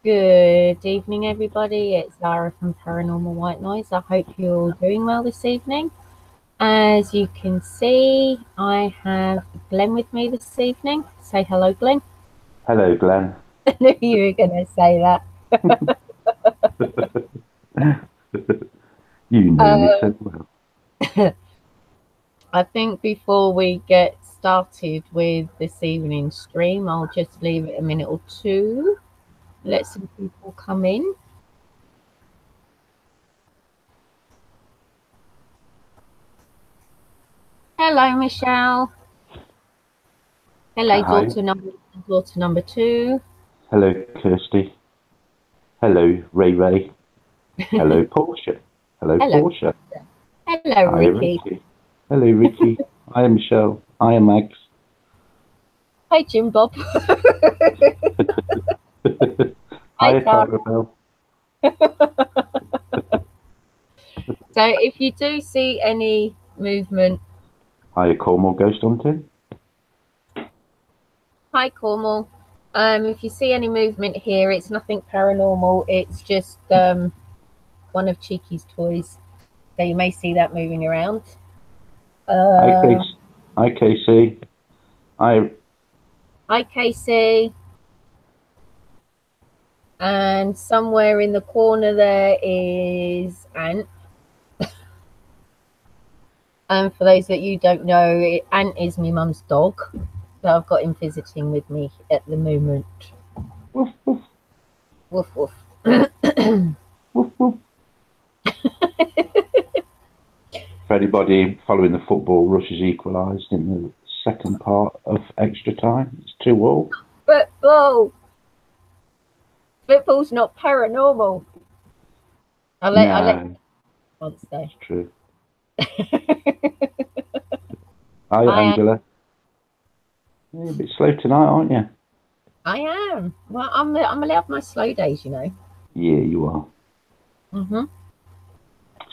Good evening, everybody. It's Lara from Paranormal White Noise. I hope you're all doing well this evening. As you can see, I have Glenn with me this evening. Say hello, Glenn. Hello, Glenn. I knew you were going to say that. You know me Uh, so well. I think before we get started with this evening's stream, I'll just leave it a minute or two, let some people come in. Hello, Michelle. Hello, Hi. daughter number two. Hello, Kirsty. Hello, Ray Ray. Hello, Portia. Hello, Hello, Portia. hello, Hi, Ricky. Ricky. Hello, Ricky. Hi, Michelle. Hi, Max. Hi, Jim Bob. Hi, Hi, Tara. Clarabelle. So, if you do see any movement, Hi, Cornwall Ghost Hunting. hi, Cornwall. If you see any movement here, it's nothing paranormal. It's just one of Cheeky's toys. So you may see that moving around. Hi, Uh, Casey. Hi, Casey. Hi. Hi, Casey. And somewhere in the corner there is Ant. And for those that you don't know, Ant is my mum's dog. So I've got him visiting with me at the moment. Woof, woof, Woof woof. woof, woof. For anybody following the football, Russia's equalised in the second part of extra time. It's 2-2. Football. Football's not paranormal. I'll let No, once though. it's true. Hi, I Angela. You're a bit slow tonight, aren't you? I am. Well, I'm allowed my slow days, you know. Yeah, you are. Mm-hmm.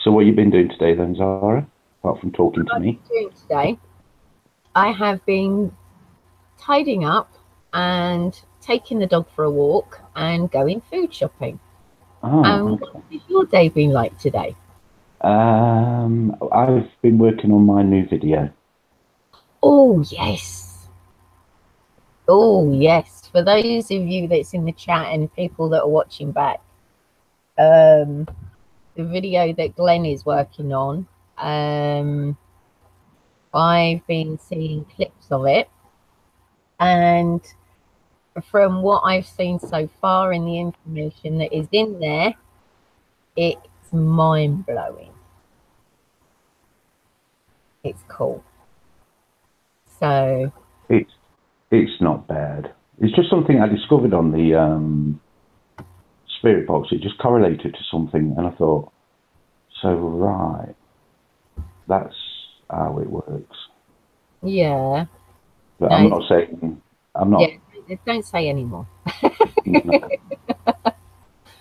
So what you been doing today then, Zara? Apart from talking What to I've me? been doing today, I have been tidying up and taking the dog for a walk and going food shopping. Oh, What okay. has your day been like today? I've been working on my new video. Oh yes. Oh yes. For those of you that's in the chat and people that are watching back, um, the video that Glenn is working on, I've been seeing clips of it, and from what I've seen so far and the information that is in there, it's mind blowing. It's cool. So It's it's not bad. It's just something I discovered on the spirit box. It just correlated to something, and I thought, so right, that's how it works. yeah, But I'm no, not saying I'm yeah, not. don't say anymore. No,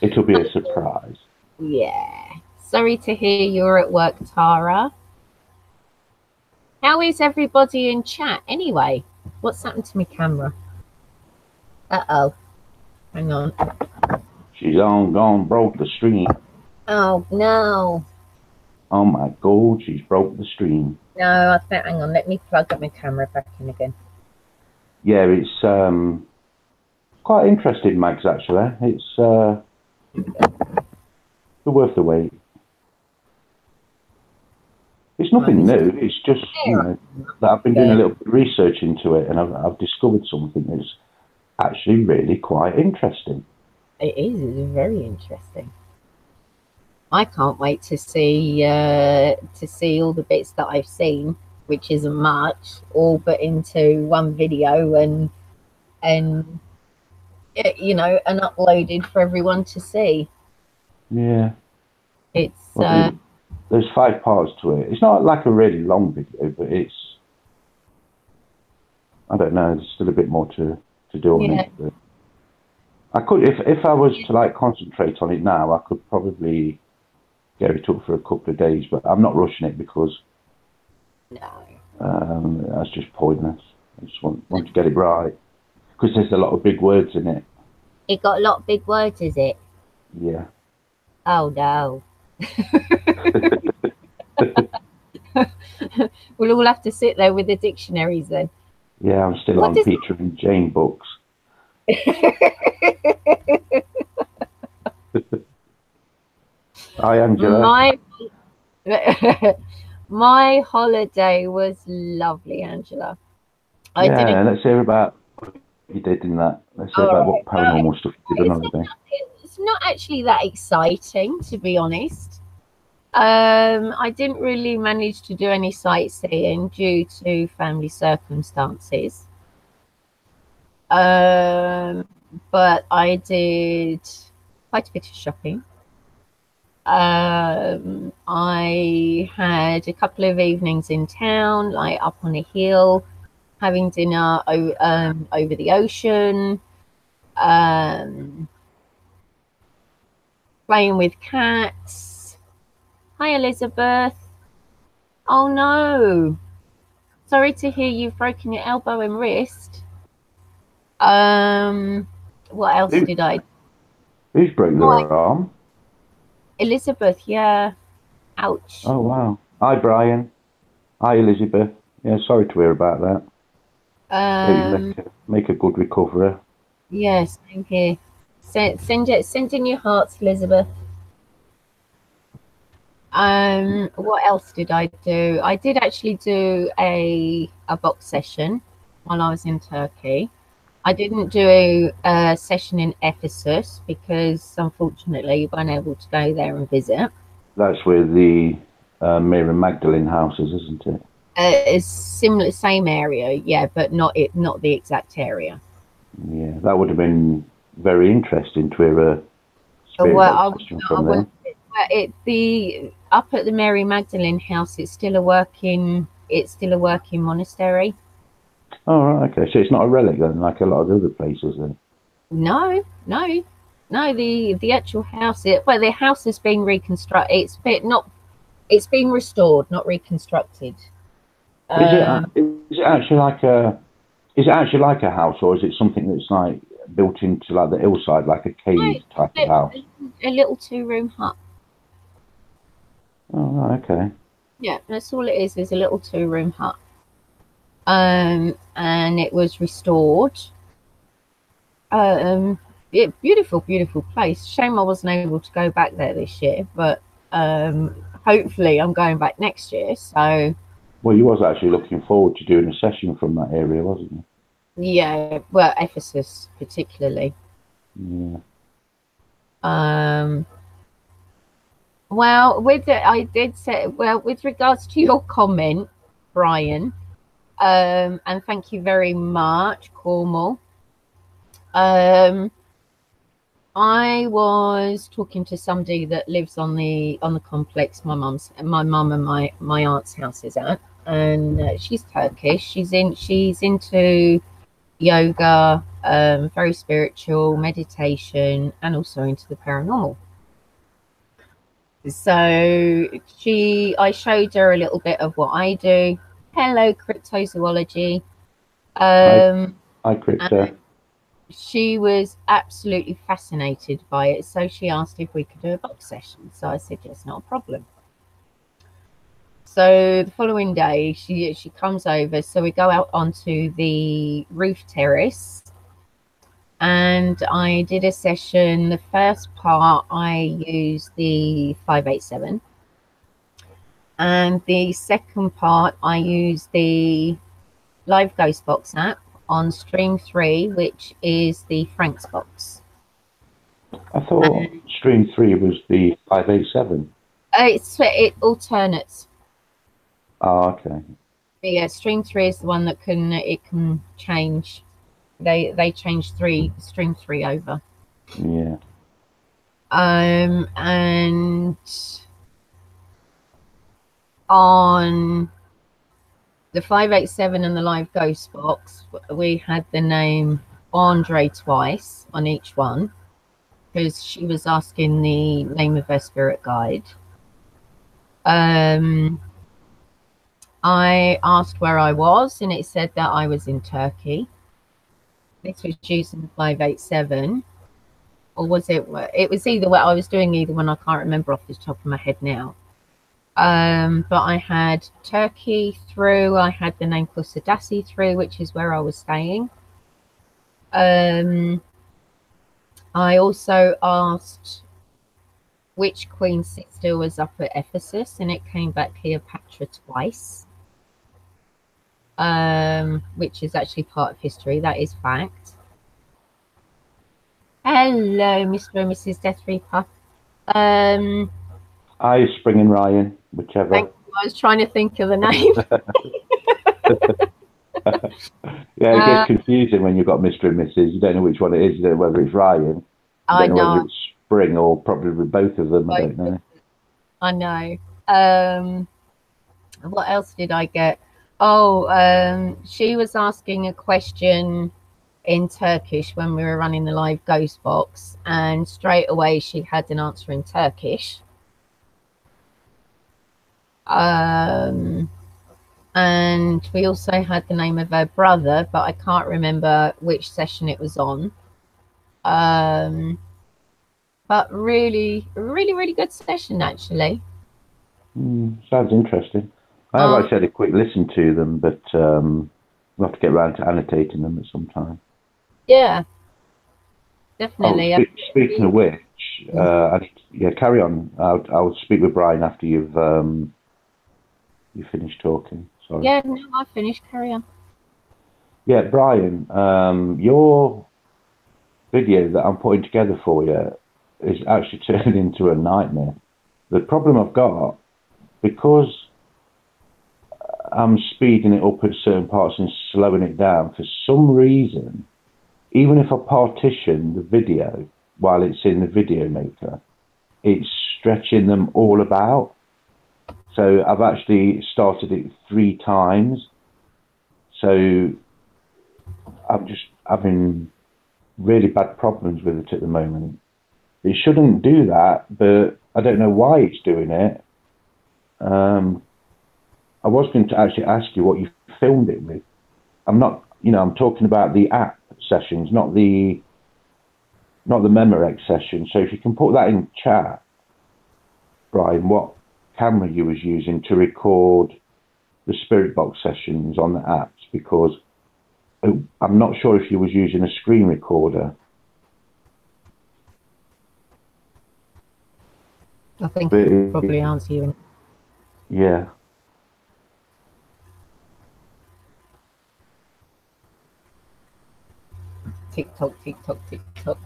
it'll be a surprise. Yeah. Sorry to hear you're at work, Tara. How is everybody in chat anyway? What's happened to my camera? Uh-oh. Hang on. She's on gone broke the stream. Oh no. Oh my god, she's broke the stream. No, I think hang on, let me plug up my camera back in again. Yeah, it's quite interesting, Mags. Actually, it's worth the wait. It's Right, nothing Miss new. It's just Sarah. that I've been doing a Good. little bit of research into it, and I've discovered something that's actually really quite interesting. It is, it's very interesting. I can't wait to see all the bits that I've seen, which isn't much, all put into one video and you know, and uploaded for everyone to see. Yeah. It's Well, there's 5 parts to it. It's not like a really long video, but it's I don't know. There's still a bit more to do on yeah, it. But I could, if I was to like concentrate on it now, I could probably get it up for a couple of days. But I'm not rushing it because no. that's just pointless. I just want to get it right because there's a lot of big words in it. It got a lot of big words, is it? Yeah. Oh no. We'll all have to sit there with the dictionaries then. Yeah, I'm still What on does Peter and Jane books. Hi, Angela. my my holiday was lovely, Angela. I Yeah, didn't. let's hear about what you did in that. Let's hear All about right. what Well, paranormal stuff you did on holiday. it's not actually that exciting, to be honest. I didn't really manage to do any sightseeing due to family circumstances. Um, but I did quite a bit of shopping. I had a couple of evenings in town, like up on a hill, having dinner over the ocean, um, playing with cats. Hi, Elizabeth. Oh no. Sorry to hear you've broken your elbow and wrist. Um, what else Who, did I? who's broke Oh, their arm? Elizabeth, yeah. Ouch. Oh, wow. Hi, Brian. Hi, Elizabeth. Yeah, sorry to hear about that. Hope you Um, make a good recovery. yes, thank you. Send in your hearts, Elizabeth. What else did I do? I did actually do a box session while I was in Turkey. I didn't do a session in Ephesus because unfortunately you weren't able to go there and visit. That's where the Mary Magdalene house is, isn't it? It's similar, same area, yeah, but not the exact area. Yeah, that would have been very interesting to hear a spirit Well, box session I from wouldn't. there. It the up at the Mary Magdalene house. It's still a working. It's still a working monastery. Oh, right, okay. So it's not a relic then, like a lot of other places then. No, no, no. The actual house. Well, the house has been reconstructed. It's been restored, not reconstructed. Is it Um, is it actually like a is it actually like a house, or is it something that's like built into like the hillside, like a no, cave type of house? a little two-room hut. Oh, right, okay. Yeah, that's all it is. Is a little two-room hut. And it was restored. Yeah, beautiful, beautiful place. Shame I wasn't able to go back there this year, but hopefully I'm going back next year. So Well, you was actually looking forward to doing a session from that area, wasn't yeah, well, Ephesus particularly. you? Um, well, I did say, well, with regards to your comment, Brian, and thank you very much, Cornwall. Um, I was talking to somebody that lives on the complex my mum and my aunt's house is at, and she's Turkish. She's into yoga, very spiritual, meditation, and also into the paranormal. So I showed her a little bit of what I do. Hello, cryptozoology. Yeah. Um, I crypto. she was absolutely fascinated by it. So she asked if we could do a box session. So I said, yes, not a problem. So the following day, she comes over. So we go out onto the roof terrace and I did a session. The first part, I used the 587. And the second part, I used the Live Ghost Box app on Stream 3, which is the Frank's box. I thought stream 3 was the 587. It alternates. Oh, okay. Yeah, Stream 3 is the one that can change. They change Stream 3 over. Yeah. And on the 587 and the Live Ghost box, we had the name Andre twice on each one because she was asking the name of her spirit guide. I asked where I was, and it said that I was in Turkey. This was using the 587. or was it? It was either what I was doing either one. I can't remember off the top of my head now. But I had Turkey through. I had the name Kusadasi through, which is where I was staying. I also asked which queen sister was up at Ephesus, and it came back Cleopatra twice, which is actually part of history. That is fact. Hello, Mr. and Mrs. Death Reaper. Hi, Spring and Ryan, whichever. I was trying to think of the name. Yeah, it gets confusing when you've got Mr. and Mrs. You don't know which one it is. You don't know whether it's Ryan. You don't know whether it's Spring or probably both of them. I don't know. I know. What else did I get? Oh, she was asking a question in Turkish when we were running the live ghost box, and straight away she had an answer in Turkish. And we also had the name of her brother, but I can't remember which session it was on. But really good session, actually. Sounds interesting. I have actually had a quick listen to them, but we'll have to get around to annotating them at some time. Yeah, definitely. Oh, speaking of which, carry on. I'll speak with Brian after you've you finished talking. Sorry. Yeah, no, I finished. Carry on. Yeah, Brian, your video that I'm putting together for you is actually turning into a nightmare. The problem I've got, because I'm speeding it up at certain parts and slowing it down, for some reason, even if I partition the video while it's in the video maker, it's stretching them all about. So I've actually started it 3 times. So I'm just having really bad problems with it at the moment. It shouldn't do that, but I don't know why it's doing it. I was going to actually ask you what you filmed it with. I'm not, I'm talking about the app sessions, not the Memorex session. So if you can put that in chat, Brian, what camera you was using to record the Spirit Box sessions on the apps, because I'm not sure if you was using a screen recorder. I think I could probably answer you. Yeah. TikTok, TikTok, TikTok.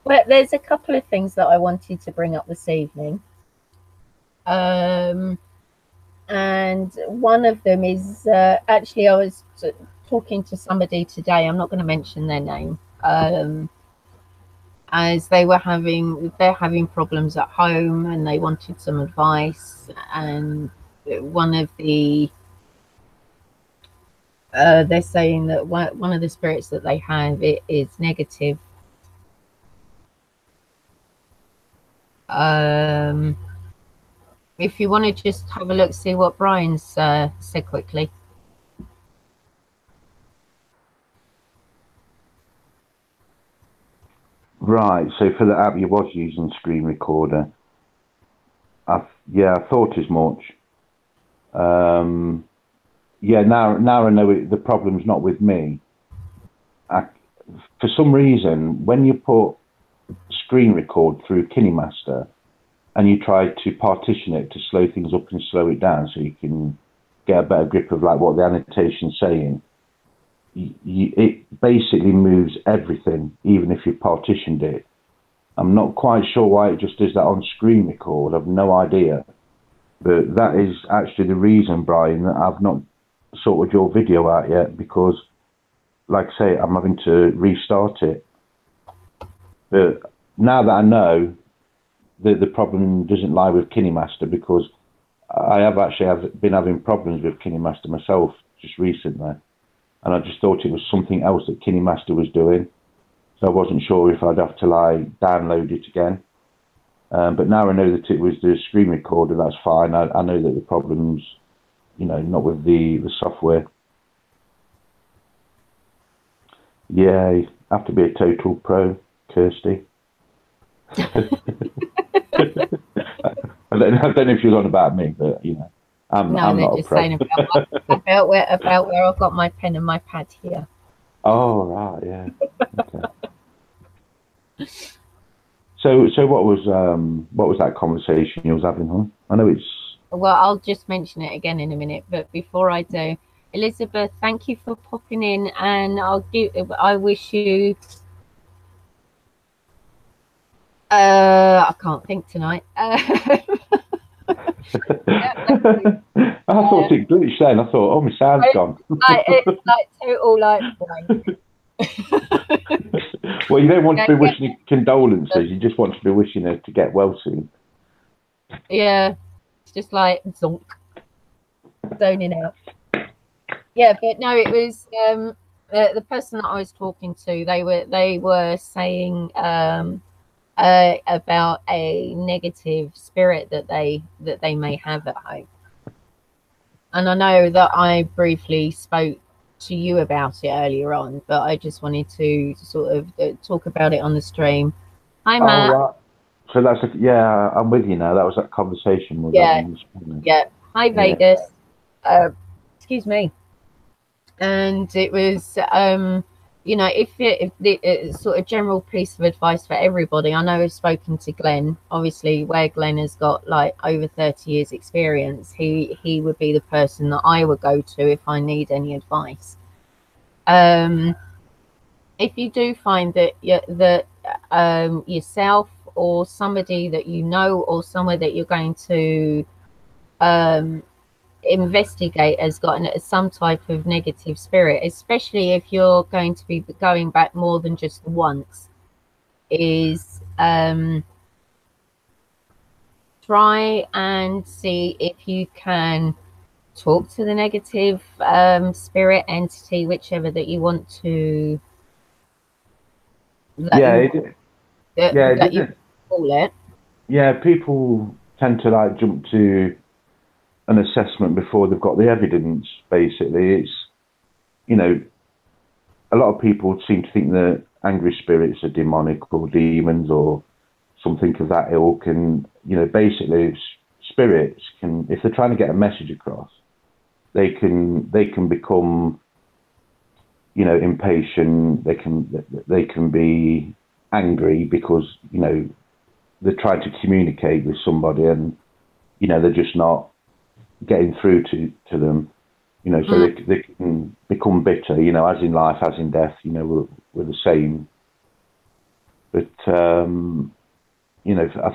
Well, there's a couple of things that I wanted to bring up this evening. And one of them is actually I was talking to somebody today. I'm not going to mention their name. As they're having problems at home and they wanted some advice, and one of the they're saying that one of the spirits that they have, it is negative. If you want to just have a look, see what Brian's said quickly. Right, so for the app you was using screen recorder. I thought as much. Yeah, now I know the problem's not with me. For some reason, when you put screen record through KineMaster and you try to partition it to slow things up and slow it down so you can get a better grip of like what the annotation's saying, it basically moves everything, even if you partitioned it. I'm not quite sure why it just does that on screen record. I've no idea. But that is actually the reason, Brian, that I've not sorted your video out yet, because, like I say, I'm having to restart it. But now that I know that the problem doesn't lie with KineMaster, because I have actually been having problems with KineMaster myself just recently. And I just thought it was something else that KineMaster was doing. So I wasn't sure if I'd have to like download it again. But now I know that it was the screen recorder, that's fine. I know that the problem's, not with the software. Yeah, you have to be a total pro, Kirsty. I don't know if you're on about me, but you know, No, I'm they're not a just pro. saying about where I've got my pen and my pad here. Oh right, yeah. Okay. So what was that conversation you was having, huh? I know it's Well, I'll just mention it again in a minute, but before I do, Elizabeth, thank you for popping in, and I wish you. I can't think tonight. I thought it glitched then. I thought, oh, my sound's gone. It's like total like blank. Well, you don't want to Yeah, be wishing condolences. You just want to be wishing her to get well soon. yeah, it's just like zonk, zoning out. Yeah, but no, it was the person that I was talking to. They were saying about a negative spirit that they may have at home. And I know that I briefly spoke to you about it earlier on, but I just wanted to sort of talk about it on the stream. Hi, Oh, Matt. right. So yeah, I'm with you now. That was that conversation we was Yeah, having this morning. yeah. Hi, Yeah. Vegas. Uh, excuse me. And it was, if the sort of general piece of advice for everybody. I know I've spoken to Glenn, obviously, where Glenn has got like over 30 years experience. He would be the person that I would go to if I need any advice. Um, if you do find that yourself or somebody that you know or somewhere that you're going to um, investigate has got some type of negative spirit, especially if you're going to be going back more than just once, is try and see if you can talk to the negative spirit entity, whichever that you want to that Yeah, you it, that, yeah, it that you didn't. call it. Yeah, people tend to like jump to an assessment before they've got the evidence. Basically, it's you know a lot of people seem to think that angry spirits are demonic or demons or something of that ilk, and basically spirits can, if they're trying to get a message across, they can become impatient. They can be angry because they're trying to communicate with somebody, and they're just not getting through to them. So Mm, they can become bitter. As in life, as in death. We're the same. But I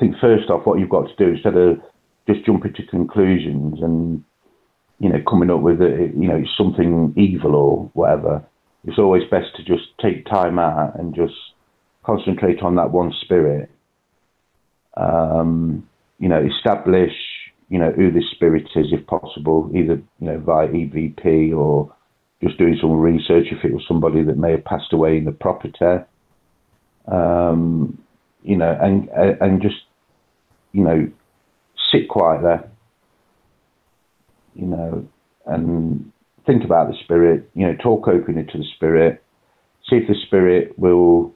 think first off, what you've got to do, instead of just jumping to conclusions and coming up with it's something evil or whatever, it's always best to just take time out and just concentrate on that one spirit. Establish who this spirit is if possible, either via EVP or just doing some research if it was somebody that may have passed away in the property. And just sit quiet there, and think about the spirit. Talk openly to the spirit. See if the spirit will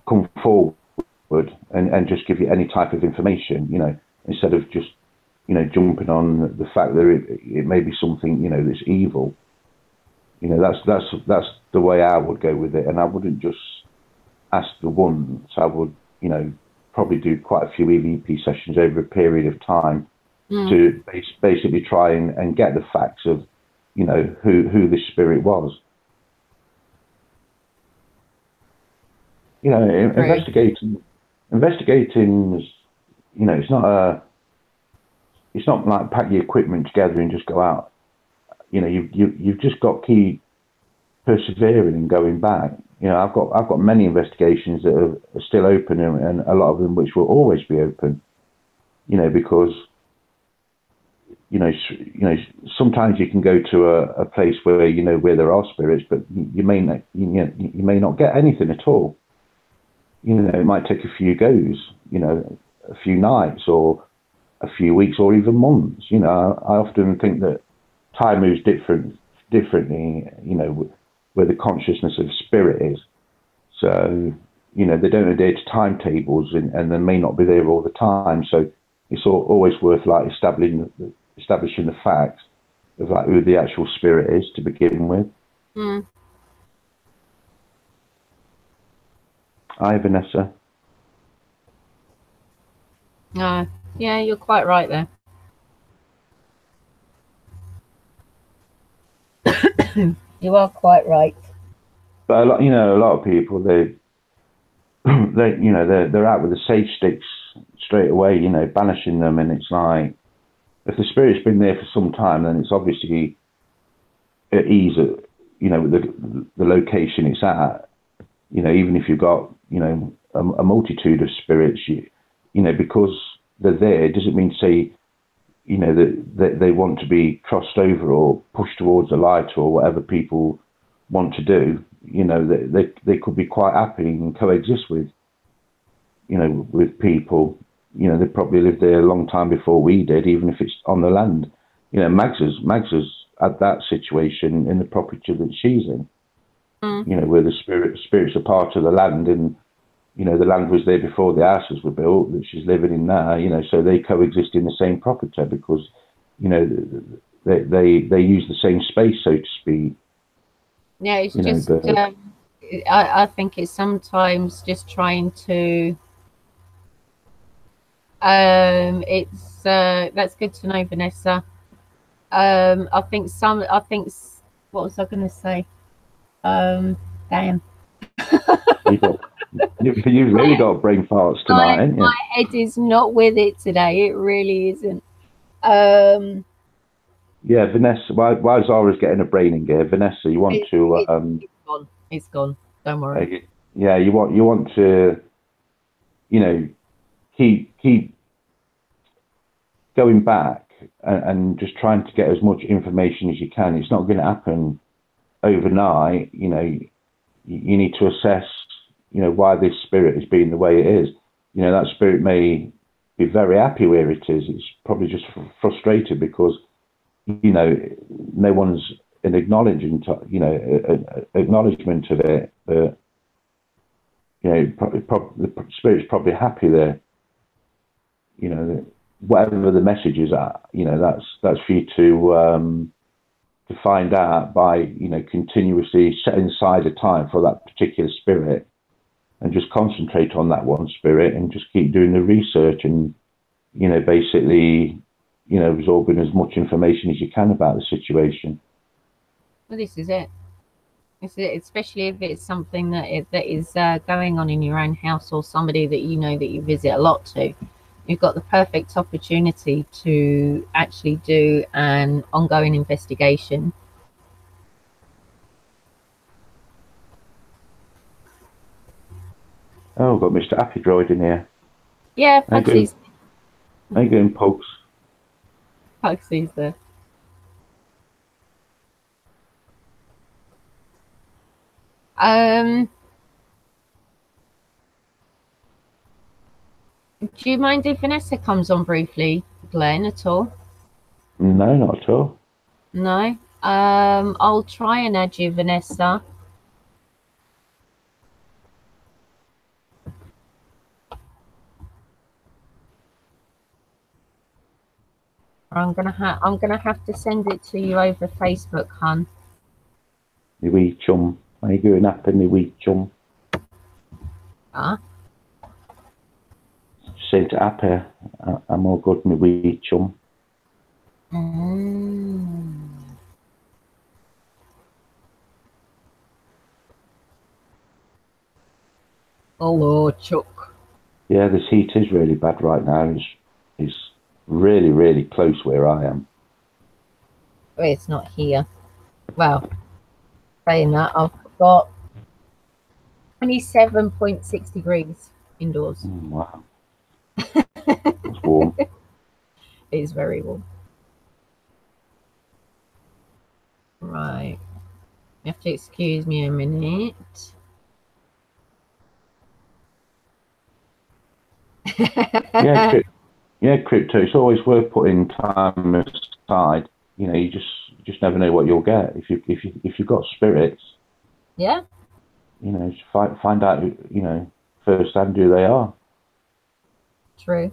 come forward and just give you any type of information, instead of just, jumping on the fact that it may be something, that's evil. That's the way I would go with it. And I wouldn't just ask the once. I would, probably do quite a few EVP sessions over a period of time mm, to basically try and get the facts of, who this spirit was. true. Investigating is, it's not like pack your equipment together and just go out. You've just got to keep persevering and going back. I've got many investigations that are still open, and a lot of them which will always be open. Because sometimes you can go to a place where where there are spirits, but you may not get anything at all. It might take a few goes, a few nights or a few weeks or even months. I often think that time moves differently, where the consciousness of spirit is. So, you know, they don't adhere to timetables, and they may not be there all the time. So it's always worth like establishing the facts of like who the actual spirit is to begin with. Mm. Hi, Vanessa. No, yeah, you're quite right there. You are quite right. But a lot, you know, a lot of people you know, they're out with the sage sticks straight away, you know, banishing them, and it's like, if the spirit's been there for some time, then it's obviously at ease at, you know, the location it's at. You know, even if you've got, you know, a multitude of spirits, you know, because they're there, it doesn't mean to say, you know, that they want to be crossed over or pushed towards the light or whatever people want to do. You know, they could be quite happy and coexist with, you know, with people. You know, they probably lived there a long time before we did, even if it's on the land. You know, Mags has had that situation in the property that she's in. Mm. You know, where the spirits are part of the land, and you know the land was there before the houses were built that she's living in now. You know, so they coexist in the same property because, you know, they use the same space, so to speak. Yeah, it's You know, just but I think it's sometimes just trying to it's that's good to know, Vanessa. I think what was I going to say? Damn. you've really got brain farts tonight, haven't you? My head is not with it today. It really isn't. Um, Yeah, Vanessa. While Zara's getting a brain in gear, Vanessa, you want to it's gone. It's gone. Don't worry. yeah, you want to, you know, keep going back and just trying to get as much information as you can. It's not going to happen overnight. You know, you need to assess, you know, why this spirit is being the way it is. You know, that spirit may be very happy where it is. It's probably just frustrated because, you know, no one's an acknowledgement, you know, acknowledgement of it. But, you know, the spirit's probably happy there. You know, whatever the messages are, you know, that's for you to find out by, you know, continuously setting aside a time for that particular spirit and just concentrate on that one spirit and just keep doing the research and, you know, basically, you know, absorbing as much information as you can about the situation. Well, this is it. This is it, especially if it's something that is going on in your own house or somebody that you know that you visit a lot to. You've got the perfect opportunity to actually do an ongoing investigation. Oh, I've got Mr. Happy Droid in here. Yeah, How you going, Pugs? Pugsy's there. Do you mind if Vanessa comes on briefly, Glenn, at all? No, not at all. No? I'll try and add you, Vanessa. I'm gonna have to send it to you over Facebook, hun. Me wee chum. How you going, Happy, me wee chum? Huh? Say to Happy, I'm all good, me wee chum. Hello, Chuck. Yeah, this heat is really bad right now. It's really, really close where I am. Oh, it's not here. Well, saying that, I've got 27.6 degrees indoors. Wow. It's warm. It is very warm. Right. You have to excuse me a minute. Crypto. It's always worth putting time aside. You know, you just never know what you'll get if you've got spirits. Yeah. You know, find out, you know, firsthand who they are. True.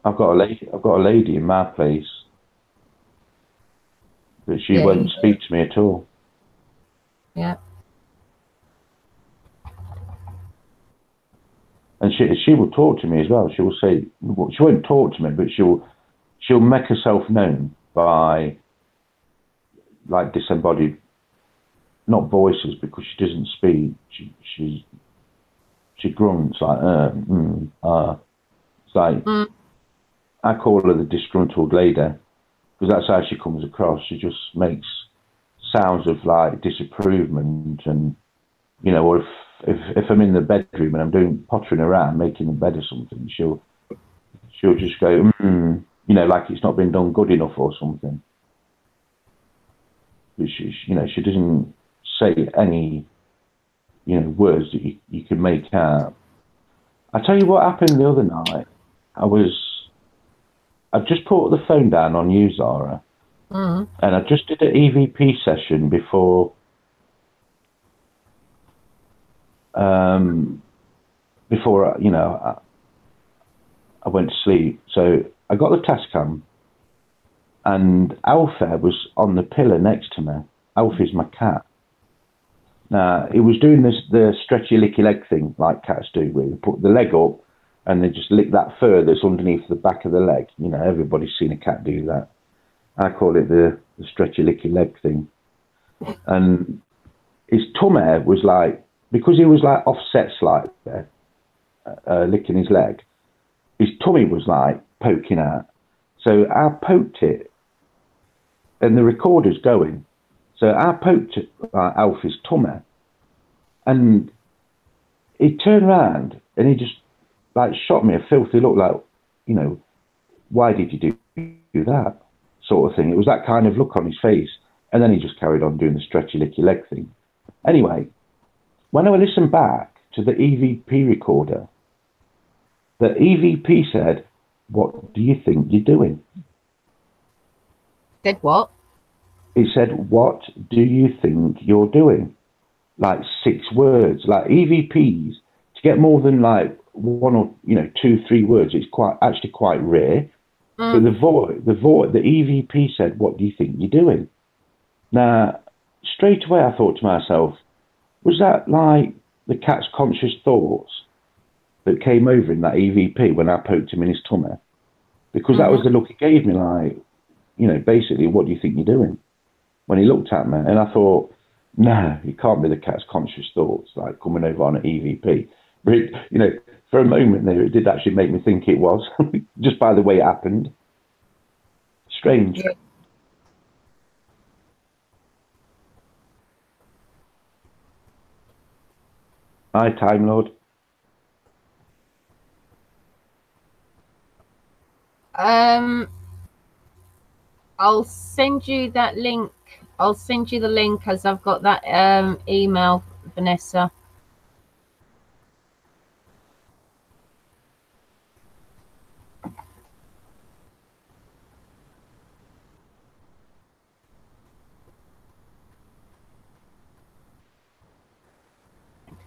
I've got a lady in my place, but she Yeah. won't speak to me at all. Yeah. And she will talk to me as well. She will say, well, she won't talk to me, but she'll make herself known by like disembodied, not voices, because she doesn't speak. She grunts like It's like Mm. I call her the disgruntled lady because that's how she comes across. She just makes sounds of like disapproval, and you know, or if I'm in the bedroom and I'm doing pottering around making the bed or something, she'll just go, you know, like it's not been done good enough or something. But you know, she doesn't say any, you know, words that you can make out. I tell you what happened the other night. I just put the phone down on you, Zara, Mm. and I just did an EVP session before you know I went to sleep. So I got the task cam, and Alfie was on the pillow next to me. Alfie's my cat. Now he was doing the stretchy licky leg thing like cats do, where you put the leg up and they just lick that fur that's underneath the back of the leg. You know, everybody's seen a cat do that. I call it the stretchy licky leg thing. And his tummy was like, because he was like offset slightly, licking his leg, his tummy was like poking out. So I poked it, and the recorder's going. So I poked Alfie's tummy, and he turned around and he just like shot me a filthy look, like, you know, why did you do that sort of thing. It was that kind of look on his face, and then he just carried on doing the stretchy licky leg thing. Anyway, when I listened back to the EVP recorder, the EVP said, "What do you think you're doing?" Did what? He said, "What do you think you're doing?" Like 6 words. Like EVPs, to get more than like one or, you know, 2, 3 words, it's quite rare. But Mm. the EVP said, "What do you think you're doing?" Now, straight away, I thought to myself, was that like the cat's conscious thoughts that came over in that EVP when I poked him in his tummy? Because that Mm-hmm. was the look he gave me, like, you know, basically, what do you think you're doing? When he looked at me, and I thought, no, it can't be the cat's conscious thoughts, like coming over on an EVP. But it, you know, for a moment there, it did actually make me think it was, just by the way it happened. Strange. Yeah. Hi, Time Lord. Um, I'll send you that link. I'll send you the link as I've got that email, Vanessa.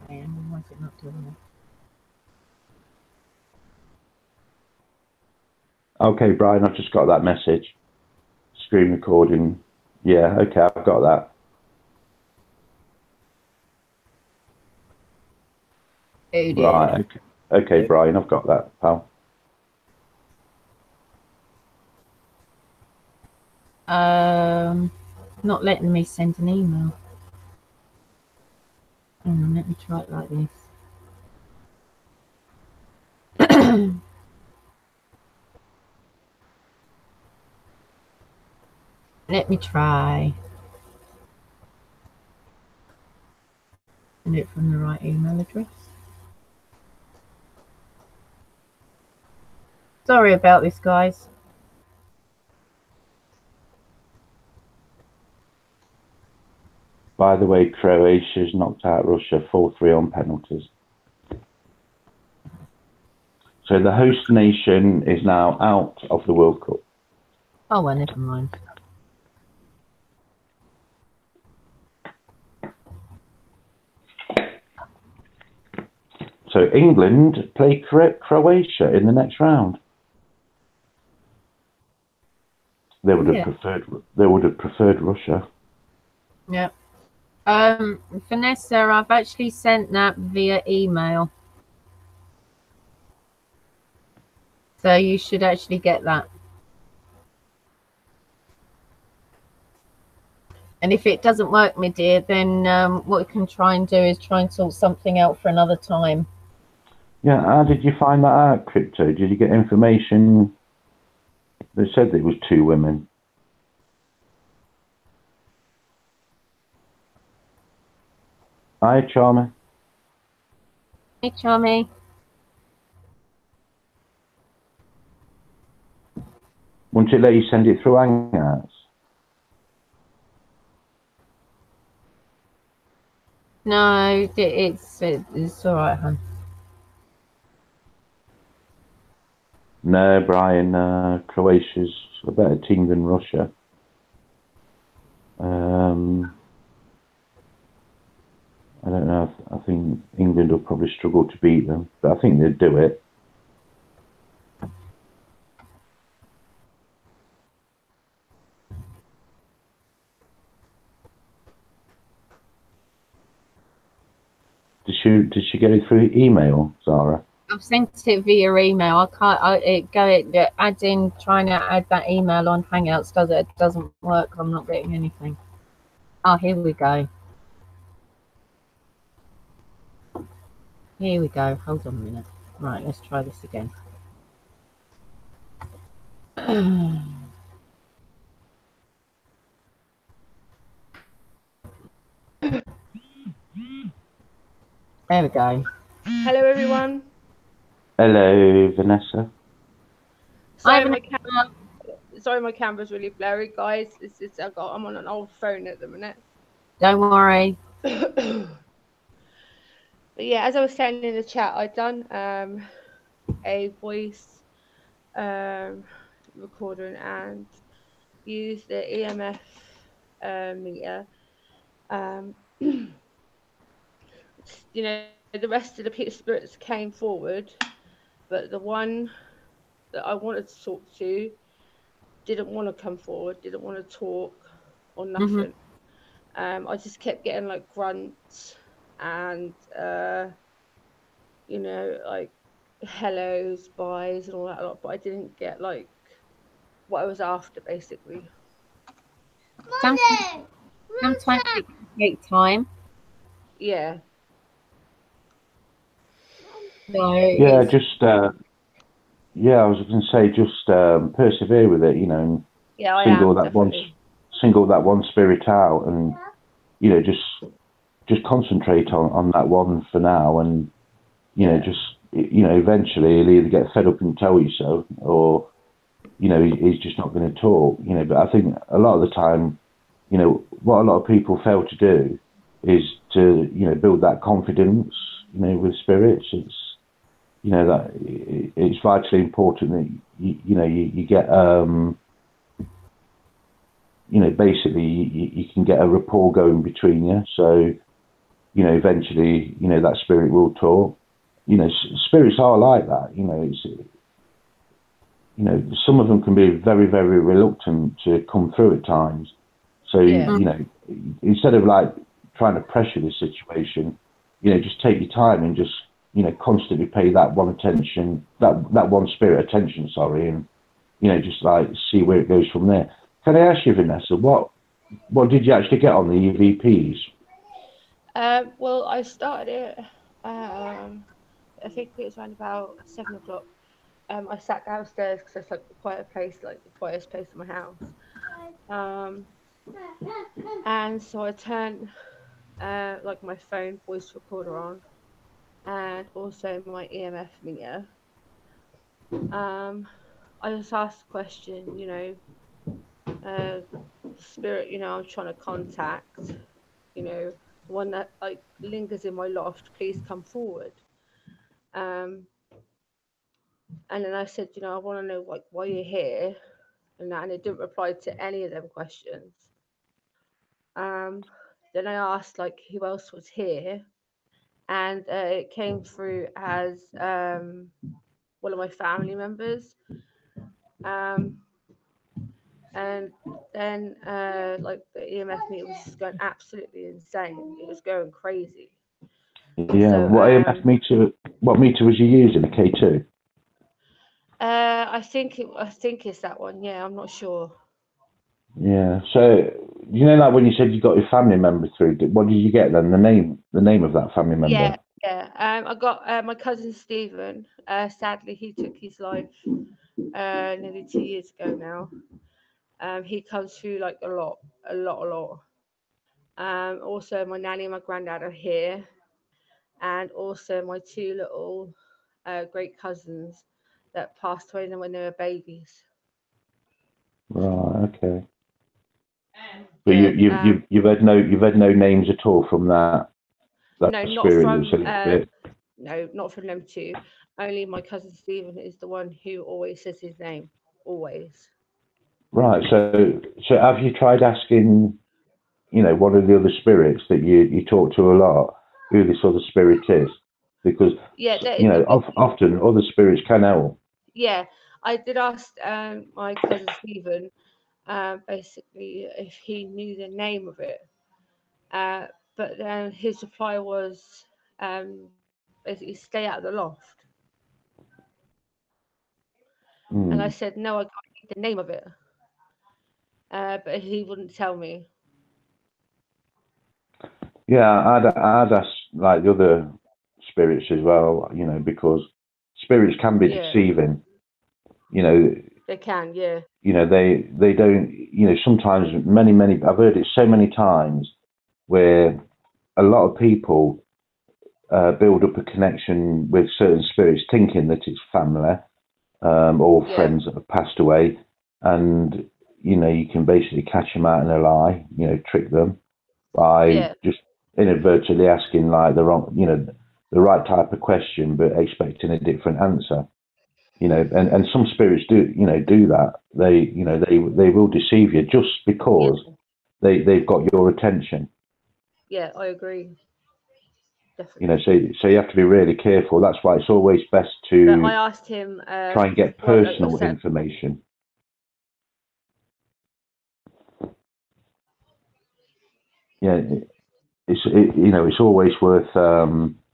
Okay, and why is it not doing that? Okay, Brian, I've just got that message. Screen recording. Yeah, okay, I've got that. Oh dear. Right, okay, Brian, I've got that, pal. Not letting me send an email. Hang on, let me try it like this. Let me try. Send it from the right email address. Sorry about this, guys. By the way, Croatia's knocked out Russia 4-3 on penalties. So the host nation is now out of the World Cup. Oh, well, never mind. So England play Croatia in the next round. They would have Yeah. preferred. They would have preferred Russia. Yeah. Vanessa, I've actually sent that via email. So you should actually get that. And if it doesn't work, my dear, then what we can try and do is try and sort something out for another time. Yeah. How did you find that out, Crypto? Did you get information? They said it was 2 women. Hi, Charmy. Hey, Charmy. Won't it let you send it through Hangouts? No, it's all right, hon. No, Brian. Croatia's a better team than Russia. I don't know. I think England will probably struggle to beat them, but I think they'd do it. Did she get it through email, Zara? I've sent it via email. I can't. Trying to add that email on Hangouts doesn't work. I'm not getting anything. Oh, here we go. Here we go. Hold on a minute. Right, let's try this again. There we go. Hello, everyone. Hello, Vanessa. Sorry, my camera's really blurry, guys. I'm on an old phone at the minute. Don't worry. But yeah, as I was saying in the chat, I'd done a voice recording and used the EMF meter. You know, the rest of the spirits came forward, but the one that I wanted to talk to didn't want to come forward, didn't want to talk or nothing. I just kept getting like grunts and you know, like hellos, byes and all that lot, but I didn't get like what I was after basically. Sometimes it can take time. Yeah. So Yeah, just yeah, I was going to say just persevere with it, you know, and Yeah, I single am that definitely. single that one spirit out, and you know, just concentrate on that one for now, and you know, just you know, eventually he'll either get fed up and tell you so, or you know, he's just not going to talk, you know. But I think a lot of the time, you know, what a lot of people fail to do is to, you know, build that confidence, you know, with spirits. It's, you know, that it's vitally important that you know, you get, you know, basically you can get a rapport going between you. So, you know, eventually, you know, that spirit will talk. You know, spirits are like that. You know, it's, you know, some of them can be very, very reluctant to come through at times. So, you know, instead of like trying to pressure the situation, you know, just take your time and just, you know, constantly pay that one attention, that one spirit attention, sorry, and, you know, just like see where it goes from there. Can I ask you, Vanessa, what did you actually get on the EVPs? Well, I started it, I think it was around about 7 o'clock. I sat downstairs because it's like the quiet place, like the quietest place in my house. And so I turned like my phone voice recorder on, and also my EMF meter. I just asked the question, you know, spirit, you know, I'm trying to contact, you know, one that like lingers in my loft, please come forward. Um, and then I said, you know, I want to know like why you're here, and that, and it didn't reply to any of them questions. Then I asked like who else was here, and it came through as one of my family members. Um, and then like the EMF meter was just going absolutely insane. It was going crazy. Yeah. So What AMF meter? What meter was you using? A K2? I think it's that one. Yeah, I'm not sure. Yeah. So you know, like when you said you got your family member through, what did you get then? The name of that family member. Yeah, yeah. I got my cousin Stephen. Sadly, he took his life nearly 2 years ago now. He comes through like a lot. Also, my nanny and my granddad are here, and also my two little great cousins that passed away when they were babies. Right. Okay. But Yeah. you've had no names at all from that No, not spirit that's a from little bit. no, not from them two. Only my cousin Stephen is the one who always says his name. Always. Right. So have you tried asking, you know, one of the other spirits that you talk to a lot, who this other spirit is? Because Yeah, you know, we, often other spirits can help. yeah. I did ask my cousin Stephen basically if he knew the name of it, uh, but then his reply was basically stay out of the loft. And I Hmm. said no, I can't read the name of it, but he wouldn't tell me. Yeah, I'd ask like the other spirits as well, you know, because spirits can be Yeah, deceiving. You know, they can. Yeah, they don't. You know, sometimes many I've heard it so many times where a lot of people build up a connection with certain spirits, thinking that it's family or yeah, friends that have passed away, and you know you can basically catch them out in a lie. You know, trick them by yeah, just inadvertently asking like the wrong, you know, the right type of question, but expecting a different answer. You know, and some spirits do, you know, do that. They, you know, they will deceive you just yeah, because they've got your attention. yeah. I agree, You know, definitely. so you have to be really careful. That's why it's always best But I to asked him, try and get what, like I personal said, information. Yeah, you know, it's always worth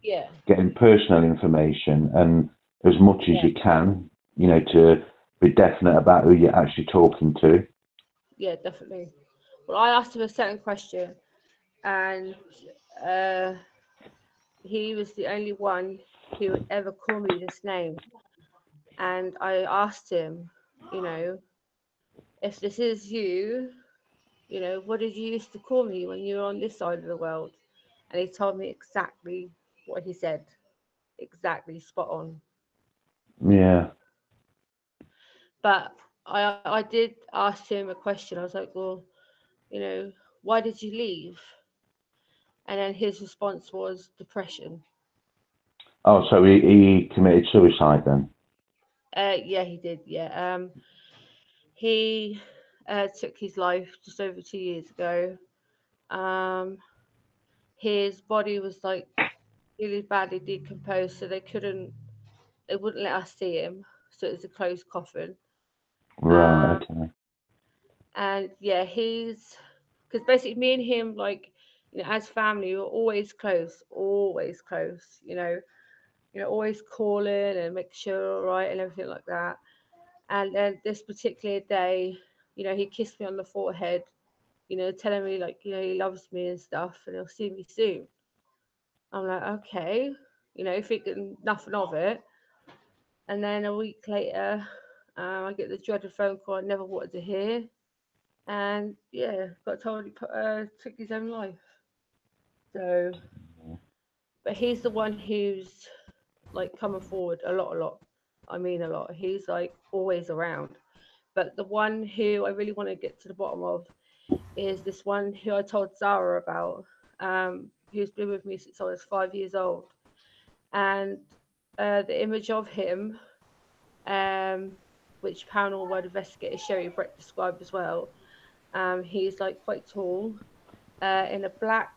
yeah, getting personal information and as much as yeah, you can, you know, to be definite about who you're actually talking to. yeah, definitely. Well, I asked him a certain question, and uh, he was the only one who would ever call me this name. And I asked him, you know, if this is you, what did you used to call me when you were on this side of the world? And he told me exactly what he said, exactly spot on. Yeah. But I did ask him a question. I was like, well, why did you leave? And then his response was depression. Oh, so he committed suicide then? Yeah, he did. Yeah. He took his life just over 2 years ago. Um, his body was like really badly decomposed, so they wouldn't let us see him. So it was a closed coffin. Right. Um, Okay. and yeah, because basically me and him, like, as family, we're always close. Always calling and make sure we're all right and everything like that. And then this particular day, he kissed me on the forehead, telling me like, he loves me and stuff, and he'll see me soon. I'm like, okay, thinking nothing of it. And then a week later, I get the dreaded phone call I never wanted to hear, and yeah, got told he took his own life. So, but he's the one who's like coming forward a lot. I mean, a lot. He's like always around. But the one who I really want to get to the bottom of is this one who I told Zara about, who's been with me since I was 5 years old. And the image of him, um, which paranormal word investigator Sherry Brett described as well. He's like quite tall, in a black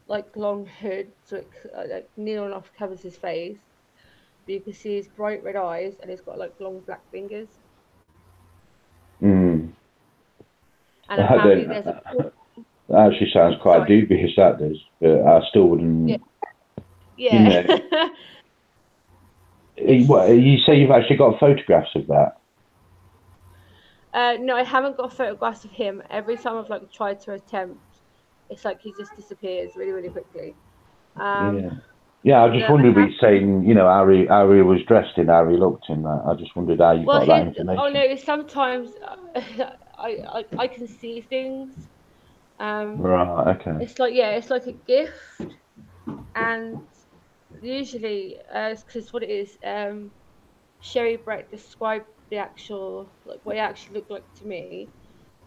like long hood, so like near enough covers his face, but you can see his bright red eyes, and he's got like long black fingers. Mm. And apparently, there's a That actually sounds quite sorry, dubious, that does, but I still yeah, wouldn't, you yeah. know. What, It's you say you've actually got photographs of that? no, I haven't got photographs of him. Every time I've like tried to attempt, it's like he just disappears really, really quickly. Um, Yeah. Yeah, I just but I wondered what have, you're saying, you know, how he was dressed in, how he looked in that. I just wondered how you well, got that his, oh information. no, sometimes I can see things. Um, Right, okay. it's like, yeah, it's like a gift, and usually, because what it is, Sherry Brett described the actual like what it actually looked like to me,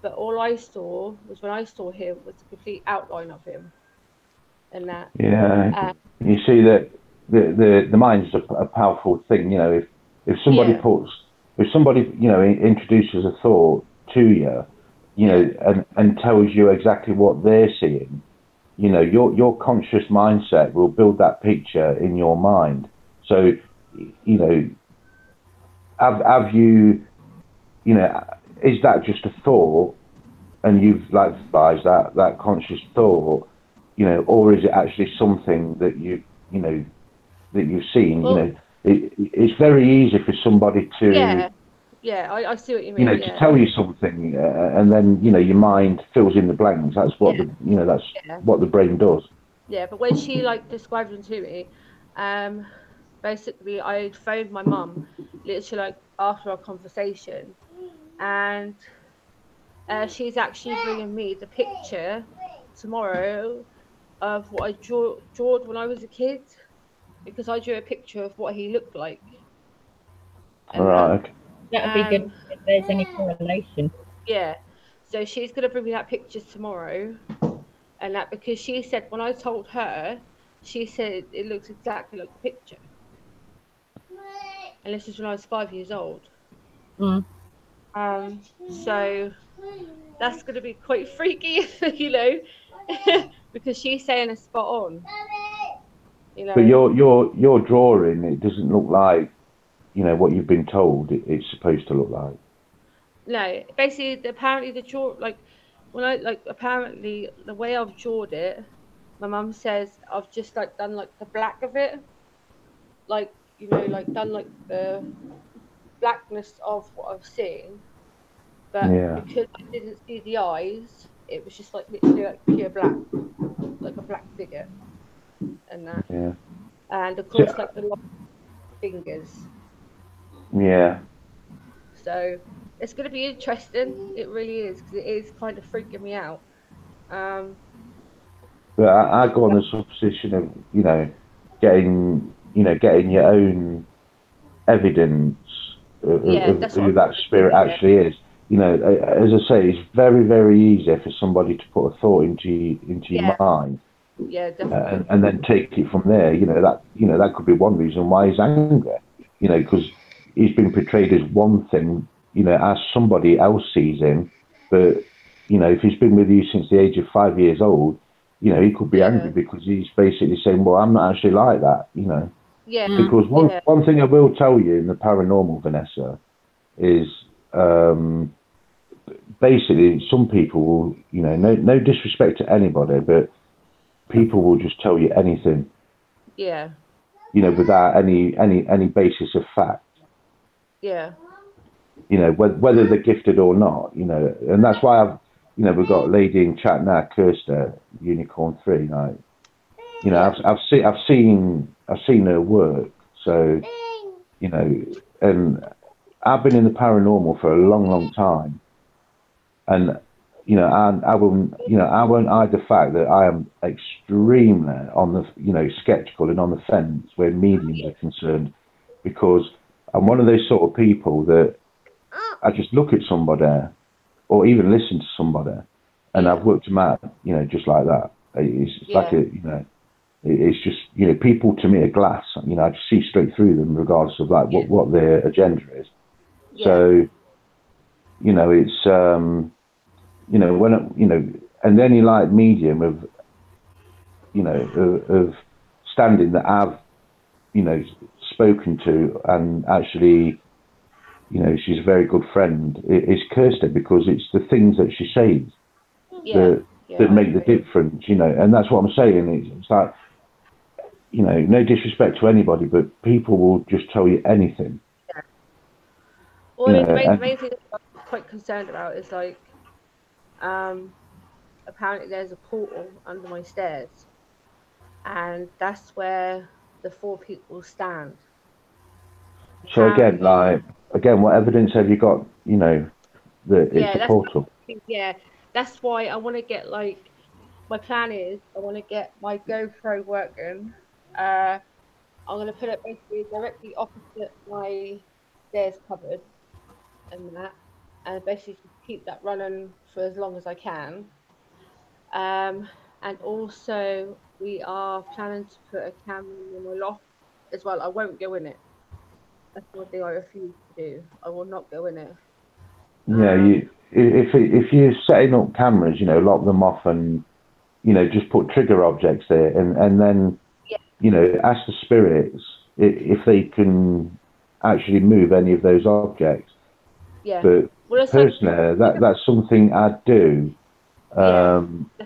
but all I saw was when I saw him was the complete outline of him and that. Yeah. Uh, You see that the mind's a powerful thing, you know, if somebody yeah, puts, if somebody, you know, introduces a thought to you, you yeah, know, and tells you exactly what they're seeing, you know, your conscious mindset will build that picture in your mind. So, you know, have you, you know, is that just a thought and you've like advised that conscious thought, you know, or is it actually something that you know, that you've seen? You well, know, it's very easy for somebody to, yeah, yeah. I see what you you know, mean. to Yeah, tell you something, and then you know your mind fills in the blanks. That's yeah, what the, you know, that's yeah, what the brain does. yeah. But when she like described them to me, um, basically I phoned my mum literally like after our conversation, and she's actually bringing me the picture tomorrow of what I drawed when I was a kid, because I drew a picture of what he looked like and that. Right. Okay. That'd be good Um, if there's any correlation. yeah. So she's gonna bring me that picture tomorrow, and that because she said when I told her, she said it looks exactly like the picture, and this is when I was 5 years old. Mm. Um, so that's gonna be quite freaky, you know, because she's saying it's spot on, you But know. your drawing, it doesn't look like, you know, what you've been told it's supposed to look like. No, basically, apparently the draw like when I like apparently the way I've drawn it, my mum says I've just like done like the black of it, like you know, like done like the blackness of what I've seen, but Yeah. because I didn't see the eyes, it was just like literally like pure black, like a black figure, and that, Yeah. and of So, course like the long fingers. yeah. So it's going to be interesting. It really is because it is kind of freaking me out. Um, But I go on the supposition of, you know, getting your own evidence yeah, of that's what who I'm that going to spirit do. Yeah, actually is. You know, as I say, it's very, very easy for somebody to put a thought into your yeah, mind, yeah, definitely. and then take it from there. You know that could be one reason why he's angry. You know, because he's been portrayed as one thing. You know, as somebody else sees him, but you know, if he's been with you since the age of 5 years old, you know, he could be angry Yeah, because he's basically saying, "Well, I'm not actually like that." You know, yeah, Mm. because yeah, one thing I will tell you in the paranormal, Vanessa, is um, basically some people will, you know, no disrespect to anybody, but people will just tell you anything, yeah, you know, without any basis of fact, yeah, you know, whether they're gifted or not, you know, and that's why you know, we've got a lady in chat now, Kirsta, Unicorn 3, like, you know, yeah, I've seen her work, so, you know, and I've been in the paranormal for a long, long time, and you know, I will, you know, I won't hide the fact that I am extremely on the, you know, skeptical and on the fence where mediums are concerned, because I'm one of those sort of people that I just look at somebody or even listen to somebody, and yeah, I've worked them out, you know, just like that. It's like yeah, a, you know, it's just, you know, people to me are glass. You know, I just see straight through them, regardless of like yeah, what their agenda is. yeah, So, you know, it's you know, when you know, and any like medium of, you know, of standing that I've, you know, spoken to, and actually, you know, she's a very good friend, is Kirsty, because it's the things that she says Yeah, that I make the agree. difference, you know. And that's what I'm saying. It's like, you know, no disrespect to anybody, but people will just tell you anything, Well, you I mean, know. the And main thing I'm quite concerned about is like, um, apparently there's a portal under my stairs, and that's where the four people stand. so again, Apparently, like, again, what evidence have you got, you know, that it's yeah, a that's portal? yeah, that's why I want to get like my plan is I want to get my GoPro working. Uh, I'm gonna put it basically directly opposite my stairs cupboard and that, and basically just keep that running for as long as I can. Um, and also we are planning to put a camera in my loft as well. I won't go in it. That's one thing I refuse to do. I will not go in it. Yeah, Um, you, if you're setting up cameras, you know, lock them off, and, you know, just put trigger objects there, and then, yeah, you know, ask the spirits if they can actually move any of those objects. yeah. But Well, it's like, personally, that's something I'd do, yeah,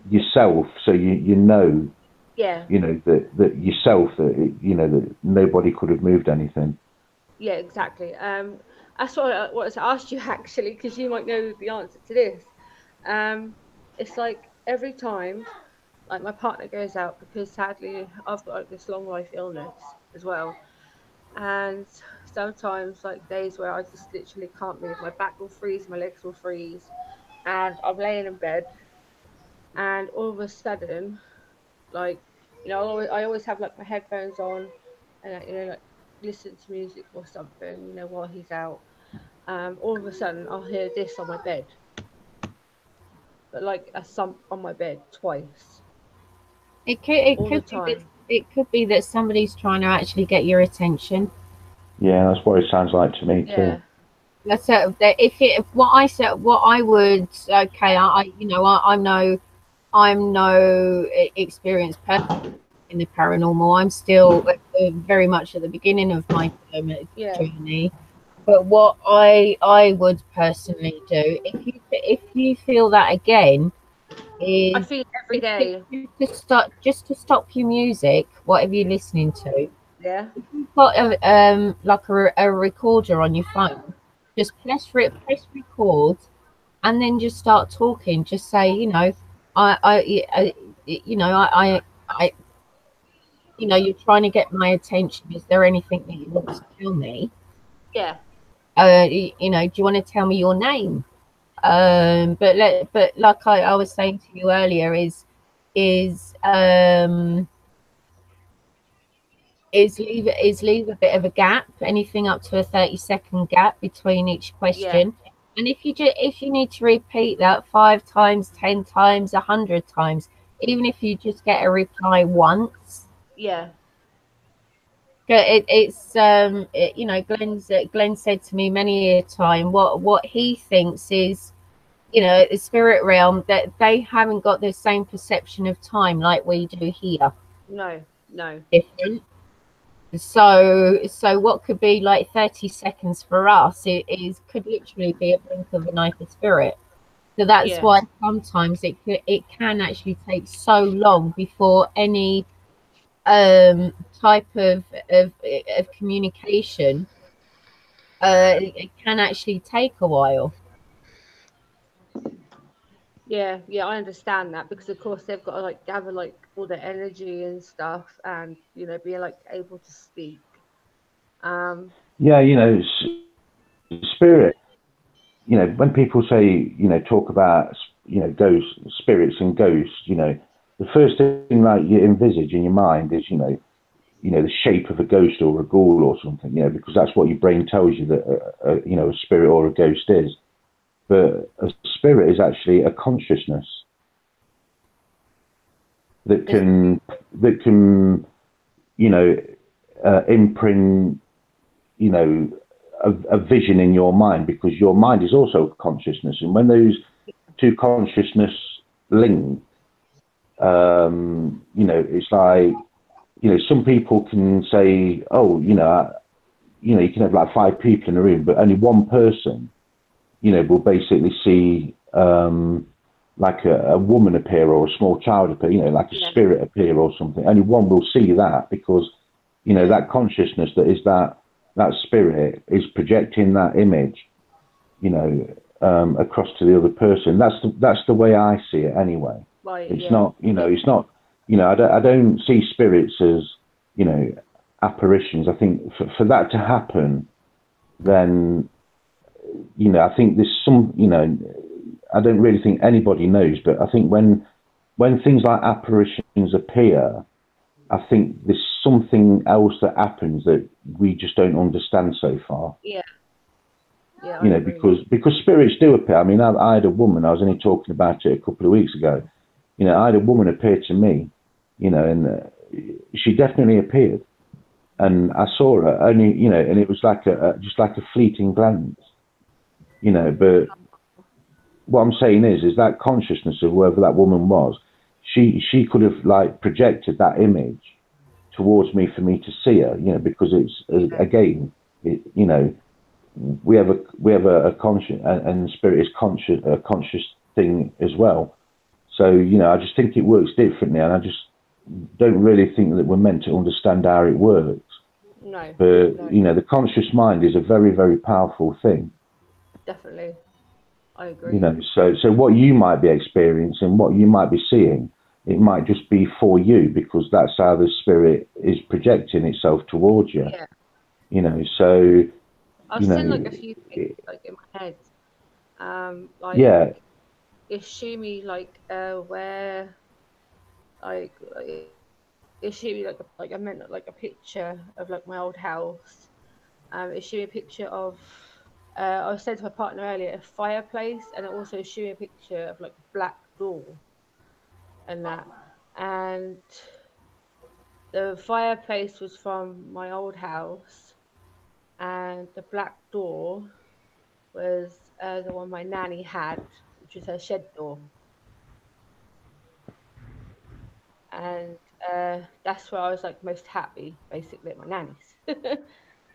yourself, so yeah, you know, that yourself, that you know, that nobody could have moved anything. yeah, exactly. That's what I wanted to ask you actually, because you might know the answer to this. Um, it's like every time, like my partner goes out because sadly I've got like this long life illness as well, and sometimes like days where I just literally can't move, my back will freeze, my legs will freeze, and I'm laying in bed, and all of a sudden, like, I always have like my headphones on, and like listen to music or something, while he's out. All of a sudden I'll hear this on my bed, but like a thump on my bed twice, It all the could be that time. somebody's trying to actually get your attention. Yeah, that's what it sounds like to me too. Yeah, That's that if what I said, what I would, okay, I'm no experienced person in the paranormal. I'm still very much at the beginning of my yeah. journey. But what I would personally do, if you feel that again, I is feel it every day. just to stop your music, whatever you're listening to. Yeah, If you've got like a recorder on your phone, just press record, and then just start talking. Just say, I you know, I you're trying to get my attention. Is there anything that you want to tell me? yeah, Do you want to tell me your name? But like I was saying to you earlier, is um is leave a bit of a gap, anything up to a 30-second gap between each yeah, question. And if you need to repeat that 5 times, 10 times, 100 times, even if you just get a reply once, yeah, Glenn said to me many a time what he thinks is, the spirit realm, that they haven't got the same perception of time like we do here. no, no, Different. So what could be like 30 seconds for us could literally be a blink of an eye for spirit. So that's yeah, why sometimes it can actually take so long before any type of communication. It can actually take a while. yeah, yeah. I understand that because of course they've got to like gather like all the energy and stuff, and be like able to speak. Um, Yeah, you know, spirit. You know, when people say, you know, talk about, you know, ghosts, spirits and ghosts, you know, the first thing like you envisage in your mind is, you know, the shape of a ghost or a ghoul or something, you know, because that's what your brain tells you that, you know, a spirit or a ghost is. But a spirit is actually a consciousness that this, can, you know, imprint, you know, a vision in your mind, because your mind is also a consciousness, and when those two consciousness link, You know, it's like, you know, some people can say, oh, you know, you can have like 5 people in a room, but only one person, you know, will basically see like a woman appear or a small child appear, you know, like a spirit appear or something. Only one will see that because, you know, that consciousness that is that spirit is projecting that image, you know, across to the other person. That's the way I see it anyway. Right. It's not, you know, it's not, you know, I don't see spirits as, you know, apparitions. I think for that to happen, then, you know, I think there's some, you know, I don't really think anybody knows, but I think when things like apparitions appear, I think there's something else that happens that we just don't understand so far. Yeah. Yeah. You know, because spirits do appear. I mean, I had a woman, I was only talking about it a couple of weeks ago. You know, I had a woman appear to me, you know, and she definitely appeared. And I saw her only, you know, and it was like just like a fleeting glance, you know. But what I'm saying is that consciousness of whoever that woman was, she could have like projected that image towards me for me to see her, you know, because it's again, you know, we have a conscious, and spirit is a conscious thing as well. So, you know, I just think it works differently, and I just don't really think that we're meant to understand how it works. No. But you know, the conscious mind is a very, very powerful thing. Definitely, I agree. You know, so what you might be experiencing, what you might be seeing, it might just be for you because that's how the spirit is projecting itself towards you. Yeah. You know, so I've seen like a few things like in my head. Like yeah, it showed me like where like it showed me like I meant like a picture of like my old house. It showed me a picture of I was saying to my partner earlier, a fireplace, and it also showed me a picture of like a black door and that. And the fireplace was from my old house, and the black door was the one my nanny had, which was her shed door. And that's where I was like most happy, basically, at my nanny's.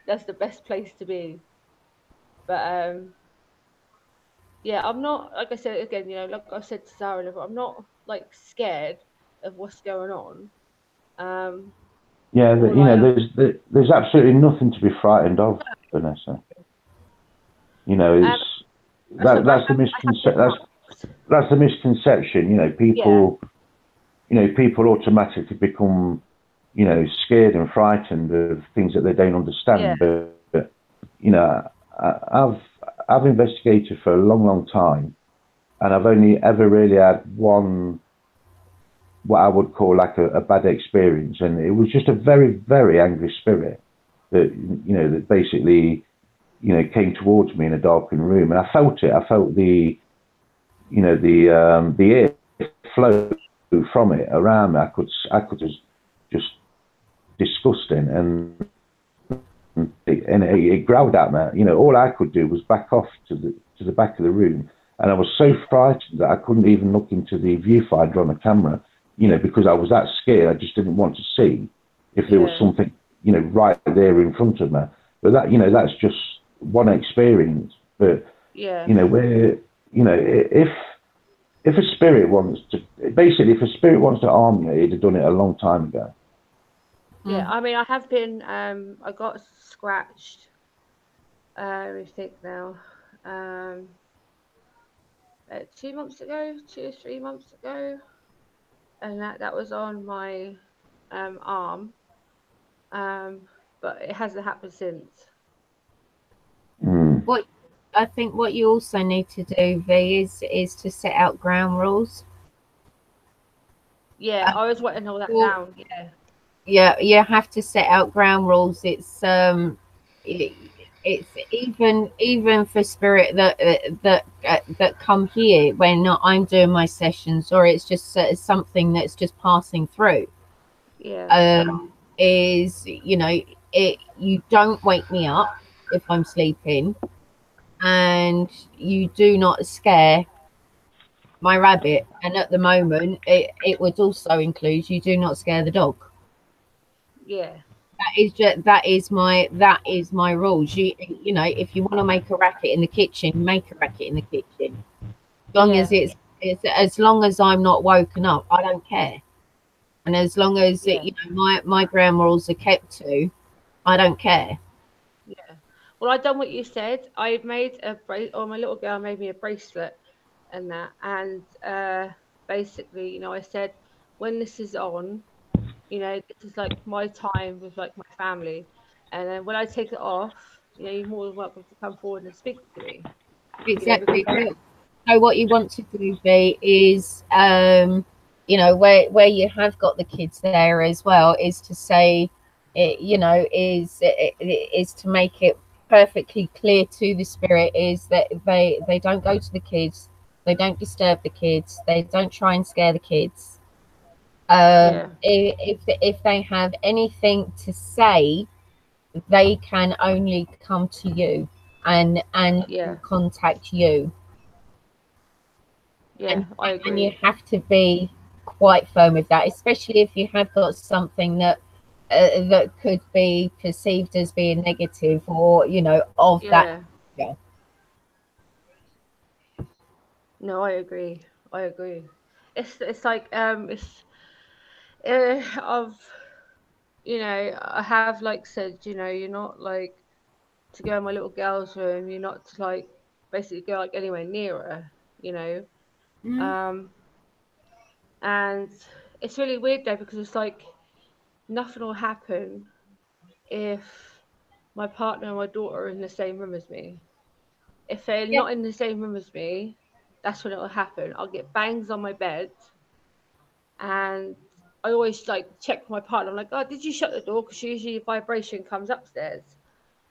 That's the best place to be. But yeah, I'm not, like I said again, you know, like I said to Sarah, I'm not like scared of what's going on. Um, yeah. all You I know, am, there's absolutely nothing to be frightened of, Vanessa. You know, um, it's it's like I have been asked. that's the misconception. You know, Yeah, people automatically become, you know, scared and frightened of things that they don't yeah, understand. But you know, I've investigated for a long, long time, and I've only ever really had one what I would call like a bad experience, and it was just a very, very angry spirit that, you know, that basically, you know, came towards me in a darkened room, and I felt it. I felt you know, the air flow from it around me. I could just disgusting, and it growled at me. You know, all I could do was back off to the back of the room, and I was so frightened that I couldn't even look into the viewfinder on the camera. You know, because I was that scared, I just didn't want to see if there was yeah, something, you know, right there in front of me. But that, you know, that's just one experience. But yeah, you know, where, you know, if a spirit wants to, basically, if a spirit wants to harm you, it'd have done it a long time ago. yeah. I mean, I have been. I got scratched. Let me think now. Um, 2 months ago, 2 or 3 months ago, and that was on my arm. Um, but it hasn't happened since. Mm. What I think what you also need to do, V, is to set out ground rules. Yeah, I was writing all that Well, down. Yeah, yeah, you have to set out ground rules. It, it's even for spirit that come here when I'm doing my sessions, or it's just something that's just passing through. yeah, Is, you know, you don't wake me up if I'm sleeping, and you do not scare my rabbit, and at the moment it would also include you do not scare the dog. Yeah. That is my rules. You know, if you want to make a racket in the kitchen, make a racket in the kitchen. As long as Yeah. it's as long as I'm not woken up, I don't care. And as long as Yeah. you know my ground rules are kept to, I don't care. Yeah. Well, I done what you said. I made a or my little girl made me a bracelet and that, and basically, you know, I said when this is on, you know, this is like my time with like my family, and then when I take it off, you know, you're more than welcome to come forward and speak to me. You know, because Exactly. I, So what you want to do, B, is you know, where you have got the kids there as well, is to say, you know, is to make it perfectly clear to the spirit is that they don't go to the kids, they don't disturb the kids, they don't try and scare the kids. yeah, If they have anything to say, they can only come to you and yeah, contact you. yeah, and I and you agree. have to be quite firm with that, especially if you have got something that that could be perceived as being negative or you know of that. Yeah, Yeah, no, I agree. I agree. It's like I've you know I have like said you know you're not like to go in my little girl's room. You're not to like basically go like anywhere near her. You know, mm, um, and it's really weird though because it's like nothing will happen if my partner and my daughter are in the same room as me. If they're yeah, not in the same room as me, that's when it will happen. I'll get bangs on my bed, and I always like check my partner. I'm like, "Oh, did you shut the door?" Because usually a vibration comes upstairs.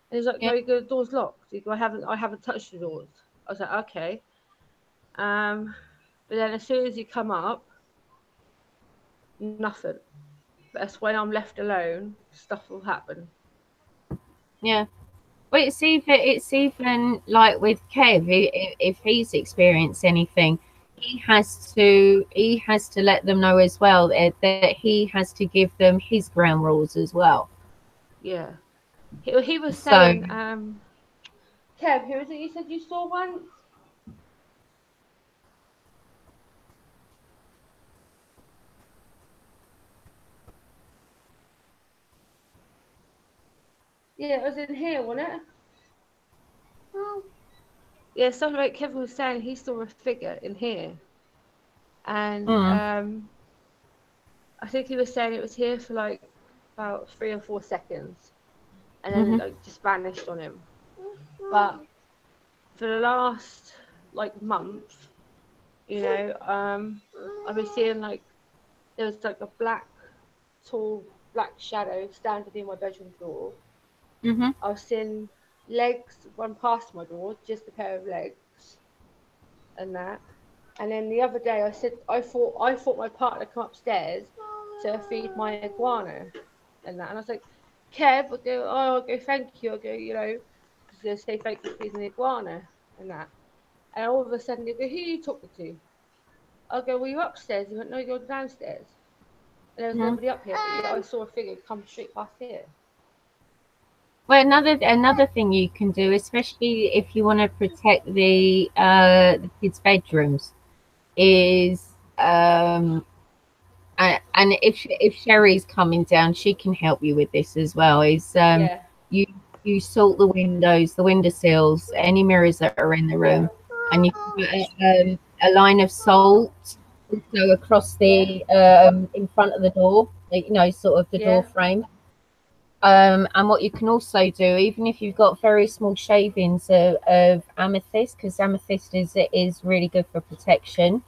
And he's like, yeah, "No, the door's locked." He goes, I haven't touched the doors." I was like, "Okay." But then as soon as you come up, nothing. That's when I'm left alone. Stuff will happen. yeah. Well, it's even like with Kev, if he's experienced anything, he has to let them know as well that he has to give them his ground rules as well. Yeah. He was So saying, Kev, who is it you said you saw once? Yeah, it was in here, wasn't it? Yeah, something like Kevin was saying he saw a figure in here. And mm, I think he was saying it was here for like about 3 or 4 seconds. And then it hmm like just vanished on him. But for the last like month, you know, I've been seeing like there was like a tall black shadow standing in my bedroom door. hmm I was seeing legs run past my door, just a pair of legs, and that. And then the other day, I said I thought my partner come upstairs to feed my iguana, and that. And I was like, Kev, I go, oh, I go, thank you. I go, you know, because they say thank you for feeding the iguana, and that. And all of a sudden, they go, who are you talking to? I go, well, you're upstairs. He went, no, you're downstairs. And there was hmm nobody up here, but yeah, I saw a figure come straight past here. Well, another thing you can do, especially if you want to protect the kids' bedrooms, is and if Sherry's coming down, she can help you with this as well. Is Yeah, you you salt the windows, the windowsills, any mirrors that are in the yeah, room, and you put a line of salt also across yeah, the in front of the door, you know, sort of the door yeah, frame. And what you can also do, even if you've got very small shavings of amethyst, because amethyst is really good for protection.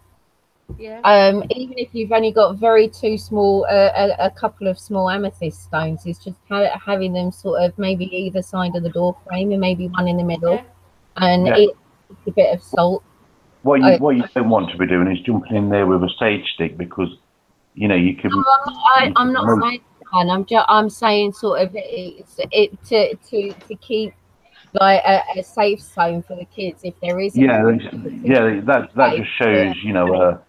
yeah, Even if you've only got very two small, a couple of small amethyst stones, it's just having them sort of maybe either side of the door frame and maybe one in the middle, yeah, and Yeah. it's a bit of salt. Uh, What you don't want to be doing is jumping in there with a sage stick because you know you I'm can not most saying, and I'm saying sort of to keep. like a safe zone for the kids if there is any Yeah, activity. yeah. That Safe. just shows, you know,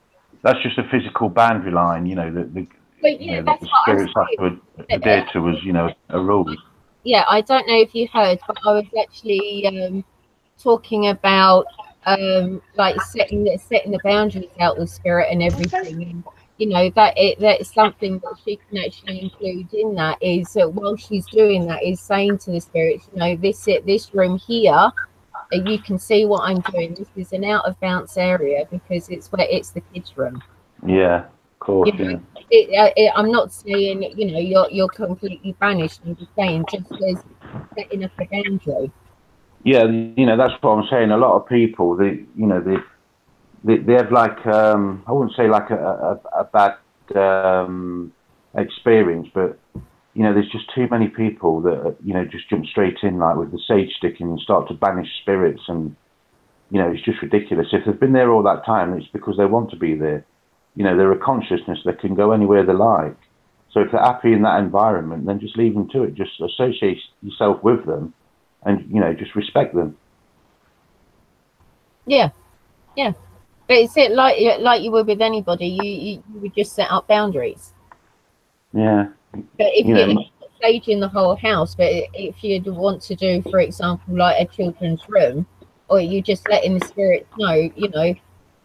that's just a physical boundary line. You know that the But you yeah, know that that's the what I'm spirits have to saying. adhere to as, you know, a rule. Yeah, I don't know if you heard, but I was actually talking about like setting the boundaries out with spirit and Okay. everything. And you know that is something that she can actually include in that is while she's doing that is saying to the spirits, you know, this room here, you can see what I'm doing. This is an out of bounds area because it's the kids' room. Yeah, of course. You know, Yeah. I'm not saying, you know, you're completely banished. I'm just saying just as setting up a boundary. Yeah, you know, that's what I'm saying. A lot of people, you know, they have like, I wouldn't say like a bad experience, but you know, there's just too many people that, you know, just jump straight in like with the sage stick and start to banish spirits, and you know, it's just ridiculous. If they've been there all that time, it's because they want to be there. You know, they're a consciousness that can go anywhere they like. So if they're happy in that environment, then just leave them to it. Just associate yourself with them, and you know, just respect them. Yeah, yeah. But it's it like you would with anybody. You would just set up boundaries. Yeah, But you if know, you're staging the whole house, but if you'd want to do, for example, like a children's room, or you just letting the spirits know, you know,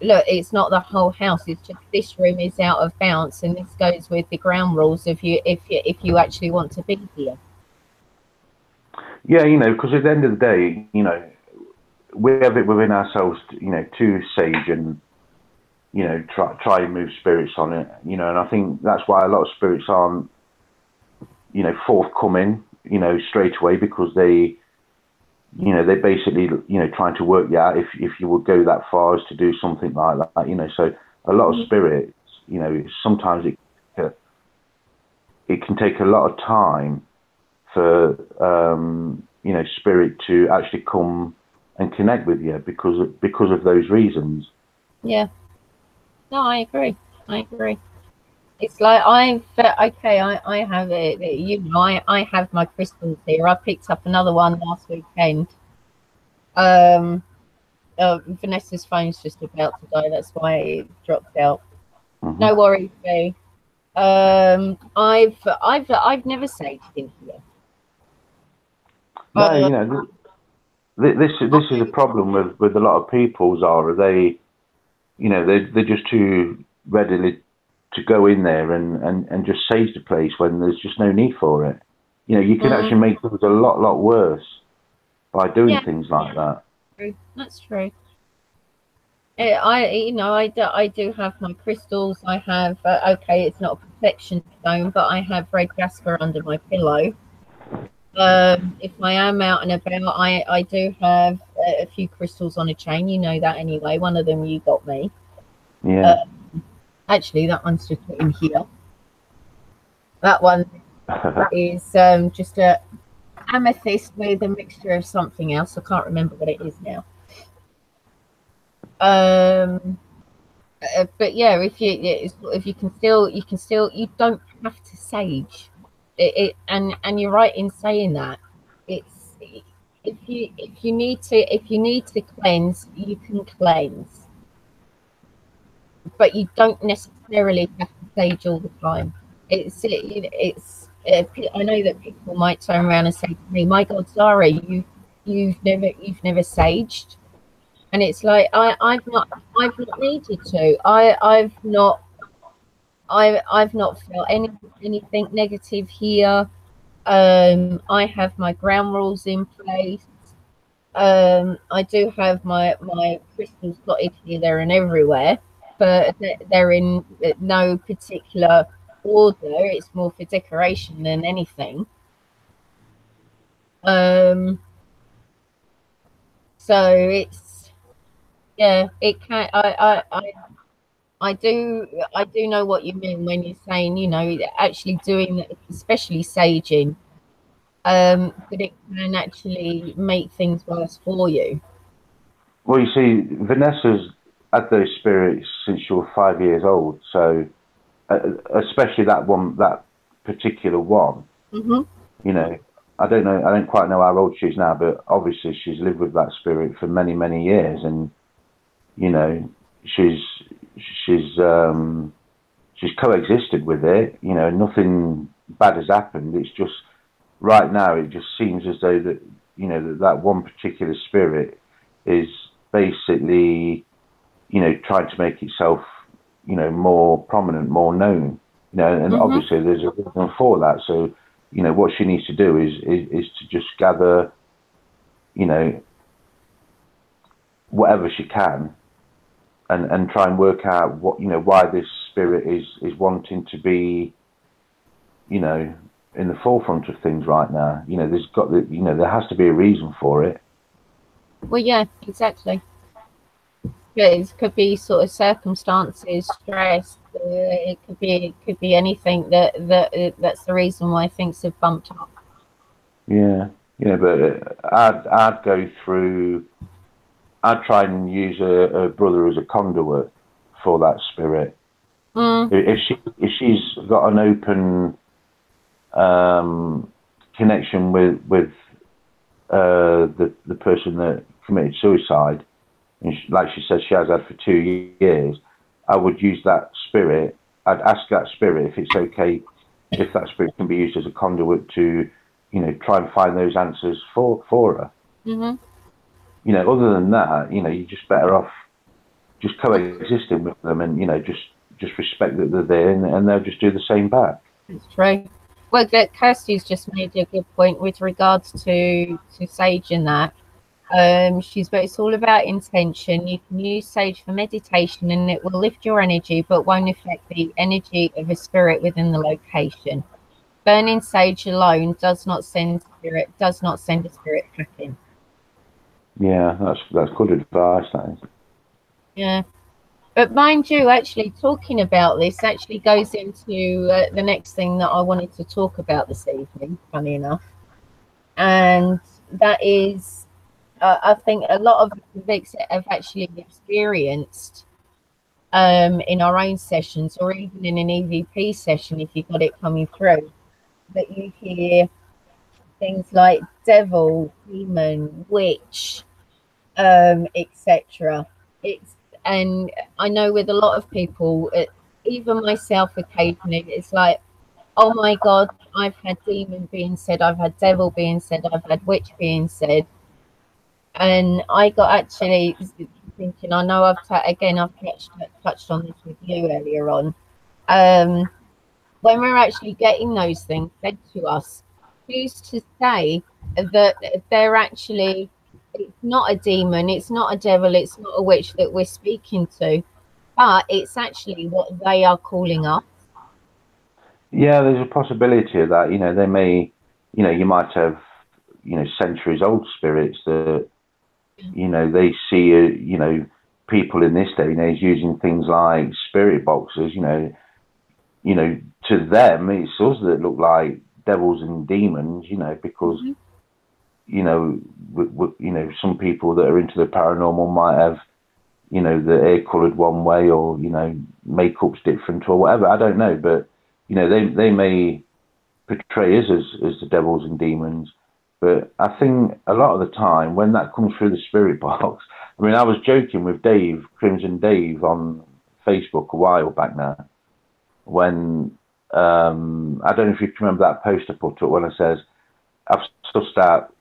look, it's not the whole house. It's just this room is out of bounds, and this goes with the ground rules. If you actually want to be here. yeah, you know, because at the end of the day, you know, we have it within ourselves, you know, to sage and, you know, try and move spirits on it, you know, and I think that's why a lot of spirits aren't, you know, forthcoming, you know, straight away, because they, you know, they're basically, you know, trying to work you out if you would go that far as to do something like that, you know. So a lot of spirits, you know, sometimes it can take a lot of time for you know, spirit to actually come and connect with you because of those reasons. Yeah. No, I agree. I agree. It's like okay. I have it. You know, I have my crystals here. I picked up another one last weekend. Um, Vanessa's phone's just about to die. That's why it dropped out. Hmm. No worries, Boo. I've never saged in here. No, Uh, you know, this is a problem with a lot of people. Zara, they, you know, they're just too readily to go in there and just sage the place when there's just no need for it. You know, you can mm, actually make things a lot worse by doing yeah, things like that. true. That's true. You know, I do have my crystals. I have, okay, it's not a protection stone, but I have red jasper under my pillow. If I am out and about, I do have a few crystals on a chain. You know that anyway. One of them you got me. Uh, Yeah. Actually, that one's just in here. That one is just a amethyst with a mixture of something else. I can't remember what it is now. Um, but yeah, if you can still you don't have to sage and you're right in saying that. It's if you need to cleanse, you can cleanse, but you don't necessarily have to sage all the time. I know that people might turn around and say to me, "My God, Zara, you've never saged." And it's like I've not needed to. I've not felt anything negative here. I have my ground rules in place. I do have my crystals plotted here, there, and everywhere, but they're in no particular order. It's more for decoration than anything. Um, so it's yeah, it can. I do know what you mean when you're saying, you know, actually doing, especially saging, that it can actually make things worse for you. Well, you see, Vanessa's had those spirits since she was 5 years old. So, especially that one, that particular one, Hmm. you know, I don't know. I don't quite know how old she is now, but obviously she's lived with that spirit for many, many years, and you know, she's she's coexisted with it. You know, nothing bad has happened. It's just right now it just seems as though that, you know, that one particular spirit is basically, you know, trying to make itself, you know, more prominent, more known. You know, and obviously there's a reason for that. So, you know, what she needs to do is to just gather, you know, whatever she can, and try and work out what, you know, why this spirit is wanting to be, you know, in the forefront of things right now. You know, you know, there has to be a reason for it. Well, yeah, exactly. Yeah, it could be sort of circumstances, stress. It could be anything that's the reason why things have bumped up. Yeah, yeah, but I'd go through. I'd try and use a brother as a conduit for that spirit. If she's got an open connection with the person that committed suicide, and like she said, she has had for 2 years, I would use that spirit. I'd ask that spirit if it's okay, if that spirit can be used as a conduit to, you know, try and find those answers for her. You know, other than that, you know, you're just better off just coexisting with them, and, you know, just respect that they're there, and they'll just do the same back. It's true. Well, Kirsty's just made a good point with regards to sage and that. It's all about intention. You can use sage for meditation and it will lift your energy, but won't affect the energy of a spirit within the location. Burning sage alone does not send a spirit packing. Yeah, that's good advice, that is. Yeah. But mind you, actually, talking about this actually goes into the next thing that I wanted to talk about this evening, funny enough. And that is, I think a lot of convicts have actually experienced in our own sessions, or even in an EVP session, if you got it coming through, that you hear things like devil, demon, witch, etc. And I know with a lot of people, even myself occasionally, it's like, oh my God, I've had demon being said, I've had devil being said, I've had witch being said. And I got actually thinking, I know I've touched on this with you earlier on. When we're actually getting those things said to us, who's to say that they're actually, it's not a demon, it's not a devil, it's not a witch that we're speaking to, but it's actually what they are calling us. Yeah, there's a possibility of that. You know, they may, you know, you might have, you know, centuries old spirits that, you know, they see, you know, people in this day and age using things like spirit boxes. You know, to them, it's us that look like devils and demons. You know, because you know, you know, some people that are into the paranormal might have, you know, the hair coloured one way, or, you know, makeup's different or whatever. I don't know, but, you know, they may portray us as the devils and demons. But I think a lot of the time when that comes through the spirit box, I mean, I was joking with Dave, Crimson Dave, on Facebook a while back now, when I don't know if you can remember that post I put up when I says, I've sussed out,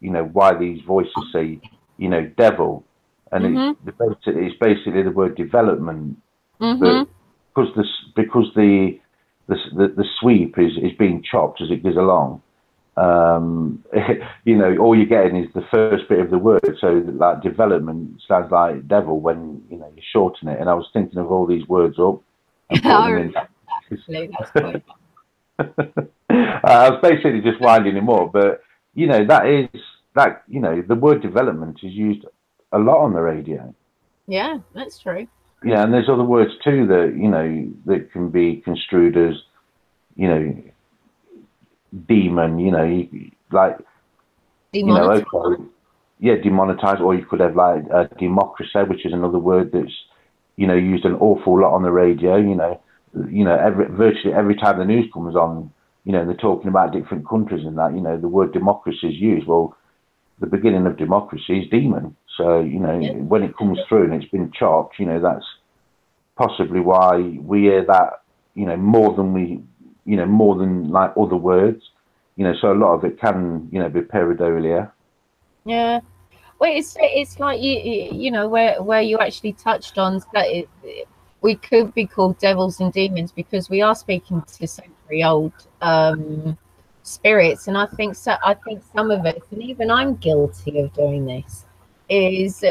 you know, why these voices say, you know, devil, and it's basically the word development, but because the sweep is being chopped as it goes along. You know, all you're getting is the first bit of the word. So like development sounds like devil when, you know, you shorten it. And I was thinking of all these words up and putting them in. I was basically just winding him up, but, you know, you know, the word development is used a lot on the radio. Yeah, that's true. Yeah, and there's other words too that, you know, that can be construed as, you know, demon, you know, like, Demonetized. You know, okay, yeah, demonetized, or you could have like democracy, which is another word that's, you know, used an awful lot on the radio. You know, virtually every time the news comes on, you know, they're talking about different countries and that, you know, the word democracy is used. Well, the beginning of democracy is demon. So, you know, when it comes through and it's been chopped, you know, that's possibly why we hear that, you know, more than like other words, you know, so a lot of it can, you know, be pareidolia. Yeah. Well, it's like you know where you actually touched on that we could be called devils and demons because we are speaking to century-old spirits, and I think so. I think some of it, and even I'm guilty of doing this, is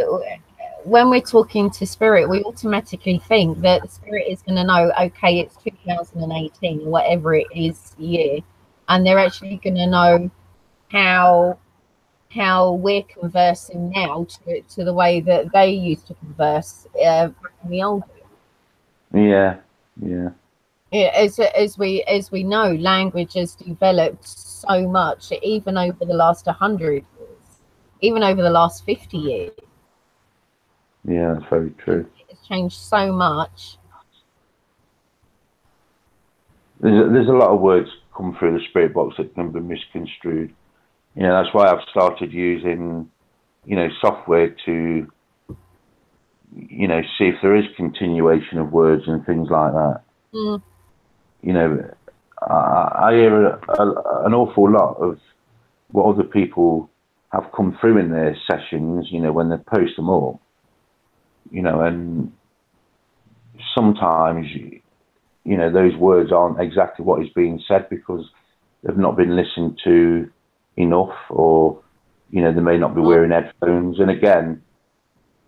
when we're talking to spirit, we automatically think that the spirit is going to know, okay, it's 2018 or whatever it is year, and they're actually going to know how we're conversing now to the way that they used to converse in the old days. Yeah. Yeah, as we know, language has developed so much, even over the last 100 years, even over the last 50 years. Yeah, that's very true. It's changed so much. There's a lot of words come through the spirit box that can be misconstrued. You know, that's why I've started using, you know, software to, you know, see if there is continuation of words and things like that. Mm. You know, I hear an awful lot of what other people have come through in their sessions, you know, when they post them up, you know, and sometimes, you know, those words aren't exactly what is being said because they've not been listened to enough, or, you know, they may not be wearing headphones. And again,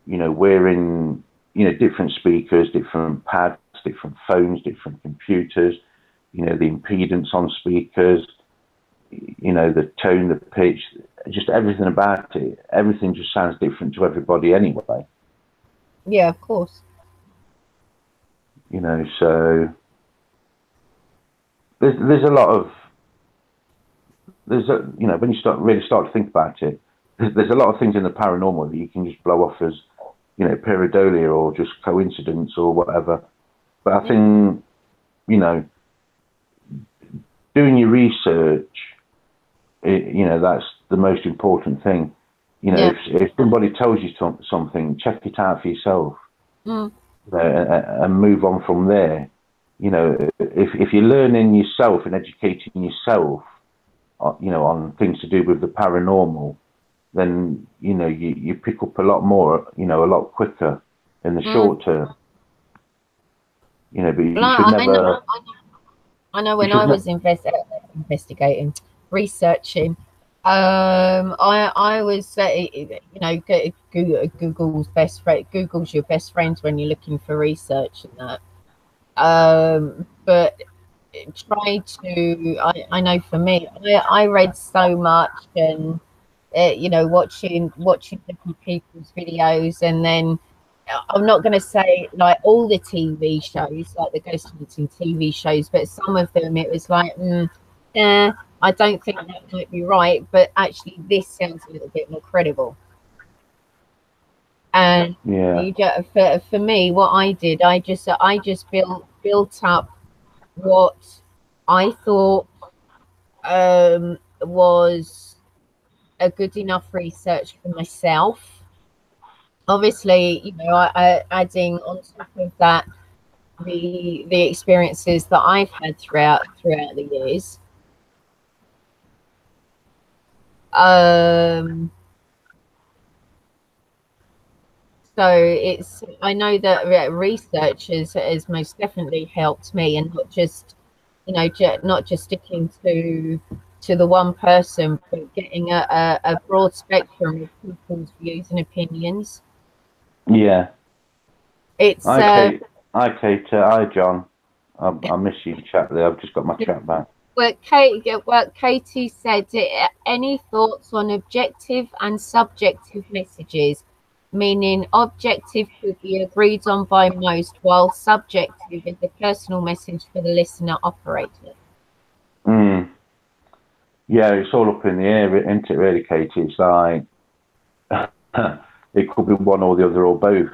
you know, wearing, you know, different speakers, different pads, different phones, different computers, you know, the impedance on speakers, you know, the tone, the pitch, just everything about it. Everything just sounds different to everybody anyway. Yeah, of course. You know, so there's a lot of, you know, when you start to think about it, there's a lot of things in the paranormal that you can just blow off as, you know, pareidolia or just coincidence or whatever. But I think, you know, doing your research, you know, that's the most important thing. You know, if somebody tells you something, check it out for yourself, and move on from there. You know, if you're learning yourself and educating yourself, you know, on things to do with the paranormal, then, you know, you pick up a lot more, you know, a lot quicker in the short term. You know, but you should never. I know when I was investigating, researching, I was, you know, Google's your best friends when you're looking for research and that. But try to, I know for me, I read so much and, you know, watching different people's videos, and then I'm not going to say like all the TV shows, like the ghost hunting TV shows, but some of them it was like, yeah, I don't think that might be right, but actually this sounds a little bit more credible. And you just, for me, what I did, I just built up what I thought was a good enough research for myself. Obviously, you know, I adding on top of that the experiences that I've had throughout the years. So it's, I know that research has most definitely helped me, and not just, you know, not just sticking to the one person, but getting a broad spectrum of people's views and opinions. Yeah. It's hi Kate, hi John. I miss you chat there. I've just got my chat back. Well, Katie said, any thoughts on objective and subjective messages? Meaning objective could be agreed on by most, while subjective is a personal message for the listener operator. Yeah, it's all up in the air, isn't it, really, Katie? It's like, it could be one or the other or both.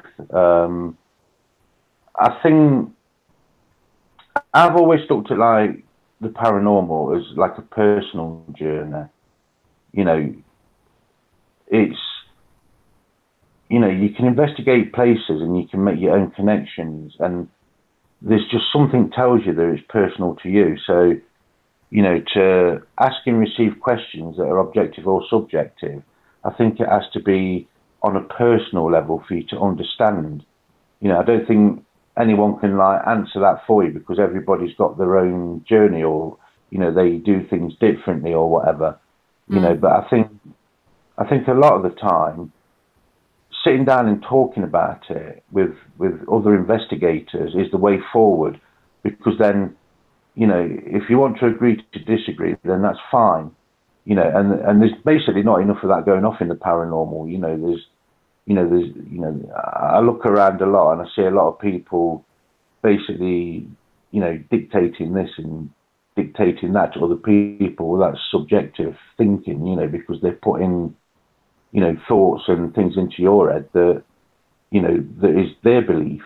I think I've always looked at, like, the paranormal as like a personal journey. You know, it's, you know, you can investigate places and you can make your own connections, and there's just something tells you that it's personal to you. So, you know, to ask and receive questions that are objective or subjective, I think it has to be on a personal level for you to understand. You know, I don't think anyone can like answer that for you, because everybody's got their own journey, or, you know, they do things differently or whatever. You know, but I think a lot of the time, sitting down and talking about it with other investigators is the way forward, because then, you know, if you want to agree to disagree, then that's fine. You know, and there's basically not enough of that going off in the paranormal. You know, I look around a lot and I see a lot of people basically, you know, dictating this and dictating that to other people. That's subjective thinking, you know, because they're putting, you know, thoughts and things into your head that, you know, that is their belief,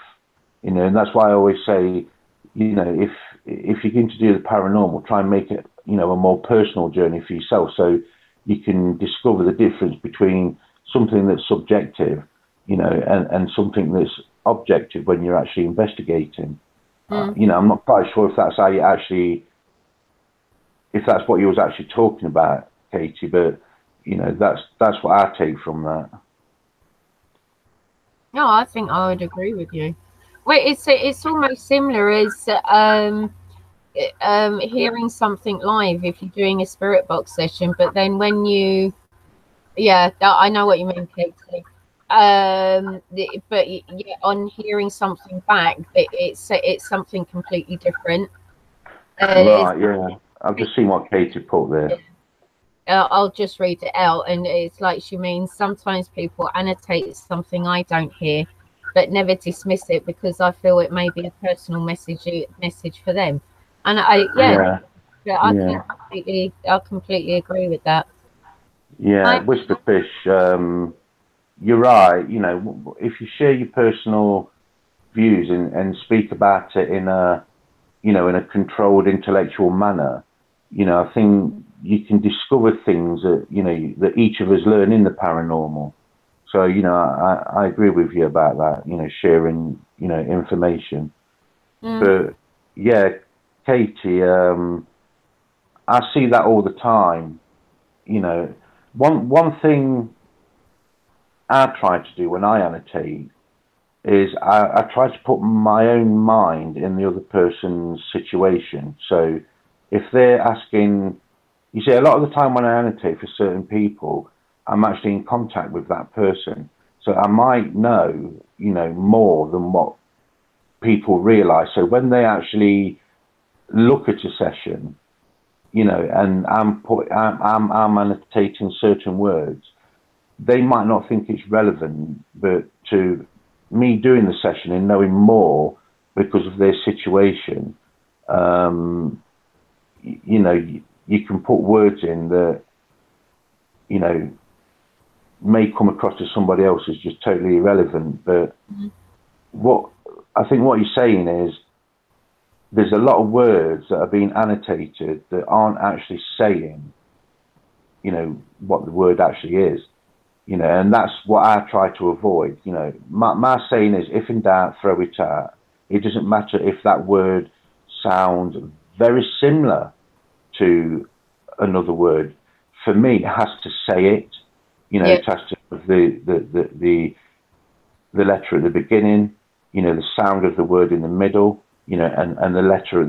you know. And that's why I always say, you know, if you're going to do the paranormal, try and make it, you know, a more personal journey for yourself, so you can discover the difference between something that's subjective, you know, and something that's objective when you're actually investigating. You know, I'm not quite sure if that's how you actually, if that's what you was actually talking about, Katie, but, you know, that's what I take from that. No, I think I would agree with you. Well, it's almost similar as hearing something live if you're doing a spirit box session, but then when you, yeah, I know what you mean, Katie. But yeah, on hearing something back, it's something completely different. Right, yeah. I've just seen what Katie put there. I'll just read it out, and it's like she means sometimes people annotate something I don't hear, but never dismiss it because I feel it may be a personal message for them. And Yeah, I completely agree with that. yeah. Whisperfish, you're right. You know, if you share your personal views and speak about it in a, you know, in a controlled intellectual manner, you know, I think you can discover things that, you know, that each of us learn in the paranormal. So, you know, I agree with you about that, you know, sharing, you know, information. But yeah, Katie, I see that all the time. You know, one thing I try to do when I annotate is I try to put my own mind in the other person's situation. So if they're asking, you see, a lot of the time when I annotate for certain people, I'm actually in contact with that person. So I might know, you know, more than what people realize. So when they actually look at a session, you know, and I'm annotating certain words, they might not think it's relevant, but to me doing the session and knowing more because of their situation, you know, you can put words in that, you know, may come across to somebody else as just totally irrelevant. But what I think what you're saying is there's a lot of words that are being annotated that aren't actually saying, you know, what the word actually is. You know, and that's what I try to avoid. You know, my saying is, if in doubt, throw it out. It doesn't matter if that word sounds very similar to another word. For me, it has to say it. You know, it has to have the letter at the beginning. You know, the sound of the word in the middle. You know, and the letter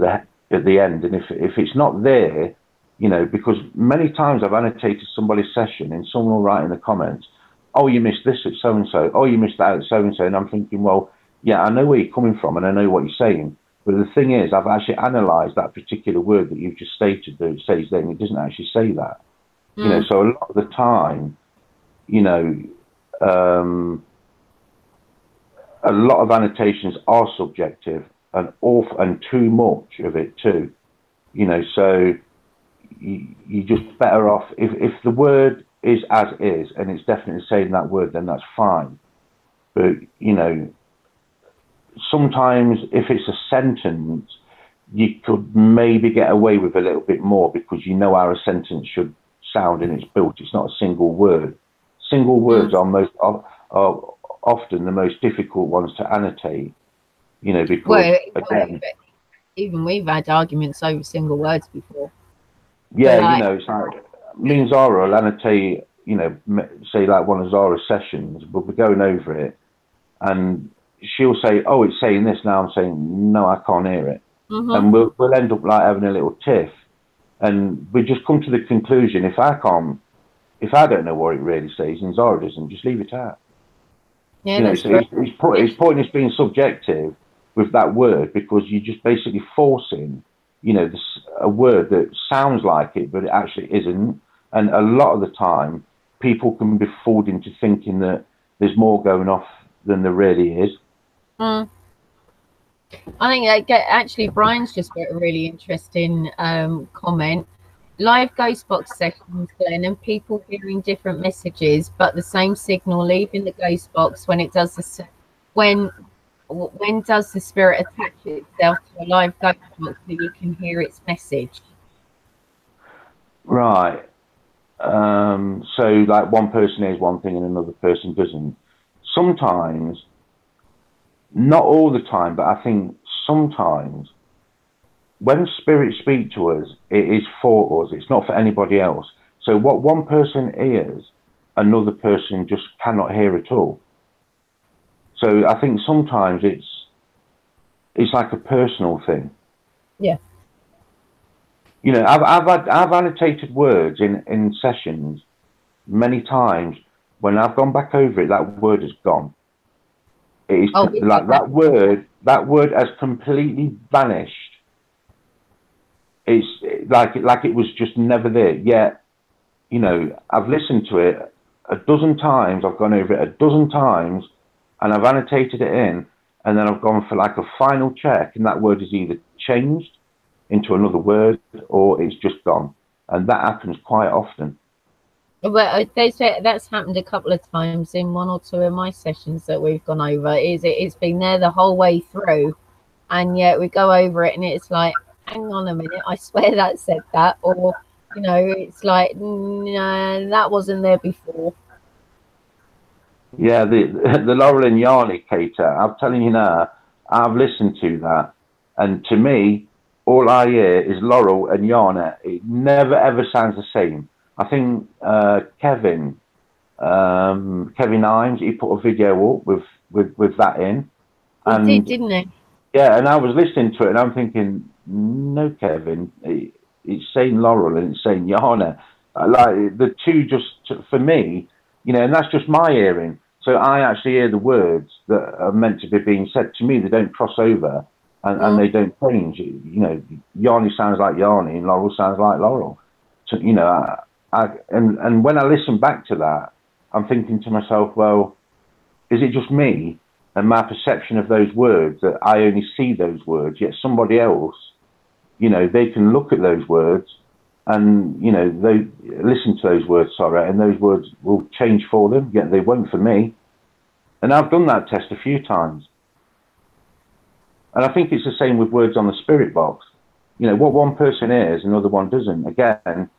at the end. And if it's not there, you know, because many times I've annotated somebody's session and someone will write in the comments, oh, you missed this at so-and-so. Oh, you missed that at so-and-so. And I'm thinking, well, yeah, I know where you're coming from and I know what you're saying. But the thing is, I've actually analysed that particular word that you've just stated that it says there, and it doesn't actually say that. You know, so a lot of the time, you know, a lot of annotations are subjective and too much of it too. You know, so you're just better off if the word is as is and it's definitely saying that word, then that's fine. But you know, sometimes if it's a sentence, you could maybe get away with a little bit more because you know how a sentence should sound and it's built. It's not a single word. Single words are often the most difficult ones to annotate, you know, because Well, again, even we've had arguments over single words before. yeah, you Like, know, it's like me and Zara will annotate, you know, say like one of Zara's sessions, we'll be going over it and she'll say, oh, it's saying this now. I'm saying, no, I can't hear it. And we'll end up like having a little tiff. And we just come to the conclusion, if I don't know what it really says and Zara doesn't, just leave it out. yeah, You know, that's so true. it's pointless being subjective with that word because you're just basically forcing, you know, a word that sounds like it, but it actually isn't. And a lot of the time, people can be fooled into thinking that there's more going off than there really is. I think actually Brian's just got a really interesting comment. Live ghost box sessions, Glenn, and people hearing different messages, but the same signal leaving the ghost box when it does when does the spirit attach itself to a live ghost box so you can hear its message? Right. So like one person hears one thing and another person doesn't. Sometimes, not all the time, but I think sometimes when spirits speak to us, it is for us. It's not for anybody else. So what one person hears, another person just cannot hear at all. So I think sometimes it's like a personal thing. Yeah. You know, I've annotated words in sessions many times. When I've gone back over it, that word has gone. It is like that word has completely vanished. It's like it was just never there. Yet, you know, I've listened to it a dozen times. I've gone over it a dozen times, and I've annotated it in, and then I've gone for like a final check, and that word is either changed into another word or it's just gone, and that happens quite often. Well, that's happened a couple of times in one or two of my sessions that we've gone over. It's been there the whole way through, and yet we go over it and it's like, hang on a minute, I swear that said that, or you know, it's like, no, that wasn't there before. Yeah, the Laurel and Yarny, Cater, I'm telling you now, I've listened to that, and to me, all I hear is Laurel and Yarny. It never ever sounds the same. I think Kevin Imes, he put a video up with that in, and He did, didn't he? yeah, and I was listening to it, and I'm thinking, no, Kevin, it's saying Laurel and it's saying Yarny. Like the two, just for me, you know, and that's just my hearing. So I actually hear the words that are meant to be being said to me. They don't cross over, and they don't change. You know, Yarny sounds like Yarny, and Laurel sounds like Laurel. So, you know, and when I listen back to that, I'm thinking to myself, well, is it just me and my perception of those words that I only see those words, yet somebody else, you know, they can look at those words and, you know, they listen to those words, sorry, and those words will change for them, yet they won't for me. And I've done that test a few times. And I think it's the same with words on the spirit box. You know, what one person hears, another one doesn't. Again,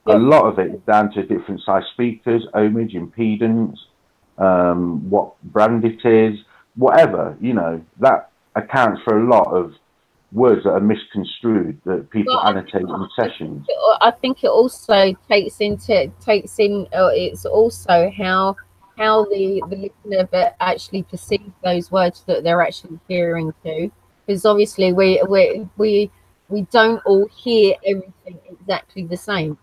a lot of it is down to different size speakers, ohmage, impedance, what brand it is, whatever, you know, that accounts for a lot of words that are misconstrued that people annotate in sessions. I think it also takes in it's also how the listener actually perceives those words that they're actually hearing to, because obviously we don't all hear everything exactly the same.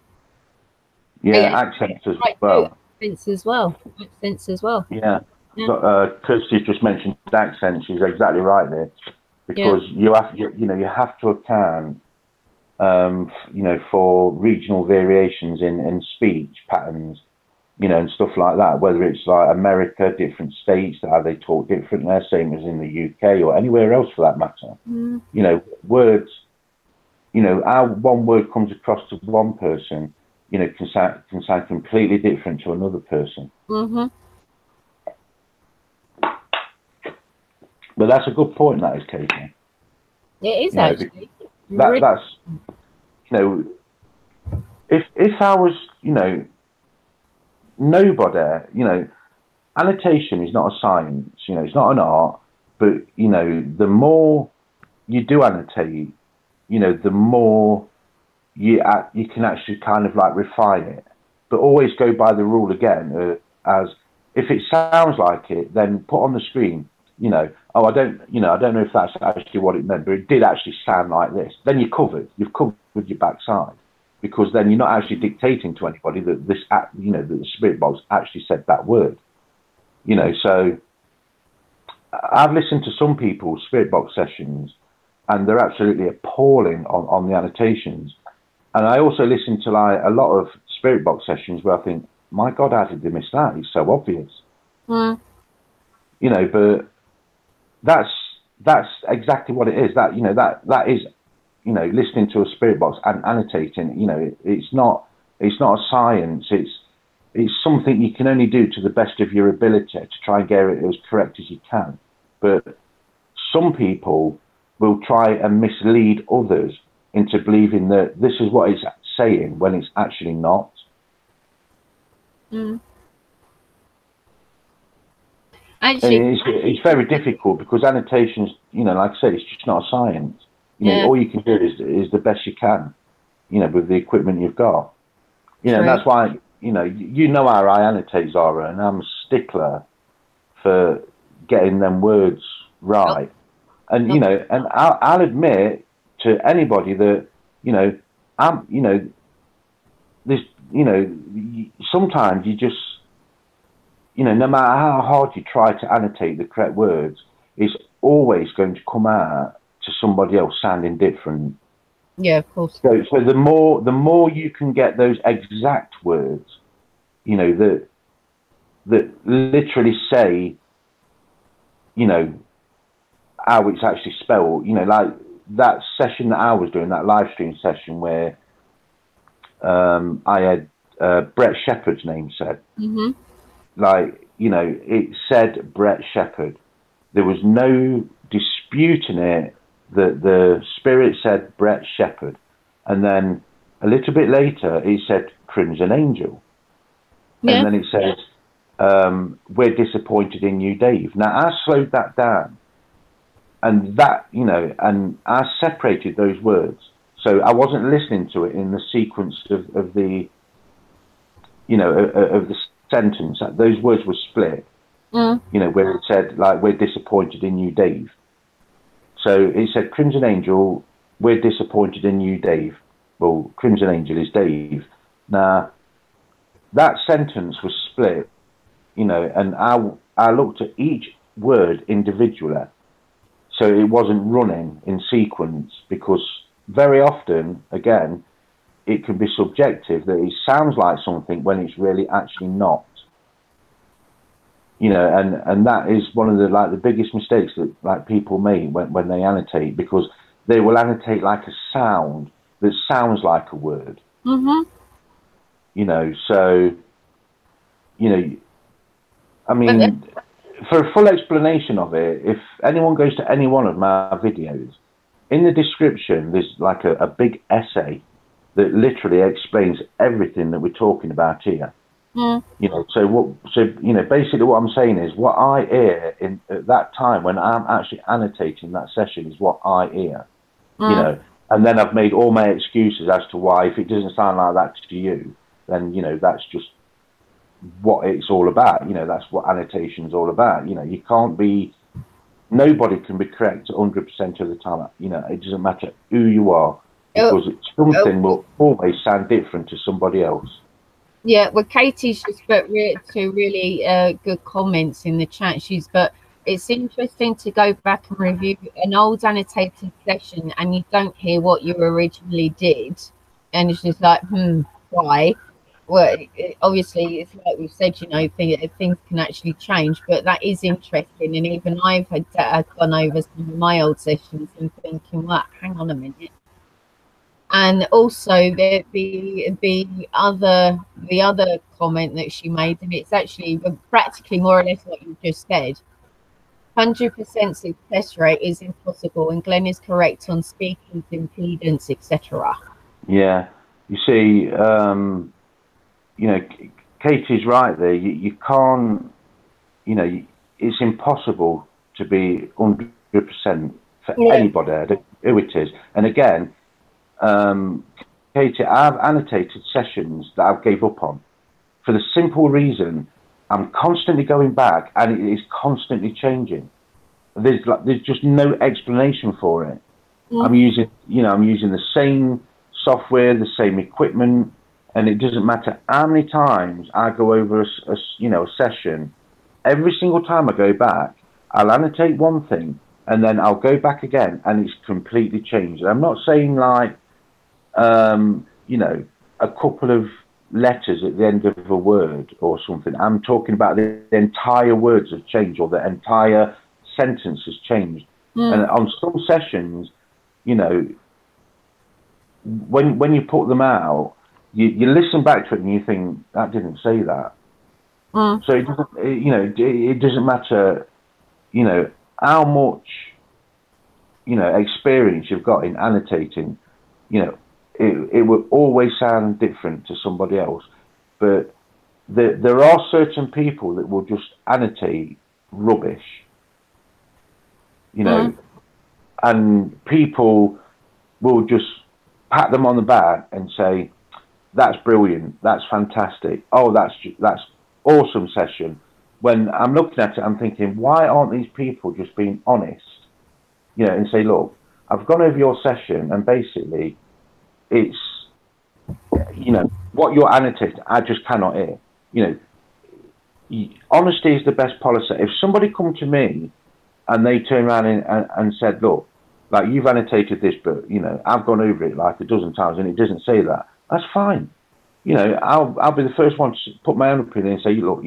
Yeah, accents as well. Accents as well. Yeah. Kirsty just mentioned accents. She's exactly right there, because you have to account, you know, for regional variations in speech patterns, you know, and stuff like that. Whether it's like America, different states, how they talk different there, same as in the UK or anywhere else for that matter. You know, words, you know, how one word comes across to one person, you know, can sound completely different to another person. But that's a good point, that is, Katie. It is, actually. That's, you know, if I was, you know, nobody, you know, annotation is not a science, you know, it's not an art, but, you know, the more you do annotate, you know, the more you can actually kind of like refine it, but always go by the rule again, as if it sounds like it, then put on the screen, you know, oh, I don't know if that's actually what it meant, but it did actually sound like this. Then you've covered your backside, because then you're not actually dictating to anybody that this, you know, that the spirit box actually said that word, you know. So I've listened to some people's spirit box sessions, and they're absolutely appalling on the annotations. And I also listen to like a lot of spirit box sessions where I think, my God, how did they miss that? It's so obvious. Mm. You know, but that's exactly what it is. That, you know, that is, you know, listening to a spirit box and annotating. You know, it's not a science. It's something you can only do to the best of your ability to try and get it as correct as you can. But some people will try and mislead others into believing that this is what it's saying when it's actually not. Mm. And Actually, it's very difficult, because annotations, you know, like I said, it's just not a science. You know, yeah, all you can do is the best you can, you know, with the equipment you've got. You know, and true. that's why, you know how I annotate, Zara, and I'm a stickler for getting them words Oh, right. And, oh, you know, and I'll admit to anybody that, you know, you know, this, you know, sometimes you just, you know, no matter how hard you try to annotate the correct words, it's always going to come out to somebody else sounding different. yeah, of course. So the more you can get those exact words, you know, that literally say, you know, how it's actually spelled, you know, like that session that I was doing, that live stream session where I had Brett Shepherd's name said, Mm-hmm. like, you know, it said Brett Shepherd. There was no disputing it that the spirit said Brett Shepherd. And then a little bit later, it said Crimson Angel. And Yeah. then it says, we're disappointed in you, Dave. Now, I slowed that down. And that, you know, and I separated those words. So I wasn't listening to it in the sequence of the, you know, of the sentence. Those words were split, Mm. you know, where it said, like, we're disappointed in you, Dave. So it said, Crimson Angel, we're disappointed in you, Dave. Well, Crimson Angel is Dave. Now, that sentence was split, you know, and I looked at each word individually. So it wasn't running in sequence, because very often, again, it can be subjective, that it sounds like something when it's really actually not. You know, and that is one of the biggest mistakes that like people make when they annotate, because they will annotate like a sound that sounds like a word. Mm-hmm. You know, so, you know, I But mean, for a full explanation of it, if anyone goes to any one of my videos, in the description there's like a big essay that literally explains everything that we're talking about here. mm, You know, so you know, basically what I'm saying is, what I hear at that time when I'm actually annotating that session is what I hear. You mm, know, and then I've made all my excuses as to why, if it doesn't sound like that to you, then, you know, that's just what it's all about. You know, that's what annotation's all about. You know, you can't be, nobody can be correct 100% of the time. You know, it doesn't matter who you are, oh, because oh, something will always sound different to somebody else. yeah. Well, Katie's just put two really good comments in the chat. She's put, it's interesting to go back and review an old annotated session and you don't hear what you originally did. And it's just like, why? Well, obviously, it's like we've said, you know, things can actually change, but that is interesting. And even I've gone over some of my old sessions and thinking, well, hang on a minute. And also the other comment that she made, and it's actually practically more or less what you just said. 100% success rate is impossible, and Glenn is correct on speakers, impedance, etc. Yeah, you see, you know, Katie's right there. You can't, you know, it's impossible to be 100% for anybody, I don't know who it is. And again, Katie, I've annotated sessions that I've gave up on for the simple reason I'm constantly going back and it is constantly changing. There's just no explanation for it. I'm using the same software, the same equipment, and it doesn't matter how many times I go over a session. Every single time I go back, I'll annotate one thing, and then I'll go back again, and it's completely changed. I'm not saying like, a couple of letters at the end of a word or something. I'm talking about the entire words have changed, or the entire sentence has changed. And on some sessions, you know, when you put them out, you listen back to it and you think that didn't say that. So it doesn't, it doesn't matter, how much, experience you've got in annotating. It will always sound different to somebody else. But there are certain people that will just annotate rubbish, and people will just pat them on the back and say, that's brilliant, that's fantastic, oh, that's awesome session. When I'm looking at it, I'm thinking, why aren't these people just being honest, and say, look, I've gone over your session and basically it's, what you're annotating, I just cannot hear. Honesty is the best policy. If somebody come to me and they turn around and said, look, like, you've annotated this, but, I've gone over it like a dozen times and it doesn't say that, that's fine. I'll be the first one to put my own opinion and say, look,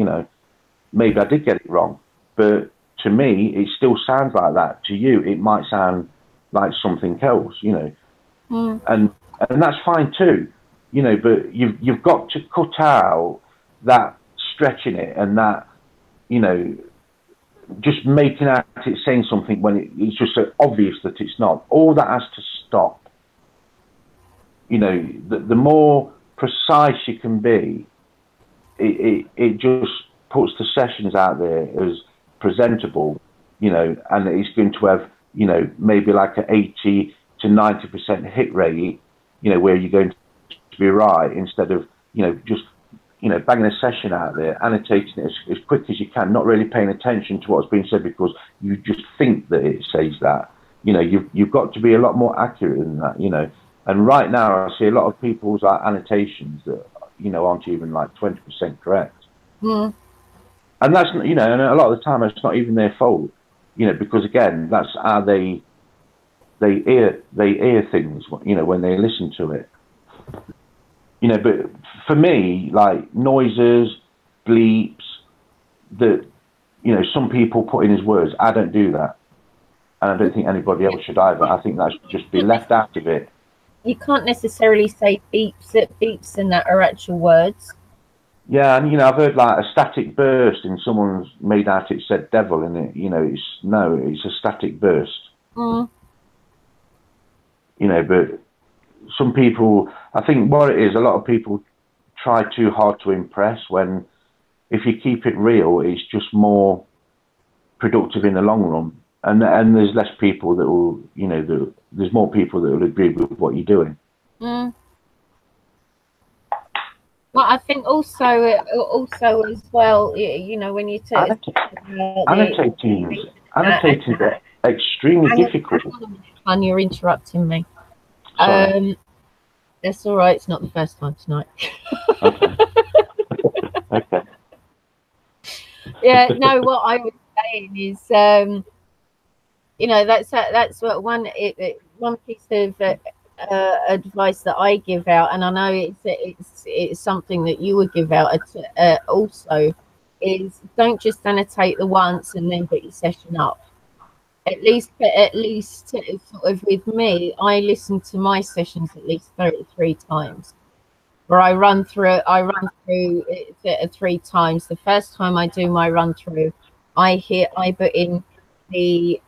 maybe I did get it wrong. But to me, it still sounds like that. To you, it might sound like something else, and that's fine too, but you've got to cut out that stretching it and that, just making out it's saying something when it's just so obvious that it's not. All that has to stop. The more precise you can be, it just puts the sessions out there as presentable, and it's going to have, maybe like an 80 to 90% hit rate, where you're going to be right, instead of, just, banging a session out there, annotating it as quick as you can, not really paying attention to what's being said because you just think that it says that. You've got to be a lot more accurate than that, And right now, I see a lot of people's annotations that, aren't even like 20% correct. And that's, and a lot of the time it's not even their fault, because again, that's how they hear things, when they listen to it. But for me, like noises, bleeps, that, some people put in as words, I don't do that. And I don't think anybody else should either. I think that should just be left out of it. You can't necessarily say beeps and that are actual words. Yeah, and I've heard like a static burst in someone's made out it said devil in it. It's a static burst. But some people, I think what it is, a lot of people try too hard to impress, when if you keep it real, it's just more productive in the long run. And there's less people that will, there's more people that will agree with what you're doing. Well, I think also as well, when you take annotating is extremely difficult. And you're interrupting me. Sorry. That's all right. It's not the first time tonight. Okay. Okay. Yeah. No. What I was saying is, that's what one piece of advice that I give out, and I know it's something that you would give out also, is don't just annotate the once and then put your session up. At least sort of with me, I listen to my sessions at least 33 times, where I run through it 3 times. The first time I do my run through, I put in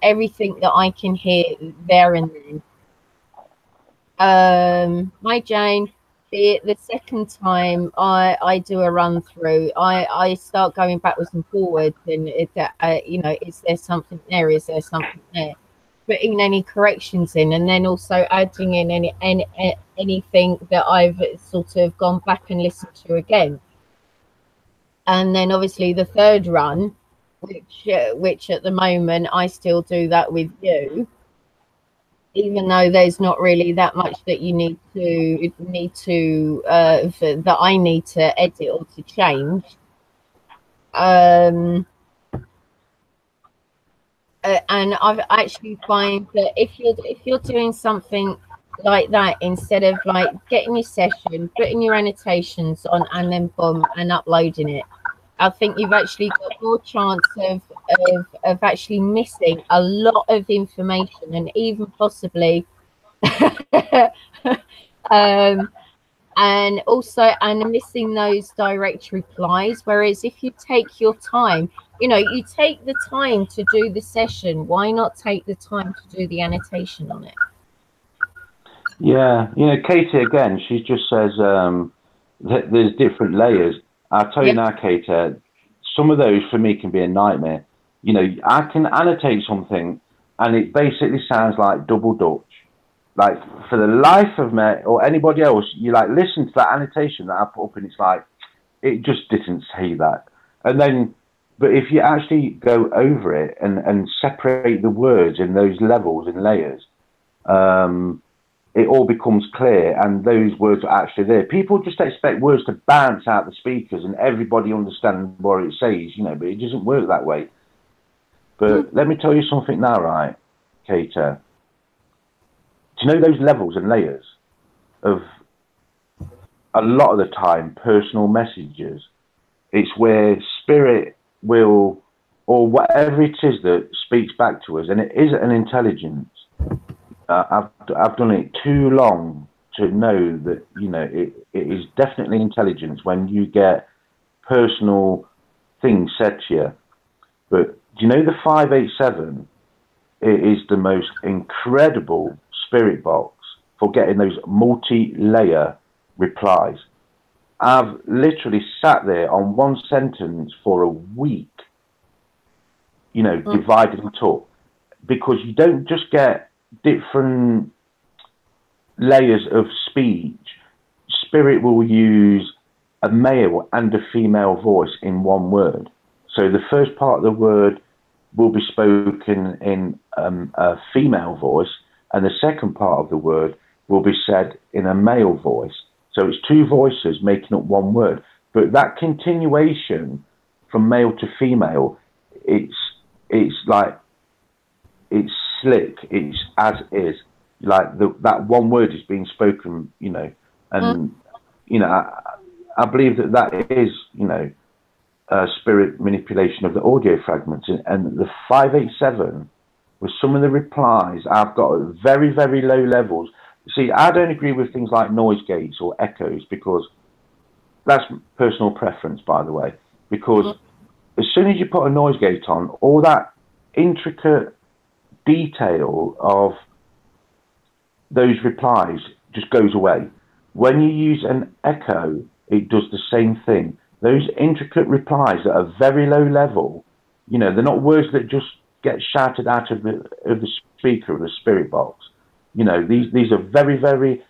everything that I can hear there and then. Hi Jane. The second time I do a run through, I start going backwards and forwards, and you know, is there something there? Is there something there? Putting any corrections in, and then also adding in anything that I've sort of gone back and listened to again. And then obviously the third run, which at the moment I still do that with you, even though there's not really that much that you need to that I need to edit or to change. And I've actually find that if you're doing something like that, instead of like getting your session, putting your annotations on, and then boom, and uploading it, I think you've actually got more chance of actually missing a lot of information, and even possibly and also missing those direct replies. Whereas if you take your time, you know, you take the time to do the session, why not take the time to do the annotation on it? Yeah, you know, Katie again, she just says that there's different layers. I'll tell you now, Katie, some of those for me can be a nightmare. You know, I can annotate something and it basically sounds like double Dutch. Like, for the life of me or anybody else, you like listen to that annotation that I put up and it's like, it just didn't say that. And then, but if you actually go over it and separate the words in those levels and layers, it all becomes clear and those words are actually there. People just expect words to bounce out the speakers and everybody understands what it says, you know, but it doesn't work that way. But let me tell you something now, right, Kate? Do you know those levels and layers of a lot of the time personal messages? It's where spirit will, or whatever it is that speaks back to us, and it is an intelligence. I've done it too long to know that, you know, it is definitely intelligence when you get personal things said to you. But do you know the 587? It is the most incredible spirit box for getting those multi-layer replies. I've literally sat there on one sentence for a week, you know, divided and took, because you don't just get different layers of speech. Spirit will use a male and a female voice in one word. So the first part of the word will be spoken in a female voice, and the second part of the word will be said in a male voice. So it's two voices making up one word. But that continuation from male to female, it's like, it's slick, it's as is, like that one word is being spoken, you know, and you know, I believe that is, you know, spirit manipulation of the audio fragments. And the 587 with some of the replies I've got at very, very low levels. See, I don't agree with things like noise gates or echoes, because that's personal preference, by the way, because as soon as you put a noise gate on, all that intricate detail of those replies just goes away. When you use an echo, it does the same thing. Those intricate replies that are very low level, you know, they're not words that just get shouted out of the speaker or the spirit box. You know, these are very, very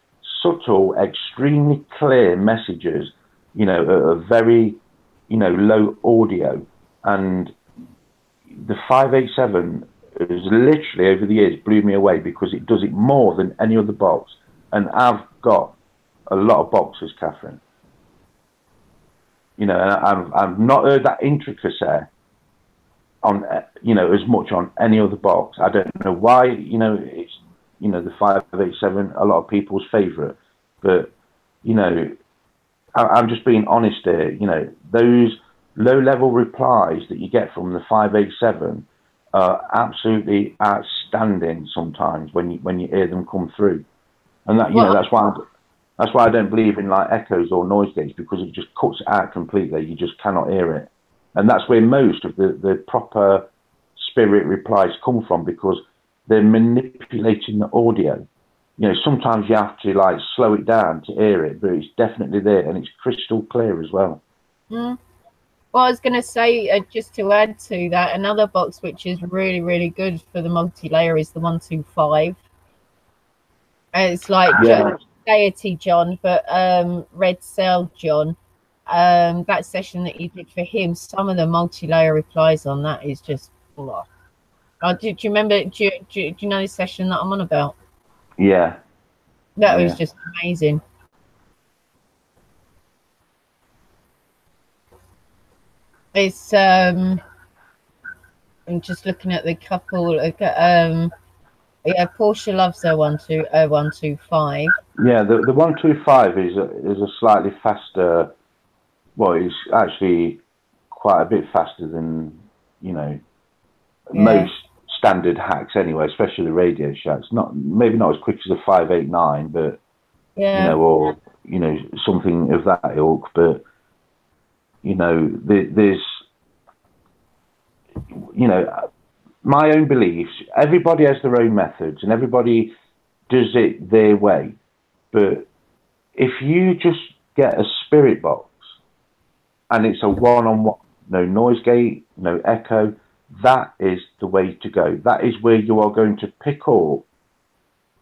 subtle, extremely clear messages, you know, are very, you know, low audio. And the 587 has literally over the years blew me away, because it does it more than any other box. And I've got a lot of boxes, Catherine. You know, and I've not heard that intricacy on, you know, as much on any other box. I don't know why, you know, it's, you know, the 587, a lot of people's favourite. But, you know, I'm just being honest here. You know, those low-level replies that you get from the 587 are absolutely outstanding sometimes when you hear them come through. And that, you know, that's why I don't believe in like echoes or noise gates, because it just cuts it out completely. You just cannot hear it. And that's where most of the proper spirit replies come from, because they're manipulating the audio. You know, sometimes you have to like slow it down to hear it, but it's definitely there, and it's crystal clear as well. Mm. Well, I was going to say, just to add to that, another box which is really, really good for the multi-layer is the 125. It's like Deity John, but Red Cell John. That session that you did for him, some of the multi-layer replies on that is just... Oh, do you remember, do you know the session that I'm on about? Yeah. That was just amazing. It's I'm just looking at the couple. Yeah, Portia loves her 125. Yeah, the 125 is a slightly faster. Well, it's actually quite a bit faster than, you know, most standard hacks anyway, especially the Radio Shacks. Maybe not as quick as the 589, but you know, or you know, something of that ilk. But you know, there's, you know, my own beliefs. Everybody has their own methods, and everybody does it their way. But if you just get a spirit box and it's a one-on-one, no noise gate, no echo, that is the way to go. That is where you are going to pick up,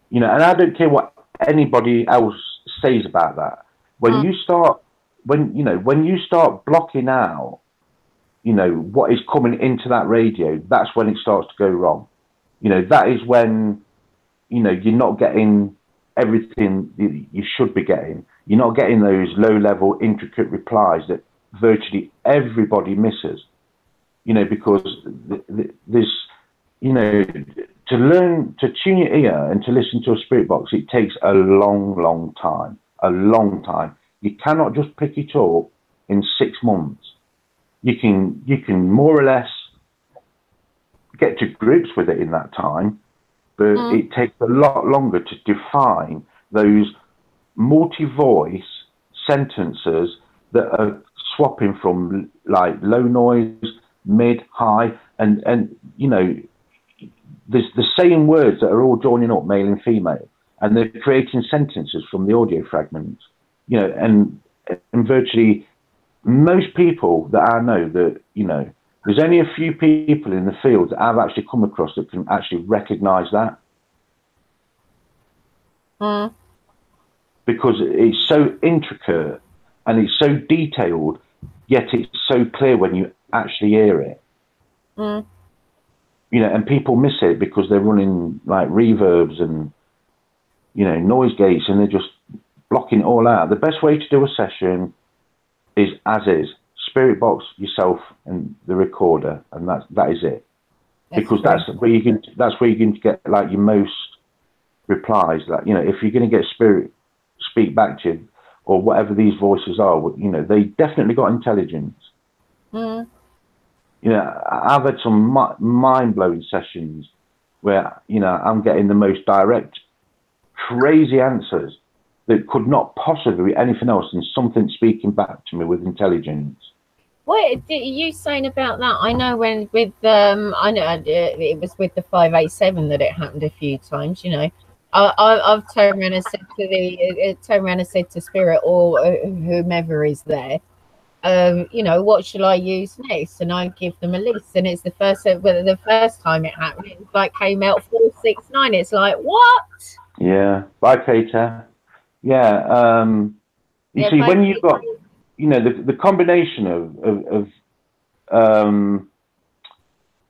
you know, and I don't care what anybody else says about that. When you start, when you start blocking out, you know, what is coming into that radio, that's when it starts to go wrong. You know, that is when, you know, you're not getting everything you should be getting. You're not getting those low-level, intricate replies that virtually everybody misses. You know, because there's, you know, to learn to tune your ear and to listen to a spirit box, it takes a long, long time. A long time. You cannot just pick it up in 6 months. You can more or less get to grips with it in that time, but it takes a lot longer to define those multi-voice sentences that are swapping from like low noise, mid, high, and you know, there's the same words that are all joining up, male and female, and they're creating sentences from the audio fragments. You know, and virtually most people that I know, that, you know, there's only a few people in the field that I've actually come across that can actually recognise that. Because it's so intricate and it's so detailed, yet it's so clear when you actually hear it. You know, and people miss it because they're running like reverbs and, you know, noise gates, and they're just blocking it all out. The best way to do a session is as is. Spirit box, yourself, and the recorder, and that is it. Because that's where you're going to get like your most replies. Like, you know, if you're going to get spirit speak back to you, or whatever these voices are, you know, they definitely got intelligence. You know, I've had some mind-blowing sessions where, you know, I'm getting the most direct, crazy answers that could not possibly be anything else than something speaking back to me with intelligence. What are you saying about that? I know when with I know it was with the 587 that it happened a few times. You know, I've turned around and said to Spirit or whomever is there, you know, what shall I use next? And I give them a list, and it's the first time it happened, it like came out 469. It's like, what? Yeah, bye, Peter. Yeah, you see, when you've got, you know, the combination of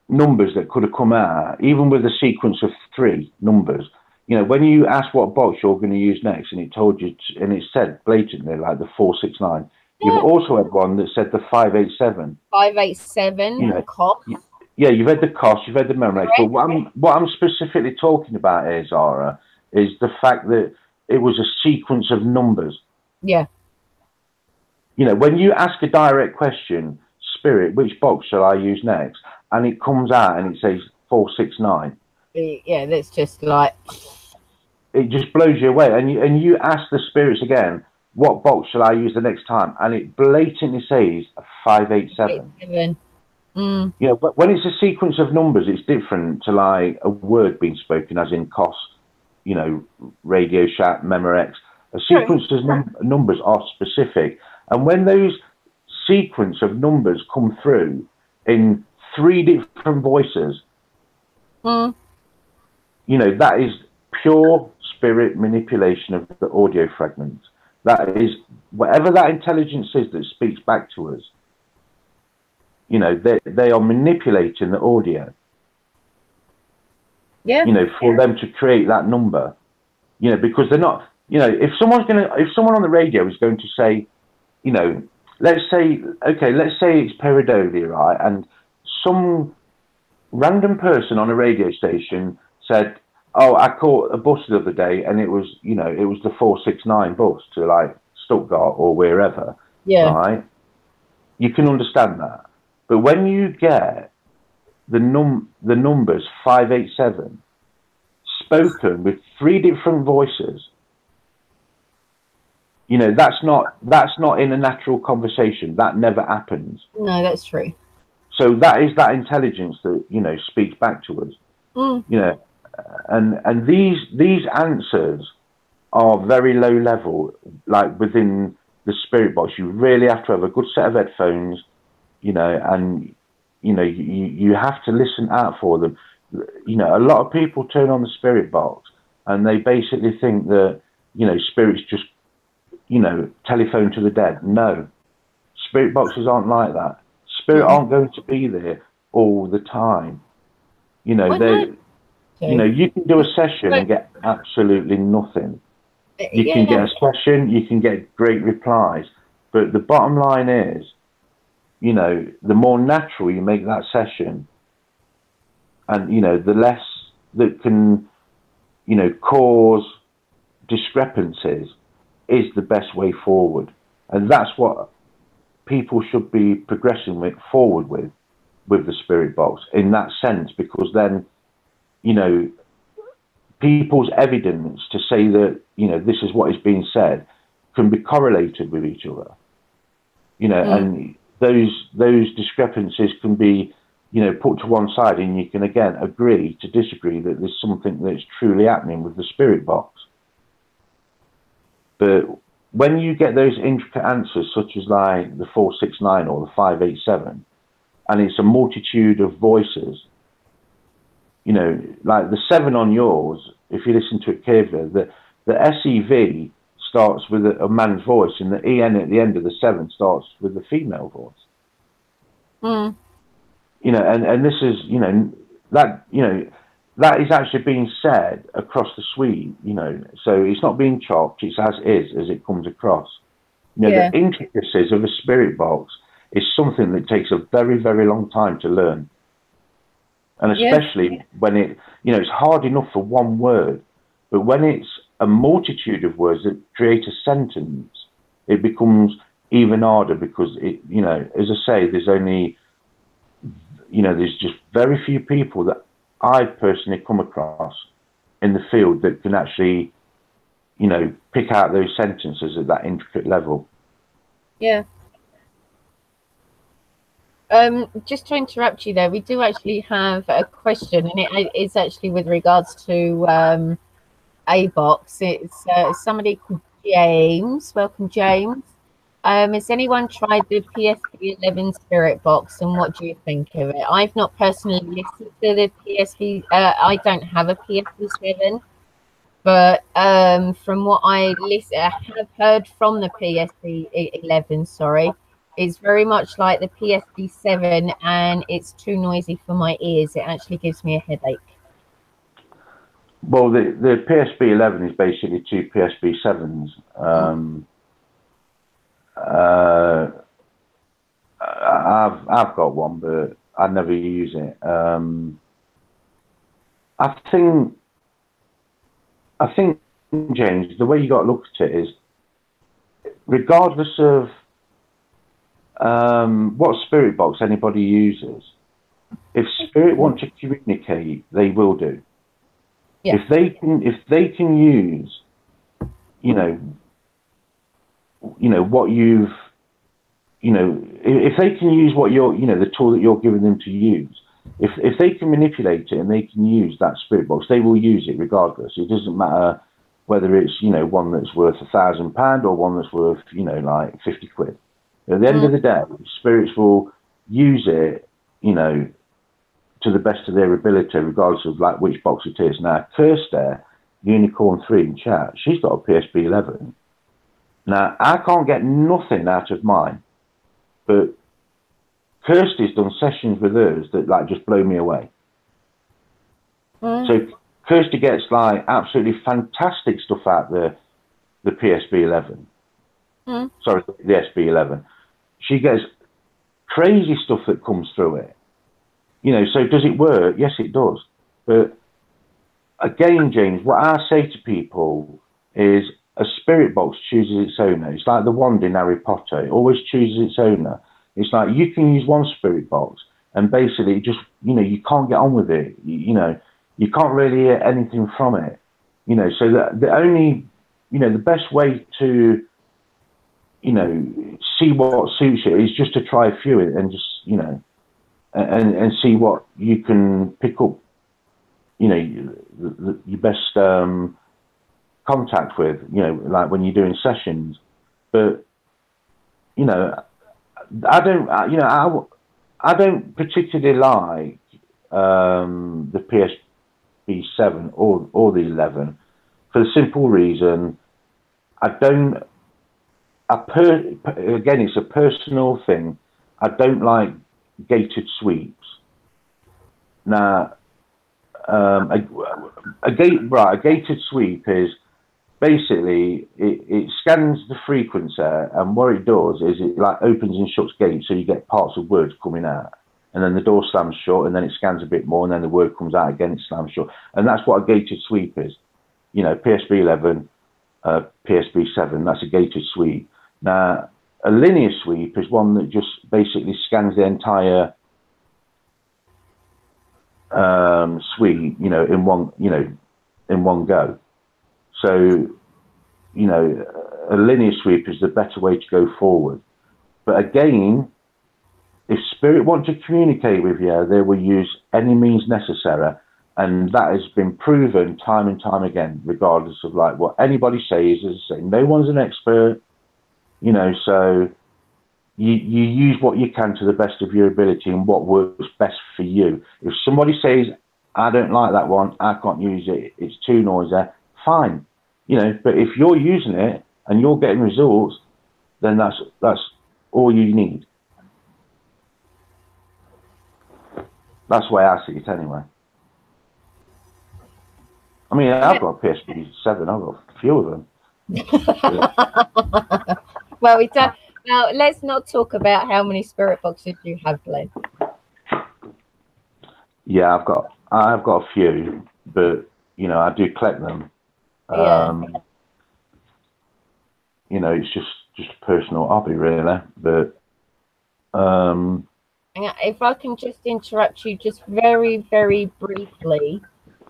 numbers that could have come out, even with a sequence of 3 numbers, you know, when you ask what box you're going to use next, and it told you, and it said blatantly like the 469. You've also had one that said the 587. 587. You know, cost. Yeah, you've had the cost, you've had the memory. But what I'm specifically talking about here, Zara, is the fact that it was a sequence of numbers. Yeah. You know, when you ask a direct question, Spirit, which box shall I use next? And it comes out and it says 469. Yeah, that's just like... It just blows you away. And you ask the spirits again, what box shall I use the next time? And it blatantly says 587. Mm. You know, but when it's a sequence of numbers, it's different to like a word being spoken, as in cost, you know, Radio Shack, Memorex. A True. sequence of numbers are specific. And when those sequence of numbers come through in 3 different voices, Mm. you know, that is pure spirit manipulation of the audio fragments. That is whatever that intelligence is that speaks back to us. You know, they are manipulating the audio. Yeah. You know, for them to create that number. You know, because they're not. You know, if someone on the radio is going to say, you know, let's say it's pareidolia, right? And some random person on a radio station said, "Oh, I caught a bus the other day, and it was, you know, it was the 469 bus to like Stuttgart or wherever." Yeah. Right? You can understand that, but when you get the numbers 587 spoken with 3 different voices, you know, that's not in a natural conversation. That never happens. No, that's true. So that is that intelligence that, you know, speaks back to us. Mm. You know, and these answers are very low level, like within the spirit box. You really have to have a good set of headphones, you know, and you know, you have to listen out for them. You know, a lot of people turn on the spirit box and they basically think that, you know, spirits just, you know, telephone to the dead. No, spirit boxes aren't like that. Spirit Mm. aren't going to be there all the time. You know, Well, no. you know, you can do a session But, and get absolutely nothing. You can get yeah. a session, you can get great replies, but the bottom line is, you know, the more natural you make that session, and you know, the less that can, you know, cause discrepancies, is the best way forward, and that's what people should be progressing forward with the spirit box in that sense, because then, you know, people's evidence to say that, you know, this is what is being said can be correlated with each other, you know, Mm. and those discrepancies can be, you know, put to one side, and you can again agree to disagree that there's something that's truly happening with the spirit box. But when you get those intricate answers, such as like the 469 or the 587, and it's a multitude of voices, you know, like the 7 on yours, if you listen to it carefully, the SEV starts with a man's voice, and the EN at the end of the 7 starts with a female voice. Mm. You know, and this is, you know, that is actually being said across the suite, you know, so it's not being chopped, it's as is, as it comes across. You know, Yeah. the intricacies of a spirit box is something that takes a very, very long time to learn. And especially when it, you know, it's hard enough for one word, but when it's a multitude of words that create a sentence, it becomes even harder, because it, you know, as I say, there's only, you know, there's just very few people that I've personally come across in the field that can actually, you know, pick out those sentences at that intricate level. Yeah. Just to interrupt you there, we do actually have a question, and it is actually with regards to a box. It's somebody called James. Welcome, James. Has anyone tried the PSP-11 Spirit Box, and what do you think of it? I've not personally listened to the PSP. I don't have a PSP-7, but from what I have heard from the PSP-11, sorry, it's very much like the PSP-7, and it's too noisy for my ears. It actually gives me a headache. Well, the PSP-11 is basically 2 PSP-7s. I've got one, but I never use it. I think, James, the way you got to look at it is, regardless of what spirit box anybody uses, if spirit want to communicate, they will do. Yeah. If they can use, you know what you've you know, if they can use what you're, you know, the tool that you're giving them to use, if they can manipulate it and they can use that spirit box, they will use it regardless. It doesn't matter whether it's, you know, one that's worth £1,000 or one that's worth, you know, like 50 quid. At the end of the day, spirits will use it, you know, to the best of their ability, regardless of like which box it is. Now, Kirsty, Unicorn 3 in chat, she's got a PSP 11. Now, I can't get nothing out of mine, but Kirsty's done sessions with hers that like just blow me away. So Kirsty gets like absolutely fantastic stuff out the PSP 11. Sorry, the SB 11. She gets crazy stuff that comes through it. You know, so does it work? Yes, it does. But again, James, what I say to people is a spirit box chooses its owner. It's like the wand in Harry Potter. It always chooses its owner. It's like you can use one spirit box and basically just, you know, you can't get on with it. You know, you can't really get anything from it. You know, so the only, you know, the best way to, you know, see what suits you is just to try a few and just, you know, and see what you can pick up, you know, your best contact with, you know, like when you're doing sessions. But, you know, I don't, you know, I don't particularly like the PSP 7 or the 11 for the simple reason again, it's a personal thing. I don't like gated sweeps. Now, a gated sweep is basically it scans the frequency, and what it does is it like opens and shuts gates, so you get parts of words coming out, and then the door slams shut, and then it scans a bit more, and then the word comes out again, it slams shut, and that's what a gated sweep is. You know, PSP 11, PSP 7, that's a gated sweep. Now, a linear sweep is one that just basically scans the entire sweep, you know, in one go. So, you know, a linear sweep is the better way to go forward. But again, if spirit want to communicate with you, they will use any means necessary, and that has been proven time and time again, regardless of like what anybody says. As I say, no one's an expert. You know, so you use what you can to the best of your ability and what works best for you. If somebody says, I don't like that one, I can't use it, it's too noisy, fine. You know, but if you're using it and you're getting results, then that's all you need. That's the way I see it anyway. I mean, I've got a PSP 7, I've got a few of them. Well, we don't. Now, let's not talk about how many spirit boxes you have, Glenn. Yeah, I've got a few, but you know, I do collect them. Yeah. You know, it's just a personal hobby, really. But if I can just interrupt you just very, very briefly.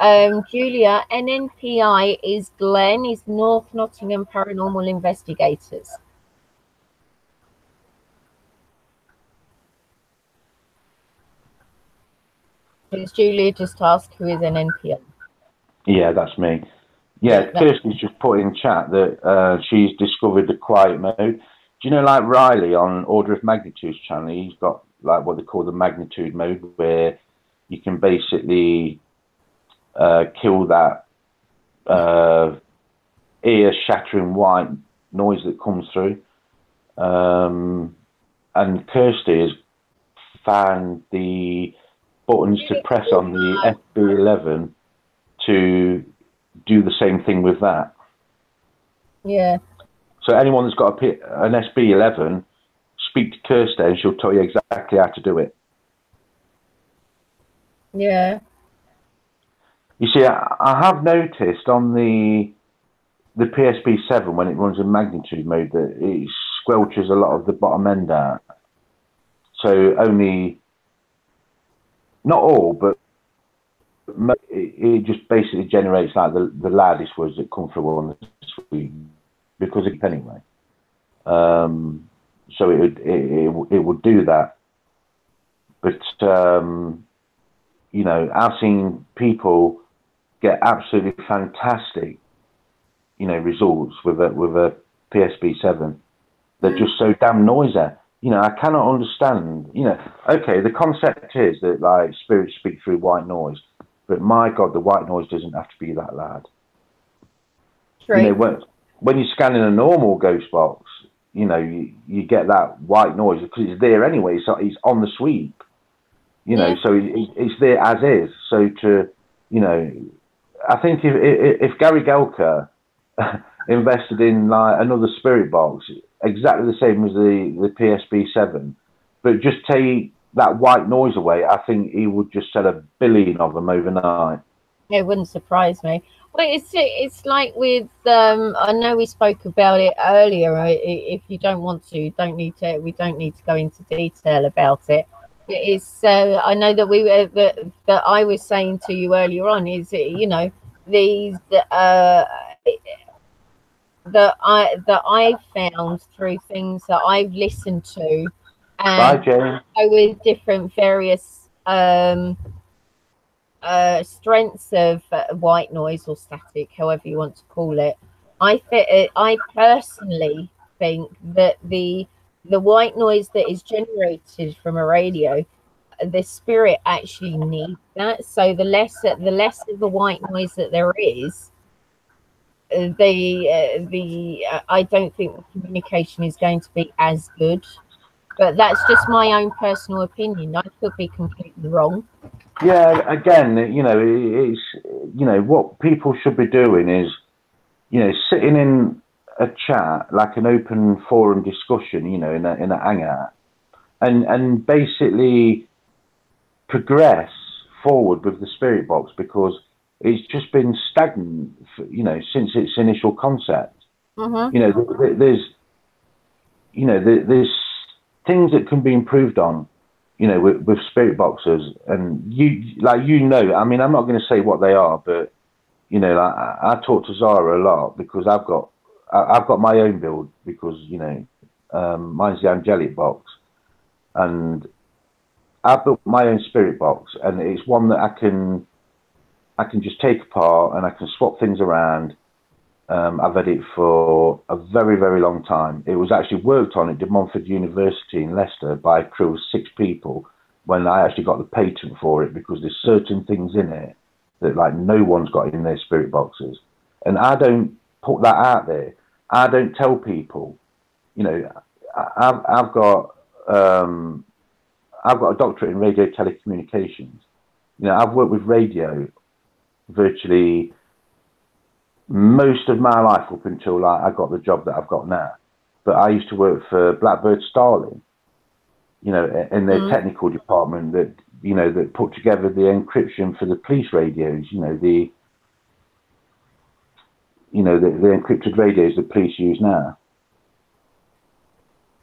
Julia, NNPI is Glenn, is North Nottingham Paranormal Investigators. Because Julia just asked who is NNPI. Yeah, that's me. Yeah, Kirsty's just put in chat that she's discovered the quiet mode. Do you know, like Riley on Order of Magnitude's channel, he's got like what they call the magnitude mode, where you can basically kill that ear-shattering white noise that comes through. And Kirsty has found the buttons to press on the SB11 to do the same thing with that. Yeah. So anyone that's got an SB11, speak to Kirsty and she'll tell you exactly how to do it. Yeah. You see, I have noticed on the PSP 7 when it runs in magnitude mode that it squelches a lot of the bottom end out. So only, not all, but it just basically generates like the loudest words that come through on the screen, because it anyway. so it would do that. But you know, I've seen people get absolutely fantastic, you know, results with a PSB7. They're just so damn noisy. You know, I cannot understand. You know, okay, the concept is that like spirits speak through white noise, but my God, the white noise doesn't have to be that loud. True. You know, when you're scanning a normal ghost box, you know, you get that white noise because it's there anyway. So it's on the sweep. You know, so it's there as is. So to, you know, I think if Gary Gelker invested in like another spirit box, exactly the same as the PSB7, but just take that white noise away, I think he would just sell 1 billion of them overnight. It wouldn't surprise me. Well, it's like with I know we spoke about it earlier. If you don't want to, we don't need to go into detail about it. It's I know that that I was saying to you earlier on is, you know, these that I found through things that I've listened to, Bye, and Jane. with different various strengths of white noise or static, however you want to call it. I personally think that the white noise that is generated from a radio, the spirit actually needs that. So the less of the white noise that there is, I don't think the communication is going to be as good. But that's just my own personal opinion. I could be completely wrong. Yeah, again, you know, it's, you know, what people should be doing is, you know, sitting in a chat, like an open forum discussion, you know, in a hangout, and basically progress forward with the spirit box, because it's just been stagnant, you know, since its initial concept. Mm-hmm. You know, there's things that can be improved on, you know, with spirit boxes, and you know, I mean, I'm not going to say what they are, but you know, like, I talk to Zara a lot because I've got my own build, because you know, mine's the angelic box, and I built my own spirit box, and it's one that I can just take apart and I can swap things around. I've had it for a very, very long time. It was actually worked on at De Montfort University in Leicester by a crew of 6 people when I actually got the patent for it, because there's certain things in it that like no one's got in their spirit boxes. And I don't put that out there. I don't tell people, you know, I've got a doctorate in radio telecommunications. You know, I've worked with radio virtually most of my life up until like I got the job that I've got now. But I used to work for Blackbird Starling, you know, in their technical department that, you know, that put together the encryption for the police radios, you know, the encrypted radios that police use now.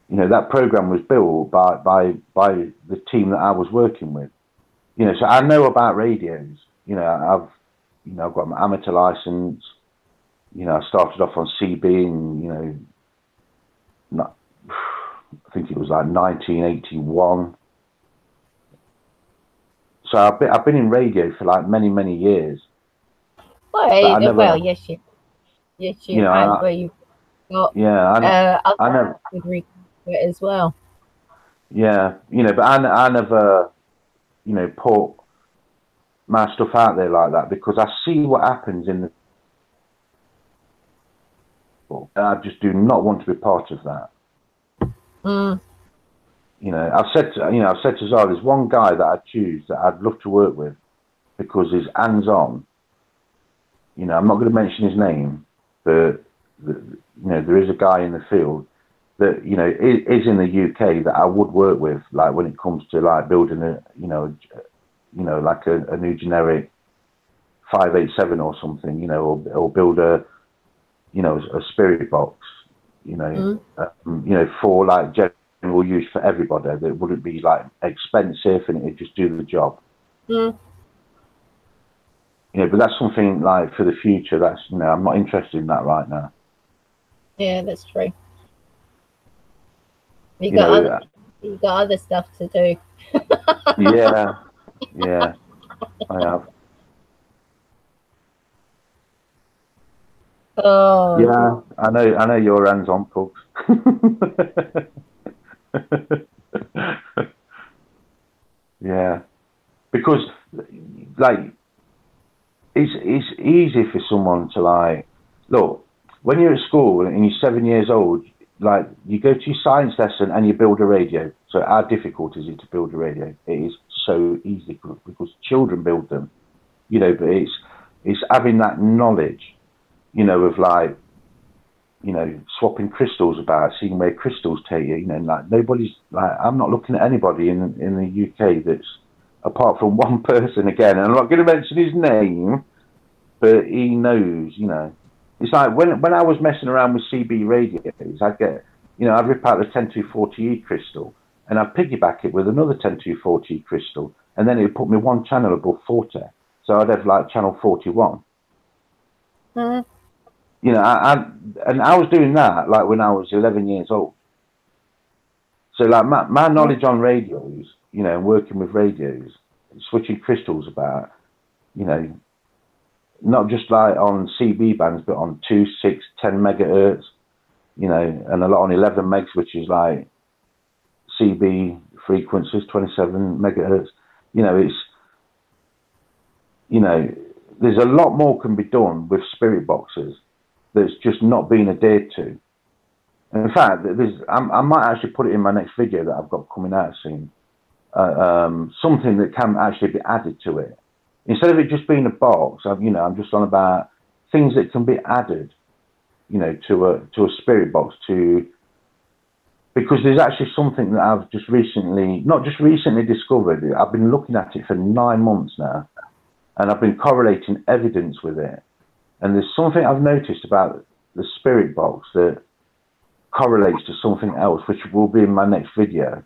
You know, that program was built by the team that I was working with. You know, so I know about radios. You know, I've got my amateur license. You know, I started off on CB in, you know, I think it was like 1981. So I've been in radio for like many, many years. Well, yes, you know, have. Where you've got I never with it as well. Yeah, you know, but I never, you know, put my stuff out there like that, because I see what happens in the. I just do not want to be part of that. You know, I've said to Zara, there's one guy that I choose that I'd love to work with because he's hands-on. You know, I'm not going to mention his name, but you know, there is a guy in the field that, you know, is in the UK that I would work with, like when it comes to like building a, you know, like a new generic 587 or something, you know, or build a, you know, a spirit box, you know, for like general use for everybody, that wouldn't be like expensive and it'd just do the job. You know, but that's something like for the future. That's, you know, I'm not interested in that right now. Yeah, that's true. You You got other, know, you got other stuff to do. yeah, yeah, I have. Oh, Yeah, I know your hands on pugs. Yeah, because like it's easy for someone to like look when you're at school and you're 7 years old. Like you go to your science lesson and you build a radio. So how difficult is it to build a radio? It is so easy because children build them. You know, but it's having that knowledge. You know, of like swapping crystals about, seeing where crystals take you. You know, like nobody's like I'm not looking at anybody in the UK that's apart from one person again. And I'm not going to mention his name, but he knows. You know, it's like when I was messing around with CB radios, I'd get I'd rip out the 10240E crystal and I'd piggyback it with another 10240E crystal, and then it would put me one channel above 40. So I'd have like channel 41. uh, You know, and I was doing that like when I was 11 years old. So like my knowledge on radios, and working with radios, switching crystals about, you know, not just like on CB bands, but on 2, 6, 10 megahertz, and a lot on 11 megs, which is like CB frequencies, 27 megahertz. It's, there's a lot more can be done with spirit boxes that's just not being adhered to. In fact, I might actually put it in my next video that I've got coming out soon. Something that can actually be added to it. Instead of it just being a box, I'm just on about things that can be added, to a spirit box because there's actually something that I've just recently, not just recently discovered, I've been looking at it for 9 months now, and I've been correlating evidence with it. And there's something I've noticed about the spirit box that correlates to something else, which will be in my next video,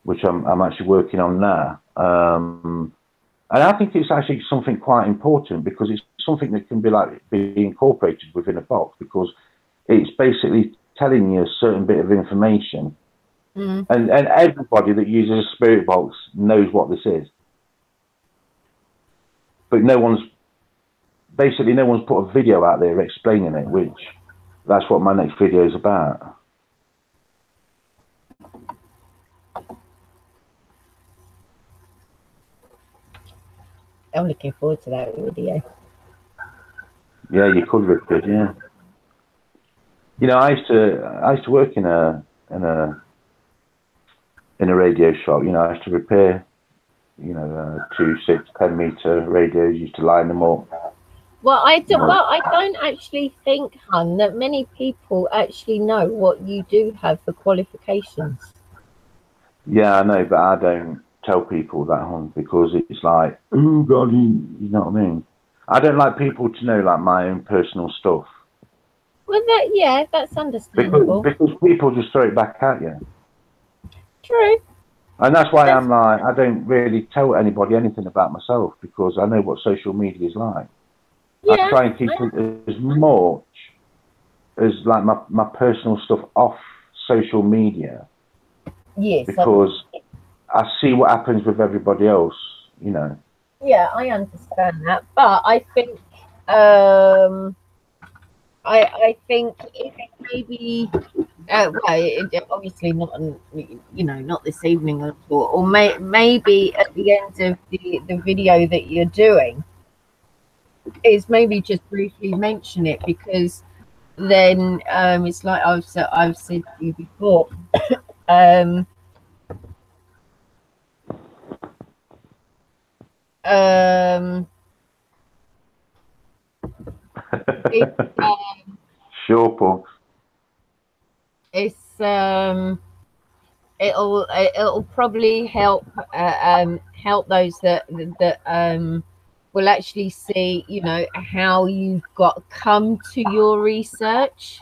which I'm actually working on now. And I think it's actually something quite important because it's something that can be incorporated within a box, because it's basically telling you a certain bit of information. And everybody that uses a spirit box knows what this is. But no one's put a video out there explaining it, which that's what my next video is about. I'm looking forward to that video. Yeah, you could, Richard. Yeah. I used to work in a radio shop. I used to repair, 2, 6, 10 meter radios. Used to line them up. Well, I don't actually think, hun, that many people actually know what you do have for qualifications. Yeah, I know, but I don't tell people that, hun, because it's like, oh God, you know what I mean? I don't like people to know like my own personal stuff. Well, that's understandable. Because people just throw it back at you. True. And that's why I'm like, I don't really tell anybody anything about myself, because I know what social media is like. Yeah, I try and keep as much as like my personal stuff off social media. Yes. Because I see what happens with everybody else, Yeah, I understand that, but I think I think if maybe obviously not not this evening or maybe at the end of the video that you're doing is maybe just briefly mention it, because then it's like I've said to you before. Sure, Paul. It's it'll probably help those that will actually see how you've come to your research.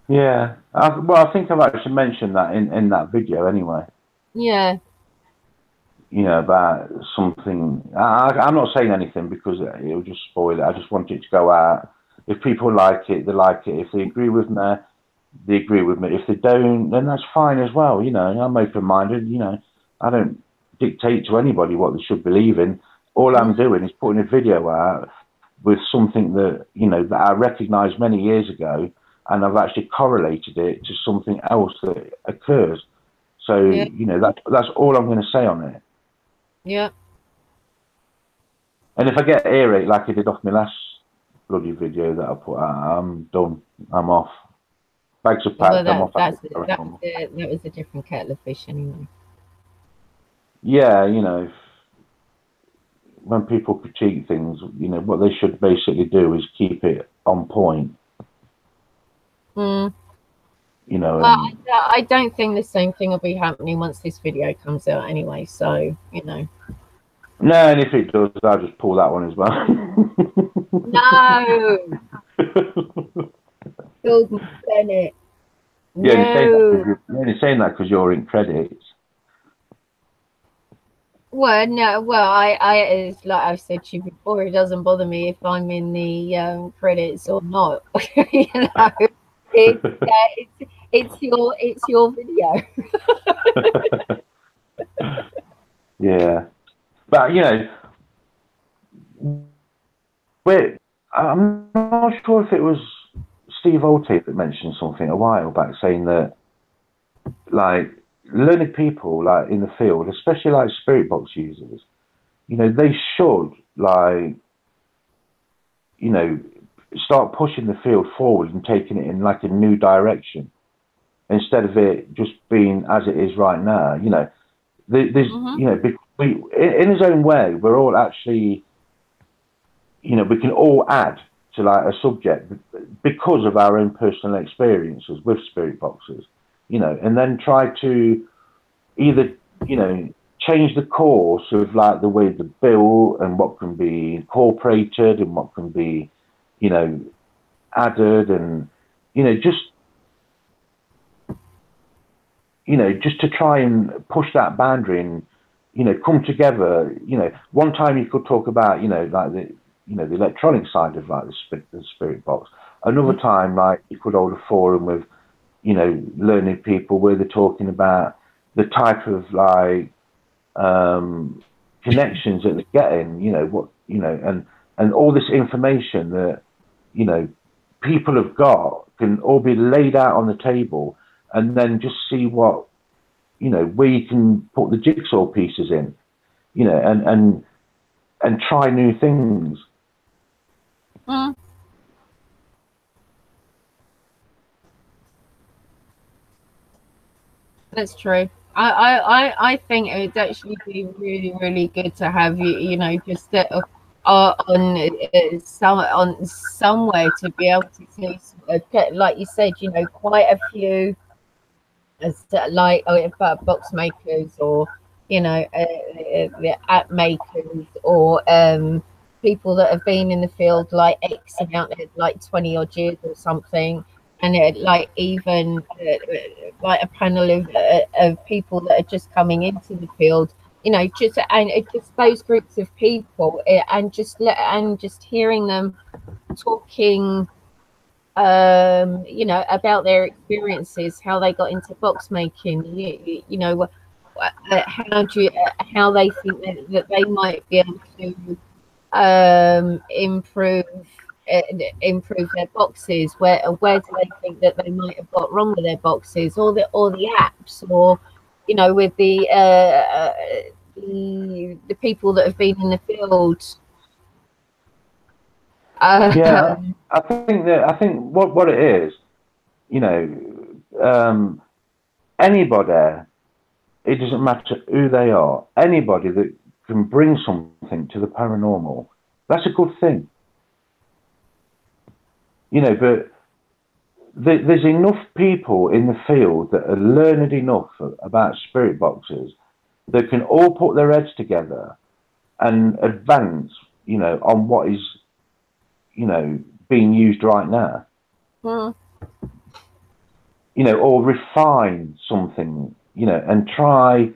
Yeah, I think I've actually mentioned that in that video anyway. Yeah. About something. I'm not saying anything because it'll just spoil it. I just want it to go out. If people like it, they like it. If they agree with me, they agree with me. If they don't, then that's fine as well. You know, I'm open-minded. You know, I don't dictate to anybody what they should believe in. All I'm doing is putting a video out with something that, you know, that I recognised many years ago, and I've actually correlated it to something else that occurs. So, Yeah. you know, that's all I'm going to say on it. Yeah. And if I get earache like I did off my last bloody video that I put out, I'm done. I'm off. Bags are Well, packed. I'm off. that was a different kettle of fish anyway. Yeah, you know, when people critique things, you know, what they should basically do is keep it on point. Mm. You know, Well, and I don't think the same thing will be happening once this video comes out anyway. So, you know. no, and if it does, I'll just pull that one as well. No, Gordon Bennett. You're No. only saying that because you're in credits. Well, no. Well, it's like I've said to you before. It doesn't bother me if I'm in the credits or not. You know, it's your video. Yeah, but you know, I'm not sure if it was Steve Olte that mentioned something a while back, saying that like learned people like in the field, especially like spirit box users, you know, they should like, you know, start pushing the field forward and taking it in like a new direction instead of it just being as it is right now. You know, there's, you know, in his own way, we're all actually, you know, we can all add to like a subject because of our own personal experiences with spirit boxes, you know, and then try to either, you know, change the course of like the way the bill and what can be incorporated and what can be, you know, added, and you know, just to try and push that boundary and, you know, come together. You know, one time you could talk about, you know, like the, you know, the electronic side of like the spirit box. Another time, like you could hold a forum with, you know, learning people where they're talking about the type of like connections that they're getting, you know, what, you know, and all this information that, you know, people have got can all be laid out on the table, and then just see what, you know, where you can put the jigsaw pieces in, you know, and try new things. Mm. That's true. I think it would actually be really, really good to have you know, just on somewhere to be able to see, like you said, you know, quite a few as like box makers, or you know, the app makers, or people that have been in the field like X amount, like 20 odd years or something, and like even like a panel of people that are just coming into the field, you know, just those groups of people, and just hearing them talking, you know, about their experiences, how they got into box making, you know, how they think that they might be able to improve their boxes, where do they think that they might have got wrong with their boxes, or the apps, or you know, with the people that have been in the field. Yeah, I think what it is, you know, anybody, it doesn't matter who they are, anybody that can bring something to the paranormal, that's a good thing. You know, but there's enough people in the field that are learned enough about spirit boxes that can all put their heads together and advance, you know, on what is, you know, being used right now. Mm. You know, or refine something, you know, and try,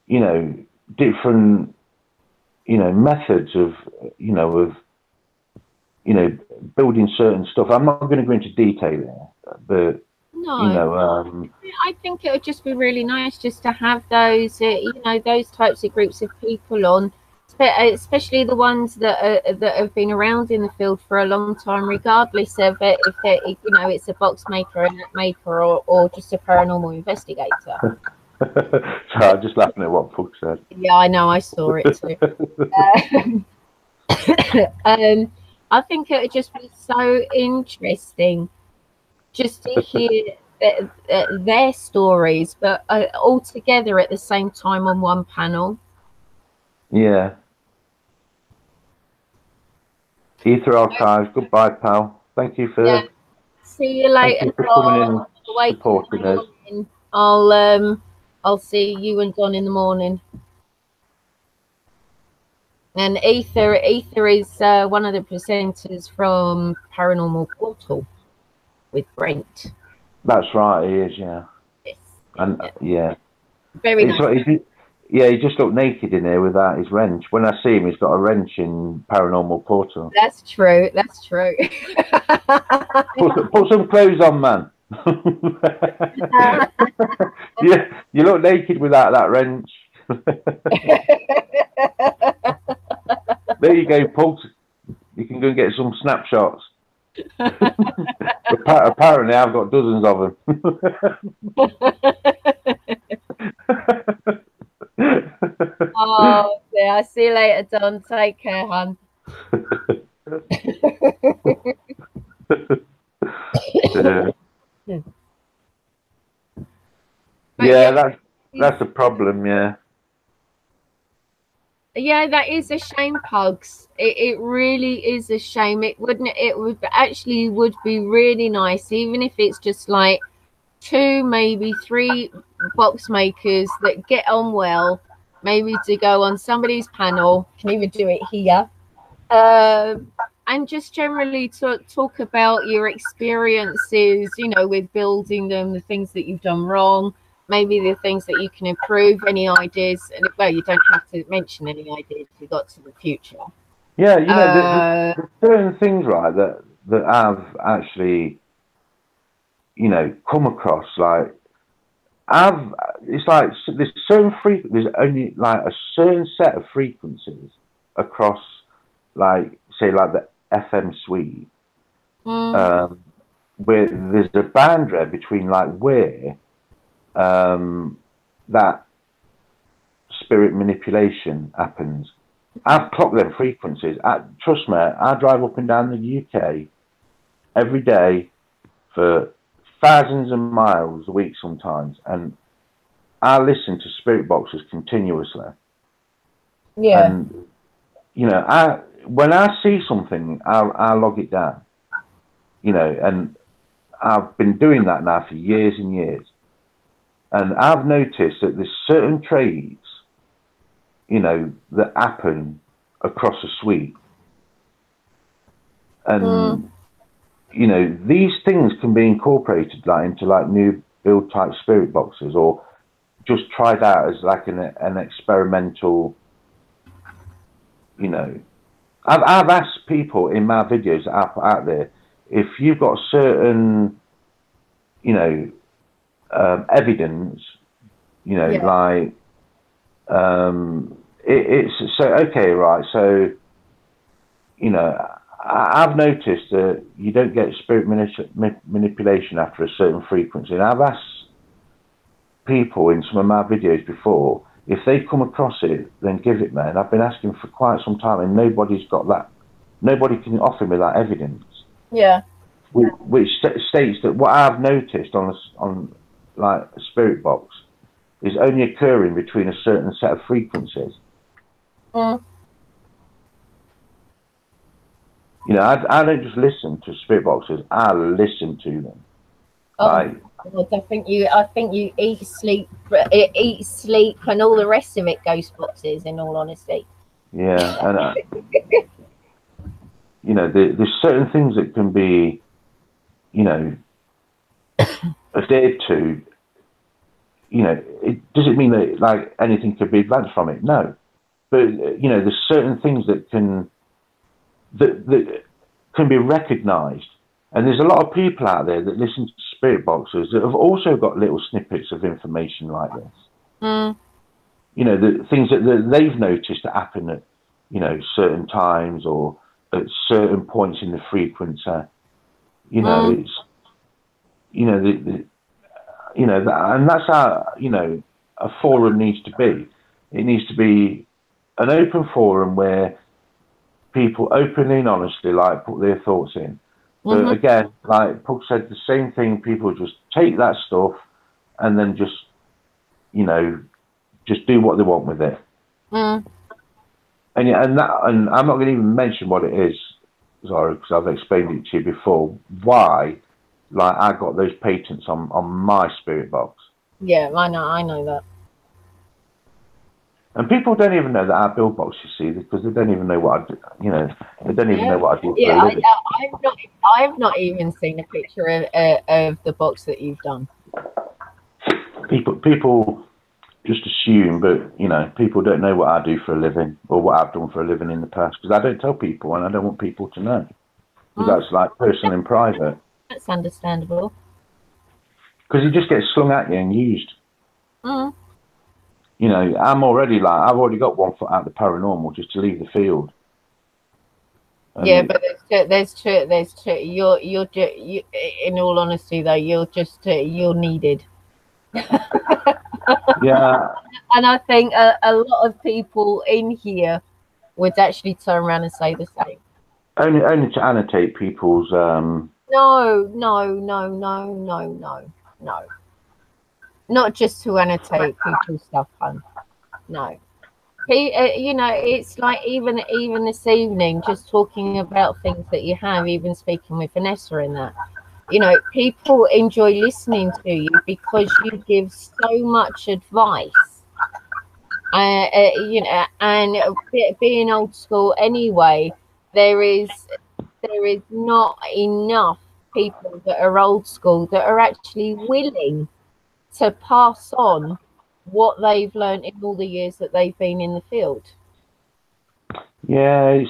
you know, different, you know, methods of, you know, building certain stuff. I'm not going to go into detail there, but You No, know, I think it would just be really nice just to have those, those types of groups of people on, especially the ones that have been around in the field for a long time, regardless of it, if it's a box maker, a net maker, or just a paranormal investigator. so I'm just laughing at what Pug said. Yeah, I know, I saw it too. I think it would just be so interesting just to hear their stories, but all together at the same time on one panel. Yeah. Ether Archives, goodbye, pal. Thank you Yeah. for See you thank later. you for coming in and Wake supporting us. I'll see you and Don in the morning. And Ether is one of the presenters from Paranormal Portal with Brent. That's right, he is, yeah. Yes. And yeah. Very It's nice. like, he just looked naked in there without his wrench. When I see him, he's got a wrench in Paranormal Portal. That's true. That's true. Put some clothes on, man. Yeah, you look naked without that wrench. There you go, Pugs. You can go and get some snapshots. Apparently, I've got dozens of them. Oh, yeah. I'll see you later, Don. Take care, hon. Yeah, that's a problem. Yeah. Yeah, that is a shame, Pugs. It really is a shame. It would be really nice, even if it's just like 2, maybe 3 box makers that get on well, maybe to go on somebody's panel, can even do it here, and just generally talk about your experiences, with building them, the things that you've done wrong, maybe the things that you can improve, any ideas. And well, you don't have to mention any ideas if you got to the future. Yeah, there's certain things, right, that I've actually, come across. Like it's like there's only like a certain set of frequencies across, like, say, like the FM suite, where there's a boundary between like where that spirit manipulation happens. I've clocked them frequencies. Trust me, I drive up and down the UK every day for thousands of miles a week sometimes, and I listen to spirit boxes continuously. Yeah. And when I see something, I log it down. And I've been doing that now for years and years. And I've noticed that there's certain trades, that happen across a suite. And, these things can be incorporated into new build type spirit boxes, or just tried out as like an experimental, I've asked people in my videos that I put out there, if you've got certain, evidence, like, it's so, okay, right, so, I've noticed that you don't get spirit manipulation after a certain frequency. And I've asked people in some of my videos before, if they come across it, then give it me. And I've been asking for quite some time, and nobody's got that. Nobody can offer me that evidence. Yeah. Which states that what I've noticed on like a spirit box is only occurring between a certain set of frequencies. I don't just listen to spirit boxes. I listen to them. I think you eat, sleep, and all the rest of it, ghost boxes. In all honesty. Yeah, and there's certain things that can be, adhered to. It doesn't mean that like anything could be advanced from it. No, but there's certain things that can be recognised And there's a lot of people out there that listen to spirit boxers that have also got little snippets of information like this. Mm. You know, the things that they've noticed that happen at, you know, certain times or at certain points in the frequency. You know, it's, you know, and that's how, you know, a forum needs to be. It needs to be an open forum where people openly and honestly, like, put their thoughts in. But again, like Paul said, the same thing, people just take that stuff and then just, you know, just do what they want with it. And I'm not going to even mention what it is, Zara, because I've explained it to you before, why, like, I got those patents on my spirit box. Yeah, I know that. And people don't even know that I build boxes, you see, because they don't even know what I do, you know, they don't even know what I do for a living. I've not even seen a picture of the box that you've done. People just assume, but, you know, people don't know what I do for a living or what I've done for a living in the past, because I don't tell people, and I don't want people to know. Because that's like personal and private. That's understandable. Because it just gets slung at you and used. You know, I've already got 1 foot out of the paranormal just to leave the field. And yeah, but there's two. You're in all honesty though, you're needed. Yeah. And I think a lot of people in here would actually turn around and say the same. Only to annotate people's. No. Not just to annotate people's stuff, hun. No. You know, it's like even this evening, just talking about things that you have, even speaking with Vanessa and that. You know, people enjoy listening to you because you give so much advice. You know, and being old school anyway, there is not enough people that are old school that are actually willing to pass on what they've learned in all the years that they've been in the field. Yeah,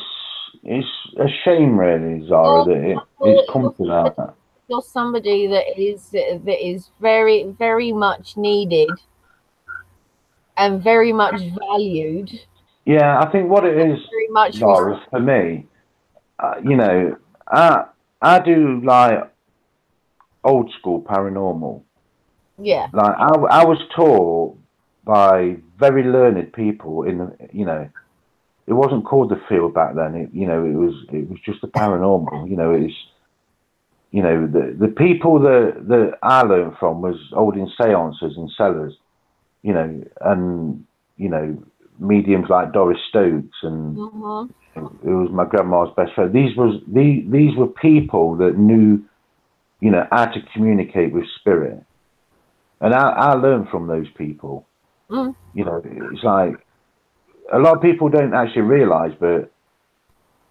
it's a shame, really, Zara, that it's come to that. You're somebody that is very, very much needed and very much valued. Yeah, I think what it is, very much Zara, for me, you know, I do like old school paranormal. Yeah. Like I was taught by very learned people in the, you know, it wasn't called the field back then. It was just the paranormal. You know, it's, you know, the people that I learned from was holding seances in cellars, you know, and, you know, mediums like Doris Stokes, and it was my grandma's best friend. These were people that knew, you know, how to communicate with spirit. And I learned from those people. You know, it's like a lot of people don't actually realise, but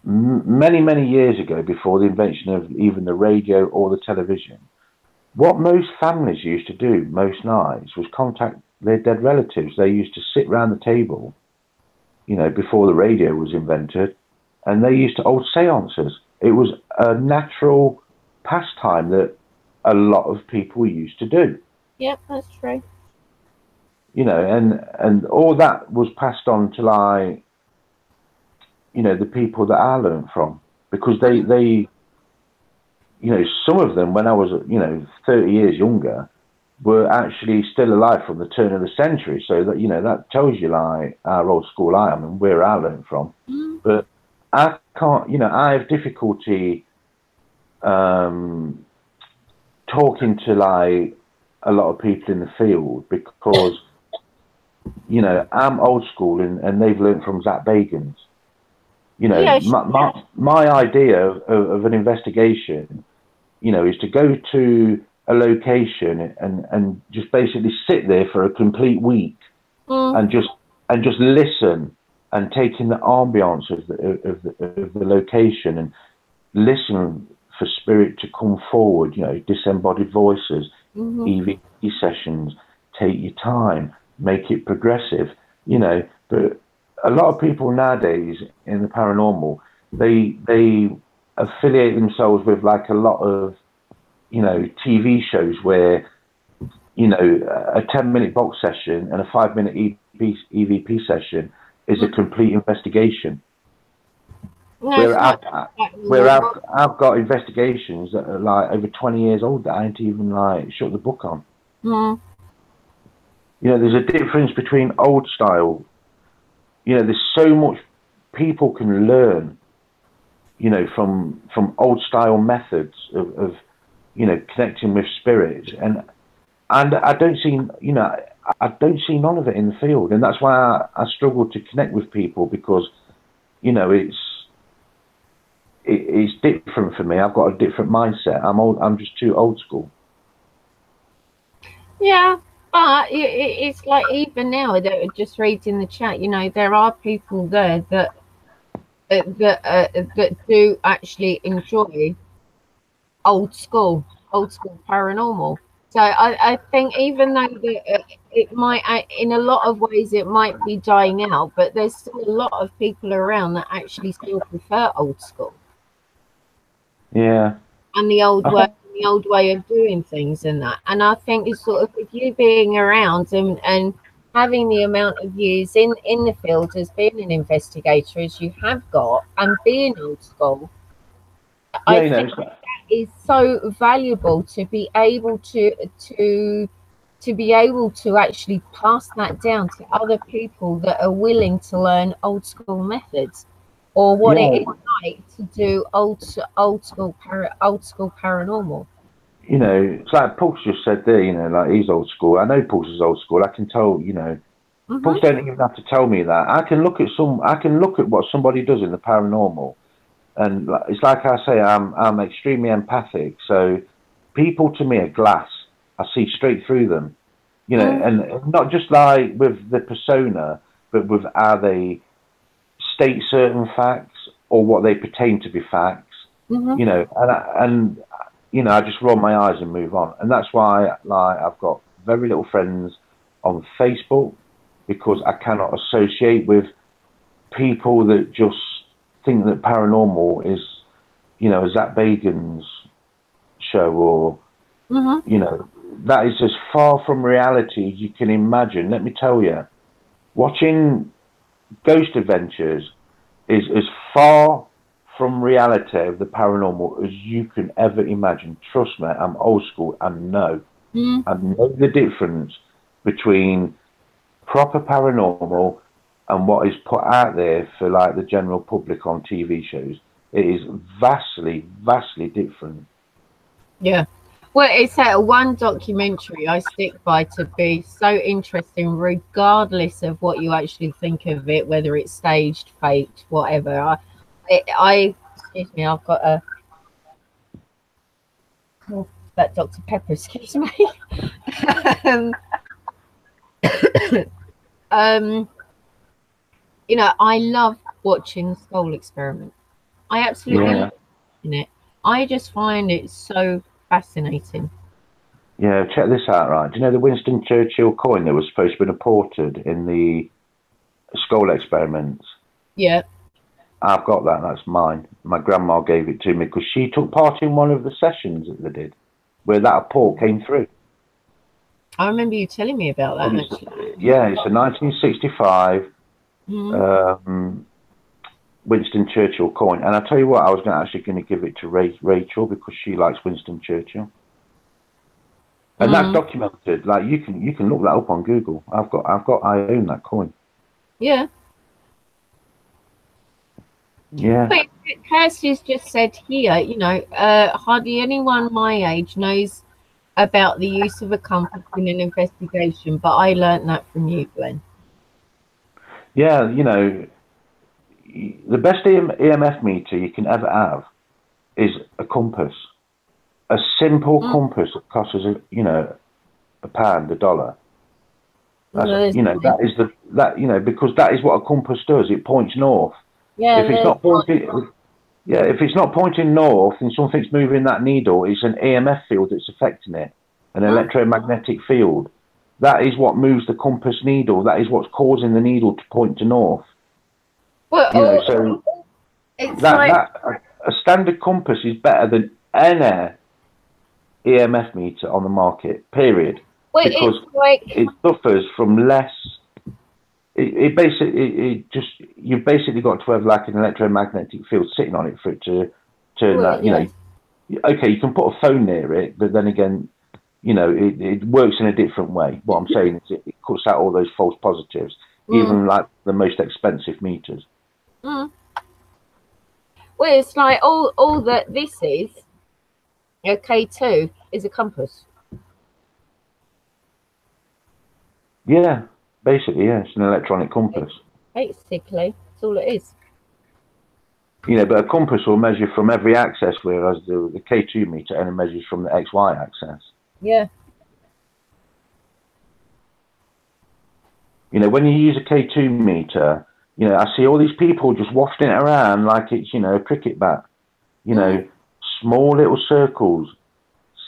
many, many years ago, before the invention of even the radio or the television, what most families used to do most nights was contact their dead relatives. They used to sit round the table, you know, before the radio was invented, and they used to hold seances. It was a natural pastime that a lot of people used to do. Yep, that's true. You know, and all that was passed on to, like, you know, the people that I learned from, because they, you know, some of them, when I was, you know, 30 years younger, were actually still alive from the turn of the century. So that, you know, that tells you, like, how old school I am and where I learned from. But I can't, you know, I have difficulty talking to, like, a lot of people in the field, because, you know, I'm old school and they've learned from Zach Bagans. You know, yeah, my idea of an investigation, you know, is to go to a location and just basically sit there for a complete week and just listen and take in the ambiance of the location and listen for spirit to come forward. You know, disembodied voices, EVP sessions. Take your time, make it progressive. You know, but a lot of people nowadays in the paranormal, they affiliate themselves with like a lot of, you know, TV shows where, you know, a 10-minute box session and a 5-minute EVP session is a complete investigation. No, Where it's not. I've got investigations that are like over 20 years old that I ain't even like shut the book on. Mm. You know, there's a difference between old style. You know, there's so much people can learn, you know, from old style methods of you know, connecting with spirits, and I don't see, you know, I don't see none of it in the field, and that's why I struggle to connect with people, because, you know, it's different for me. I've got a different mindset. I'm just too old school. Yeah, but it's like even now that just reads in the chat, you know, there are people there that that do actually enjoy old school paranormal. So I think even though it might, in a lot of ways, it might be dying out, but there's still a lot of people around that actually still prefer old school. Yeah. And the old way of doing things and that. And I think it's sort of, with you being around and having the amount of years in the field as being an investigator as you have got, and being old school, Yeah, I you know, think that is so valuable to be able to be able to actually pass that down to other people that are willing to learn old school methods, or what it is like to do old school paranormal. you know, it's like Pulse just said there, you know, like he's old school. I know Pulse is old school. I can tell, you know, Pulse don't even have to tell me that. I can look at what somebody does in the paranormal, and it's like I say, I'm extremely empathic. So people to me are glass. I see straight through them, you know, and not just like with the persona, but with how they state certain facts or what they pertain to be facts. You know, and you know, I just roll my eyes and move on. And that's why, like, I've got very little friends on Facebook, because I cannot associate with people that just think that paranormal is, you know, Zach Bagan's show, or, you know, that is as far from reality as you can imagine. Let me tell you, watching Ghost Adventures is as far from reality of the paranormal as you can ever imagine. Trust me, I'm old school. I know the difference between proper paranormal and what is put out there for like the general public on TV shows. It is vastly different. Yeah. Well, it's that one documentary I stick by to be so interesting, regardless of what you actually think of it, whether it's staged, faked, whatever. Excuse me, I've got that Dr. Pepper, excuse me. You know, I love watching Soul Experiment. I absolutely love watching it. I just find it so fascinating. Yeah, check this out, right? Do you know the Winston Churchill coin that was supposed to be imported in the skull experiments? Yeah. I've got that. That's mine. My grandma gave it to me because she took part in one of the sessions that they did where that port came through. I remember you telling me about that, actually. Yeah, it's a 1965 Winston Churchill coin. And I tell you what, I was actually going to give it to Rachel because she likes Winston Churchill. And that's documented. Like you can look that up on Google. I own that coin. Yeah. Yeah. But Kirsty's just said here, you know, hardly anyone my age knows about the use of a compass in an investigation, but I learnt that from you, Glenn. Yeah, you know, the best EMF meter you can ever have is a compass. A simple compass that costs us, you know, £1, $1. That's, you know, because that is what a compass does. It points north. Yeah, if it's not pointing north and something's moving that needle, it's an EMF field that's affecting it, an electromagnetic field. That is what moves the compass needle. That is what's causing the needle to point to north. Well, you know, so it's a standard compass is better than any EMF meter on the market, period. Well, Because it's like, it suffers from less. It basically, you've basically got to have like an electromagnetic field sitting on it for it to turn well, that. You know, okay, you can put a phone near it, but then again, you know, it works in a different way. What I'm saying is it cuts out all those false positives, even like the most expensive meters. well, it's like all that this is. K2 is a compass. Yeah, basically, yeah, it's an electronic compass. Basically, that's all it is. You know, but a compass will measure from every axis, whereas the K2 meter only measures from the XY axis. Yeah. You know, when you use a K2 meter, you know, I see all these people just wafting it around like it's, you know, a cricket bat. You know, small little circles,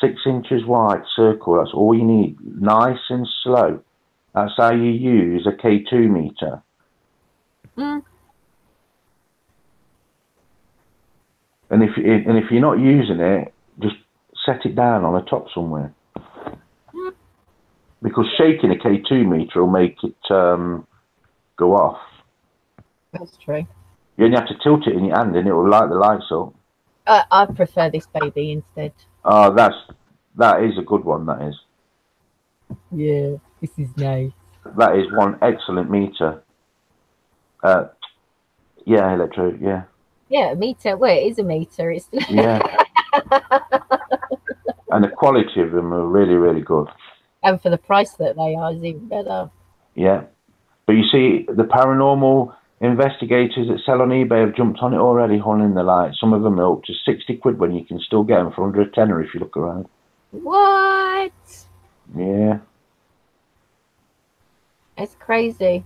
6 inches wide circle. That's all you need. Nice and slow. That's how you use a K2 meter. And if you're not using it, just set it down on the top somewhere. Because shaking a K2 meter will make it go off. That's true. You only have to tilt it in your hand and it will light the lights up. I prefer this baby instead. Oh, that is a good one, that is. Yeah, this is nice. That is one excellent meter. Yeah, electro, yeah. Yeah, a meter. Well, it is a meter. It's Yeah. And the quality of them are really, really good. and for the price that they are, is even better. Yeah. But you see, the paranormal investigators that sell on eBay have jumped on it already, hunting the light. Some of them are up to 60 quid when you can still get them for under a tenner if you look around. What? Yeah. It's crazy.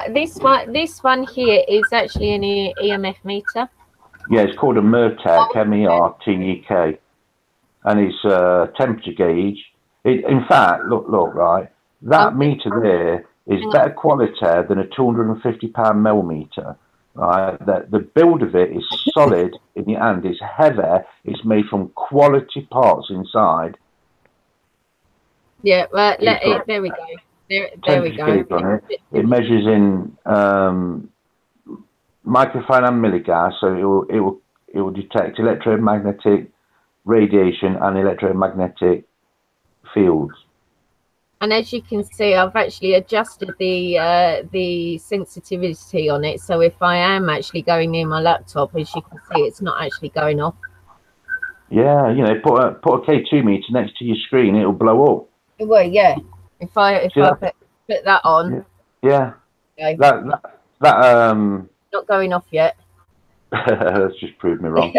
This one here is actually an EMF meter. Yeah, it's called a Mertek, MERTEK. And it's a temperature gauge. In fact, look, right, that meter there is better quality than a £250 millimeter. Right, the build of it is solid in your hand. It's heavy. It's made from quality parts inside. Yeah, well, there we go. There we go. On it. It measures in microfarad and milligas, so it will detect electromagnetic radiation and electromagnetic fields. And as you can see, I've actually adjusted the sensitivity on it. So if I am actually going near my laptop, as you can see, it's not actually going off. Yeah, you know, put a K2 meter next to your screen, it'll blow up. Well, yeah. If I put that on. Yeah. Okay. That not going off yet. That's just proved me wrong.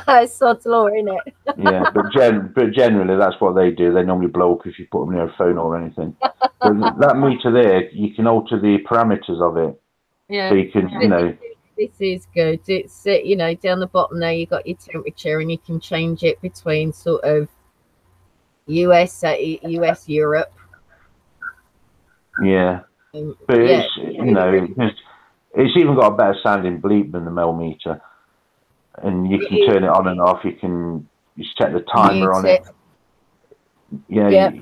It's sod's law, isn't it? Yeah, but generally that's what they do. They normally blow up if you put them near a phone or anything. But that meter there, you can alter the parameters of it. Yeah. So you can, you know. This is good. It's you know, down the bottom there you got your temperature, and you can change it between sort of US, Europe. Yeah. But yeah, it's, you know, it's even got a better sounding bleep than the millimeter, and you can turn it on and off. You set the timer on it. Yeah, yep.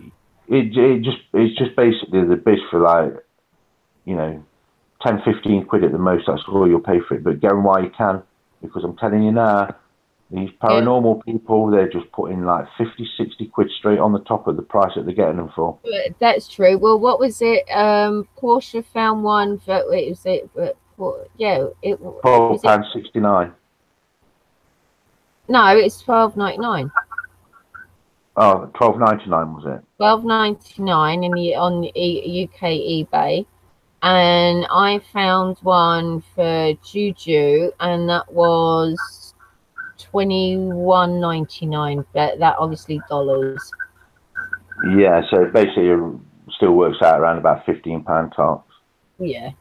It's just basically the best for, like, you know, 10-15 quid at the most. That's all you'll pay for it. But get them while you can, because I'm telling you now, these paranormal people, they're just putting like 50-60 quid straight on the top of the price that they're getting them for. That's true. Well, what was it? Porsche found one for, was it? Yeah, it £12.69. No, it's £12.99. Oh, £12.99 was it? £12.99 on UK eBay, and I found one for Juju, and that was $21.99. But that obviously dollars. Yeah, so basically it still works out around about £15 tops. Yeah,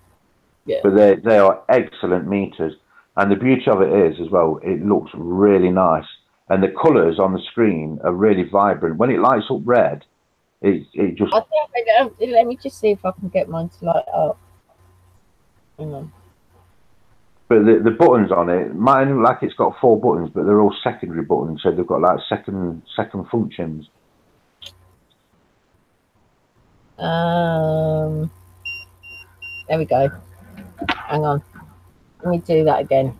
yeah. But they are excellent meters, and the beauty of it is as well, it looks really nice, and the colours on the screen are really vibrant. When it lights up red, it just. Let me just see if I can get mine to light up. Hang on. But the buttons on it, mine like it's got 4 buttons, but they're all secondary buttons, so they've got like second functions. There we go. Hang on. Let me do that again.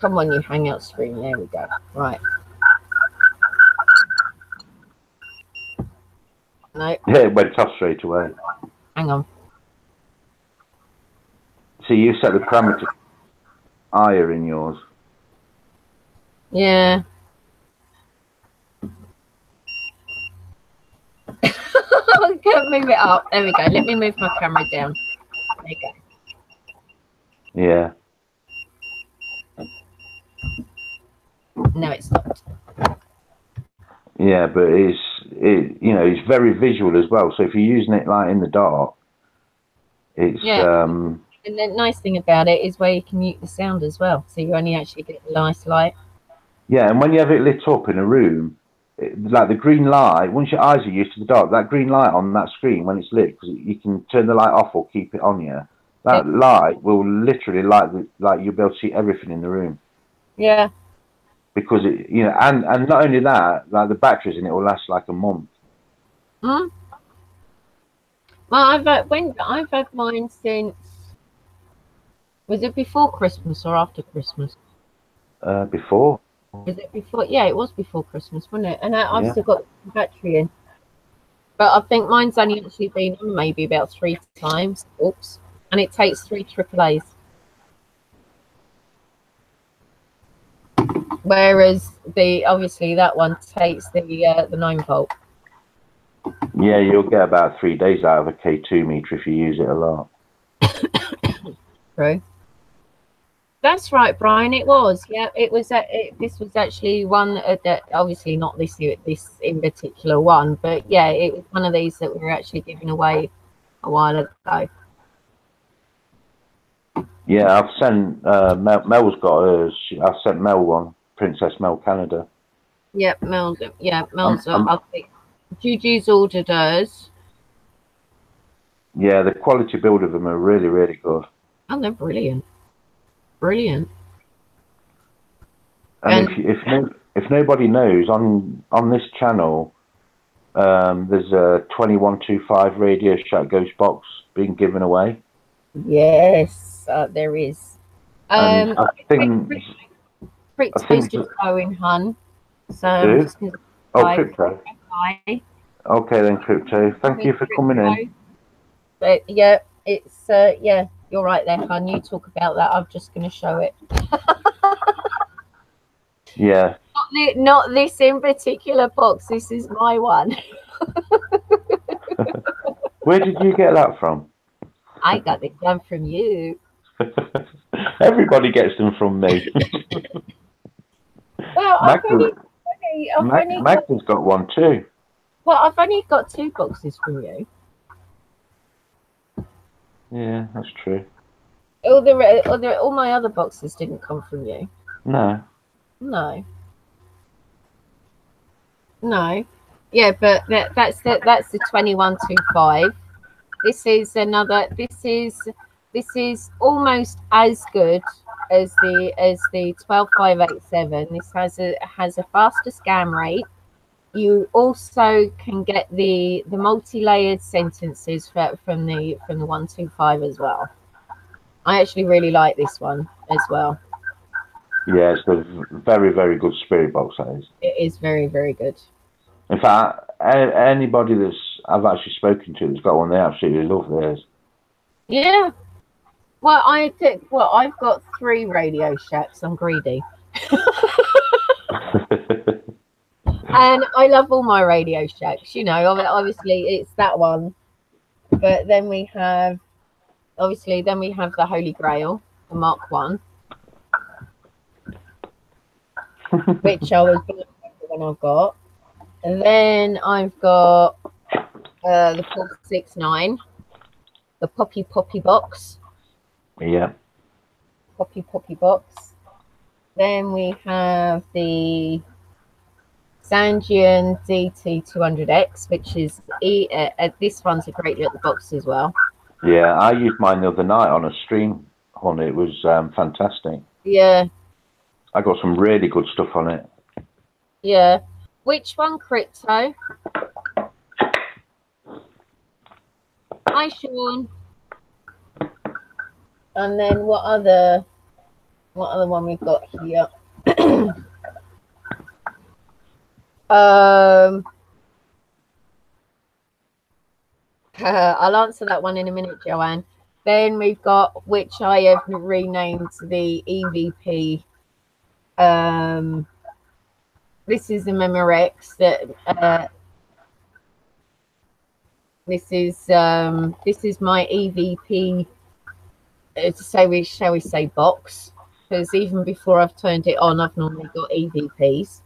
Come on, you hangout screen. There we go. Right. No. Yeah, it went off straight away. Hang on. So you set the parameter higher in yours. Yeah. Can't move it up. There we go. Let me move my camera down. There you go. Yeah. No, it's not. Yeah, but it's very visual as well. So if you're using it like in the dark, it's And the nice thing about it is where you can mute the sound as well, so you only actually get the nice light. Yeah, and when you have it lit up in a room, like the green light, once your eyes are used to the dark, that green light on that screen when it's lit, because you can turn the light off or keep it on you. That light will literally light you'll be able to see everything in the room. Yeah. Because and not only that, like the batteries in it will last like a month. Well, I've had mine since. Was it before Christmas or after Christmas? Before. Was it before? Yeah, it was before Christmas, wasn't it? And I've Yeah. still got the battery in. But I think mine's only actually been on maybe about 3 times. Oops. And it takes 3 AAAs. Whereas obviously that one takes the 9-volt. Yeah, you'll get about 3 days out of a K2 meter if you use it a lot. True. That's right, Brian. It was. Yeah, it was. This was actually one that obviously not this in particular one, but yeah, it was one of these that we were actually giving away a while ago. Yeah, I've sent Mel's got hers. I've sent Mel one, Princess Mel Canada. Yep, Mel's. Yeah, Mel's. I think Gigi's ordered hers. Yeah, the quality build of them are really, really good. Oh, they're brilliant. Brilliant. And if nobody knows, on this channel, there's a 2125 Radio Shack Ghost box being given away. Yes, there is. And I think Crypto's just going, hun. So I'm just gonna Crypto. Bye. Okay then, Crypto. Thank you for coming in. But yeah, it's yeah, you're right there, hun. You talk about that. I'm just gonna show it. Yeah. Not this in particular box. This is my one. Where did you get that from? I got this one from you. Everybody gets them from me. Well, Magda's got one too. Well, I've only got 2 boxes from you. Yeah, that's true. All my other boxes didn't come from you. No. No. Yeah, but that's the 2125. This is another. This is almost as good as the 12587. This has a faster scan rate. You also can get the multi-layered sentences from the 125 as well. I actually really like this one as well. Yeah, it's a very, very good spirit box, that is. It is very, very good. In fact, anybody I've actually spoken to that's got one, they absolutely love theirs. Yeah. Well, I've got 3 Radio Shacks. I'm greedy. And I love all my Radio Shacks. You know, obviously it's that one. But then we have the Holy Grail, the Mark 1. Which I was going to when I've got. And then I've got the 469, the Poppy box. Yeah. Poppy box. Then we have the Sanjian DT200X, which is this one's a great little box as well. Yeah, I used mine the other night on a stream on it. It was fantastic. Yeah, I got some really good stuff on it. yeah. Which one, Crypto? Hi, Sean. And then what other one we've got here? I'll answer that one in a minute, Joanne. Then we've got, which I have renamed the EVP. This is the Memorex that this is my EVP. Shall we say box? Because even before I've turned it on, I've normally got EVPs,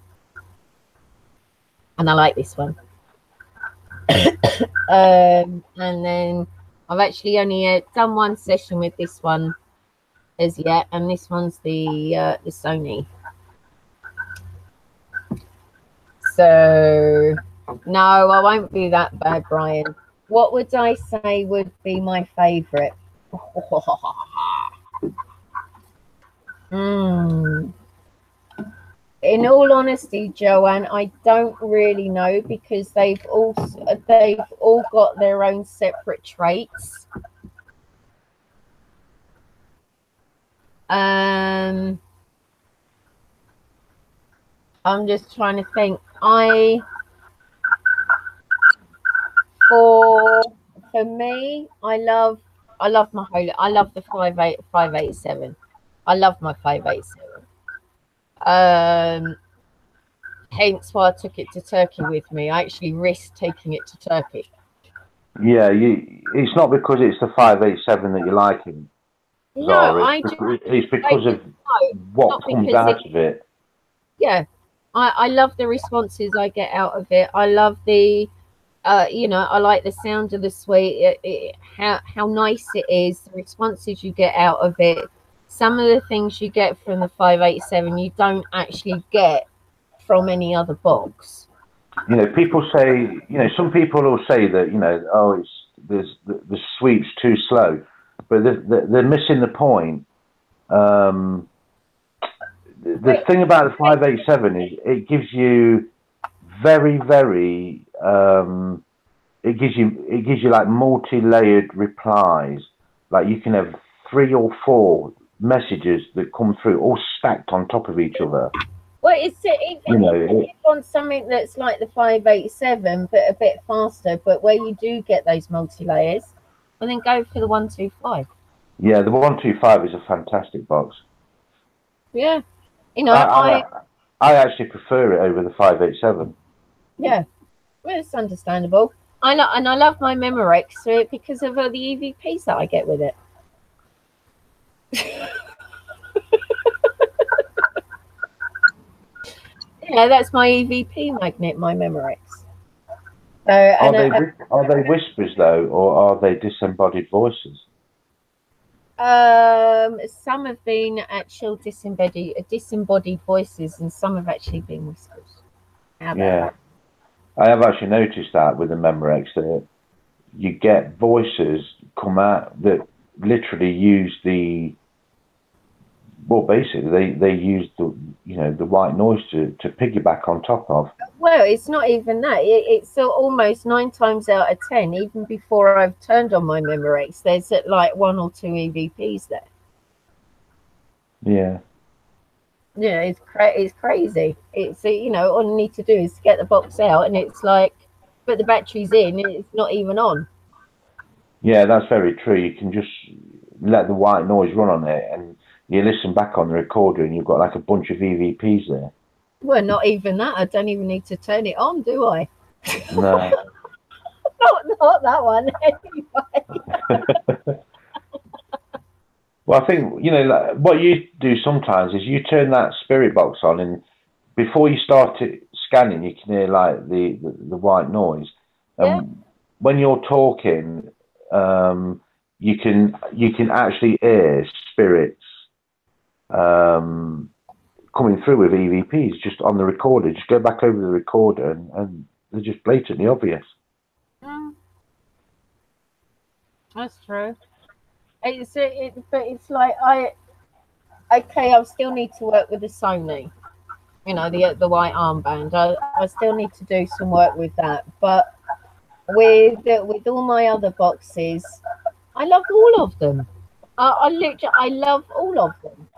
and I like this one. And then I've actually only done one session with this one as yet, and this one's the Sony. So no, I won't be that bad, Brian. What would I say would be my favorite? In all honesty, Joanne, I don't really know, because they've all got their own separate traits. I'm just trying to think. For me, I love my whole. I love the 587. I love my 587. Hence why I took it to Turkey with me. I actually risked taking it to Turkey. Yeah, it's not because it's the 587 that you like it. No, it's because of what comes out of it. Yeah, I love the responses I get out of it. I love the, I like the sound of the suite, how nice it is, the responses you get out of it. Some of the things you get from the 587 you don't actually get from any other box. People say, some people will say that, oh, the suite's too slow, but they're missing the point. The thing about the 587 is it gives you very, very, it gives you like multi-layered replies. Like you can have 3 or 4 messages that come through all stacked on top of each other. Well, if you want something that's like the 587 but a bit faster, but where you do get those multi-layers, well then go for the 125. Yeah, the 125 is a fantastic box. Yeah. I actually prefer it over the 587. Yeah, well, it's understandable. I love my Memorex because of the EVPs that I get with it. Yeah, that's my EVP magnet, my Memorex. So, are they whispers though, or are they disembodied voices? Some have been actual disembodied voices, and some have actually been whispers. Yeah, I have actually noticed that with the Memorex that you get voices come out that literally use basically they use the white noise to piggyback on top of. Well, it's not even that. It's almost 9 times out of 10, even before I've turned on my Memorex, there's like 1 or 2 EVPs there. Yeah. Yeah, it's crazy. It's all you need to do is get the box out, and it's like, but the battery's in, and it's not even on. Yeah, that's very true. You can just let the white noise run on it, and you listen back on the recorder, and you've got like a bunch of EVPs there. Well, not even that. I don't even need to turn it on, do I? No. not that one anyway. Well, I think like, what you do sometimes is you turn that spirit box on, and before you start scanning, you can hear like the white noise. Yeah. When you're talking, you can actually hear spirits coming through with EVPs just on the recorder. Just go back over the recorder, and they're just blatantly obvious. That's true. But it's like I still need to work with the Sony. You know, the white armband. I still need to do some work with that. But with all my other boxes, I love all of them. I literally I love all of them.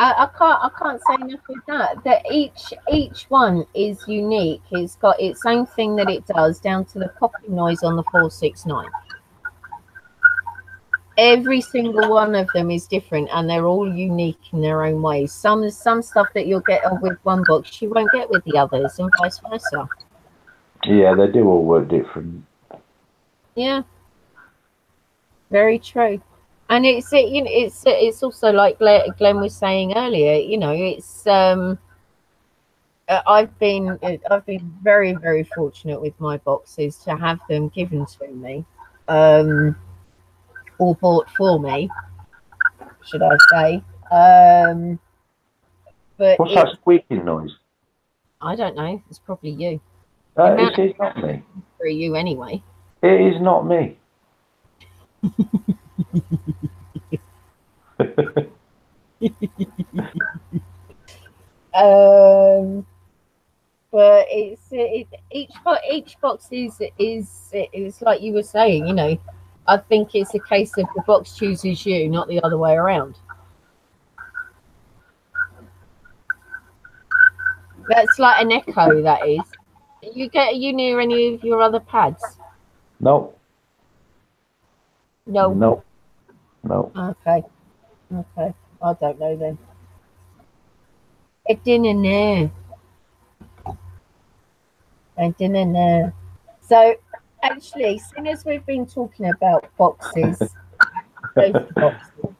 I can't say enough with that. That each one is unique. It's got its own thing that it does, down to the popping noise on the 469. Every single one of them is different, and they're all unique in their own ways. Some stuff that you'll get with one box you won't get with the others, and vice versa. Yeah, they do all work different. Yeah, very true. And it's also like Glenn was saying earlier. You know, I've been very fortunate with my boxes to have them given to me, um, or bought for me, should I say? But What's that squeaking noise? I don't know. It's probably you. The amount It is not me. for you anyway. It is not me. But each box is like you were saying. You know, I think it's a case of the box chooses you, not the other way around. That's like an echo. That is. Are you near any of your other pads? No. No. No. No. Okay. Okay. I don't know then. I didn't know. I didn't know. So, actually, seeing as we've been talking about boxes, ghost boxes,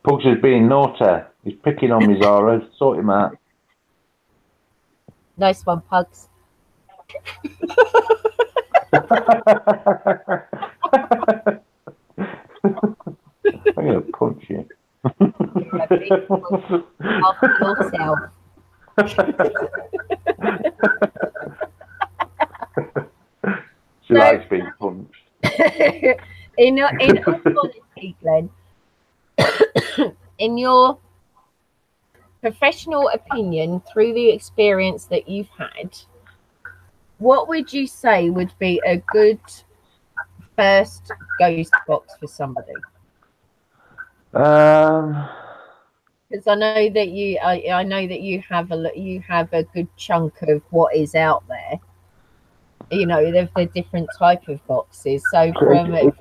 Pugs is being naughty. He's picking on me, Zara. Sort him out. nice one, Pugs. I'm going to punch you. After yourself. She likes being punched. in all honesty, Glenn, in your professional opinion, through the experience that you've had, what would you say would be a good first ghost box for somebody? Because I know that I know that you have a good chunk of what is out there. You know, the different type of boxes. So from Are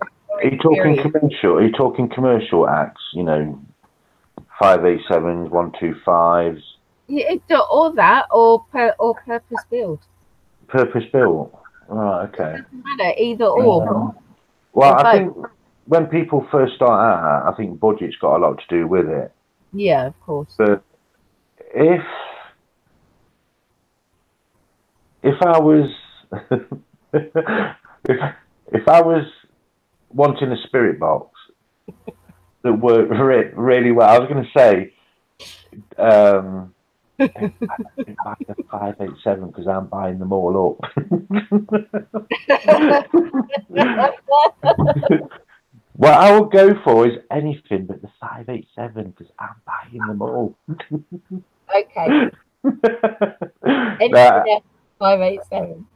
you talking commercial? Are you talking commercial acts? You know, 587s, 125s. Yeah, or that, or purpose build. Purpose built. Right. Okay. It doesn't matter, either or. Well, I think when people first start out, I think budget's got a lot to do with it. Yeah, of course. But if I was if I was wanting a spirit box that worked really well, I was going to say buy the 587 because I'm buying them all up. What I would go for is anything but the 587 because I'm buying them all. Okay. Anything else? 587.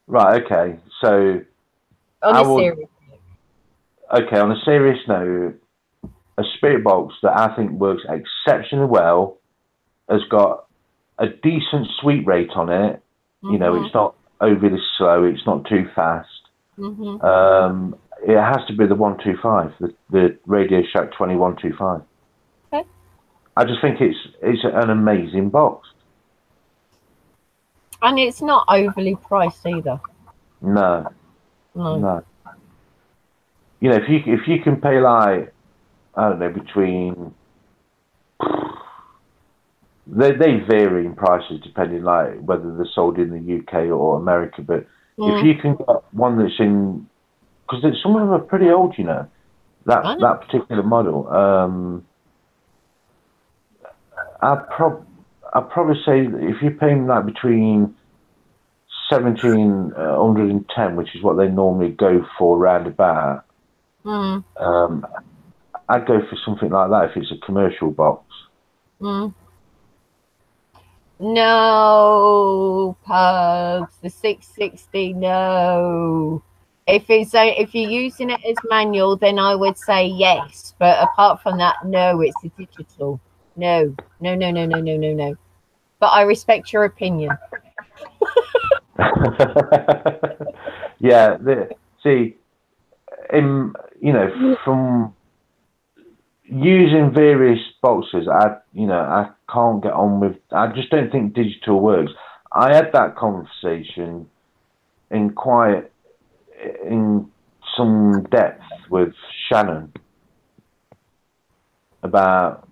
Right. Okay. So Serious note. Okay. On a serious note, a spirit box that I think works exceptionally well has got a decent sweep rate on it. You know, it's not overly slow. It's not too fast. It has to be the 125, the Radio Shack 2125. Okay. I just think it's an amazing box. And it's not overly priced either. No. You know, if you can pay like, I don't know, between they vary in prices depending like whether they're sold in the UK or America, but if you can get one that's in, because some of them are pretty old, you know, that particular model. I'd probably say if you're paying like between 1,710, which is what they normally go for round about, I'd go for something like that if it's a commercial box. No, Pugs, the 660, no. If you're using it as manual, then I would say yes. But apart from that, no, it's a digital. No, no, no, no, no, no, no, no. But I respect your opinion. Yeah, see, from using various boxes, I can't get on with. I just don't think digital works. I had that conversation in some depth with Shannon about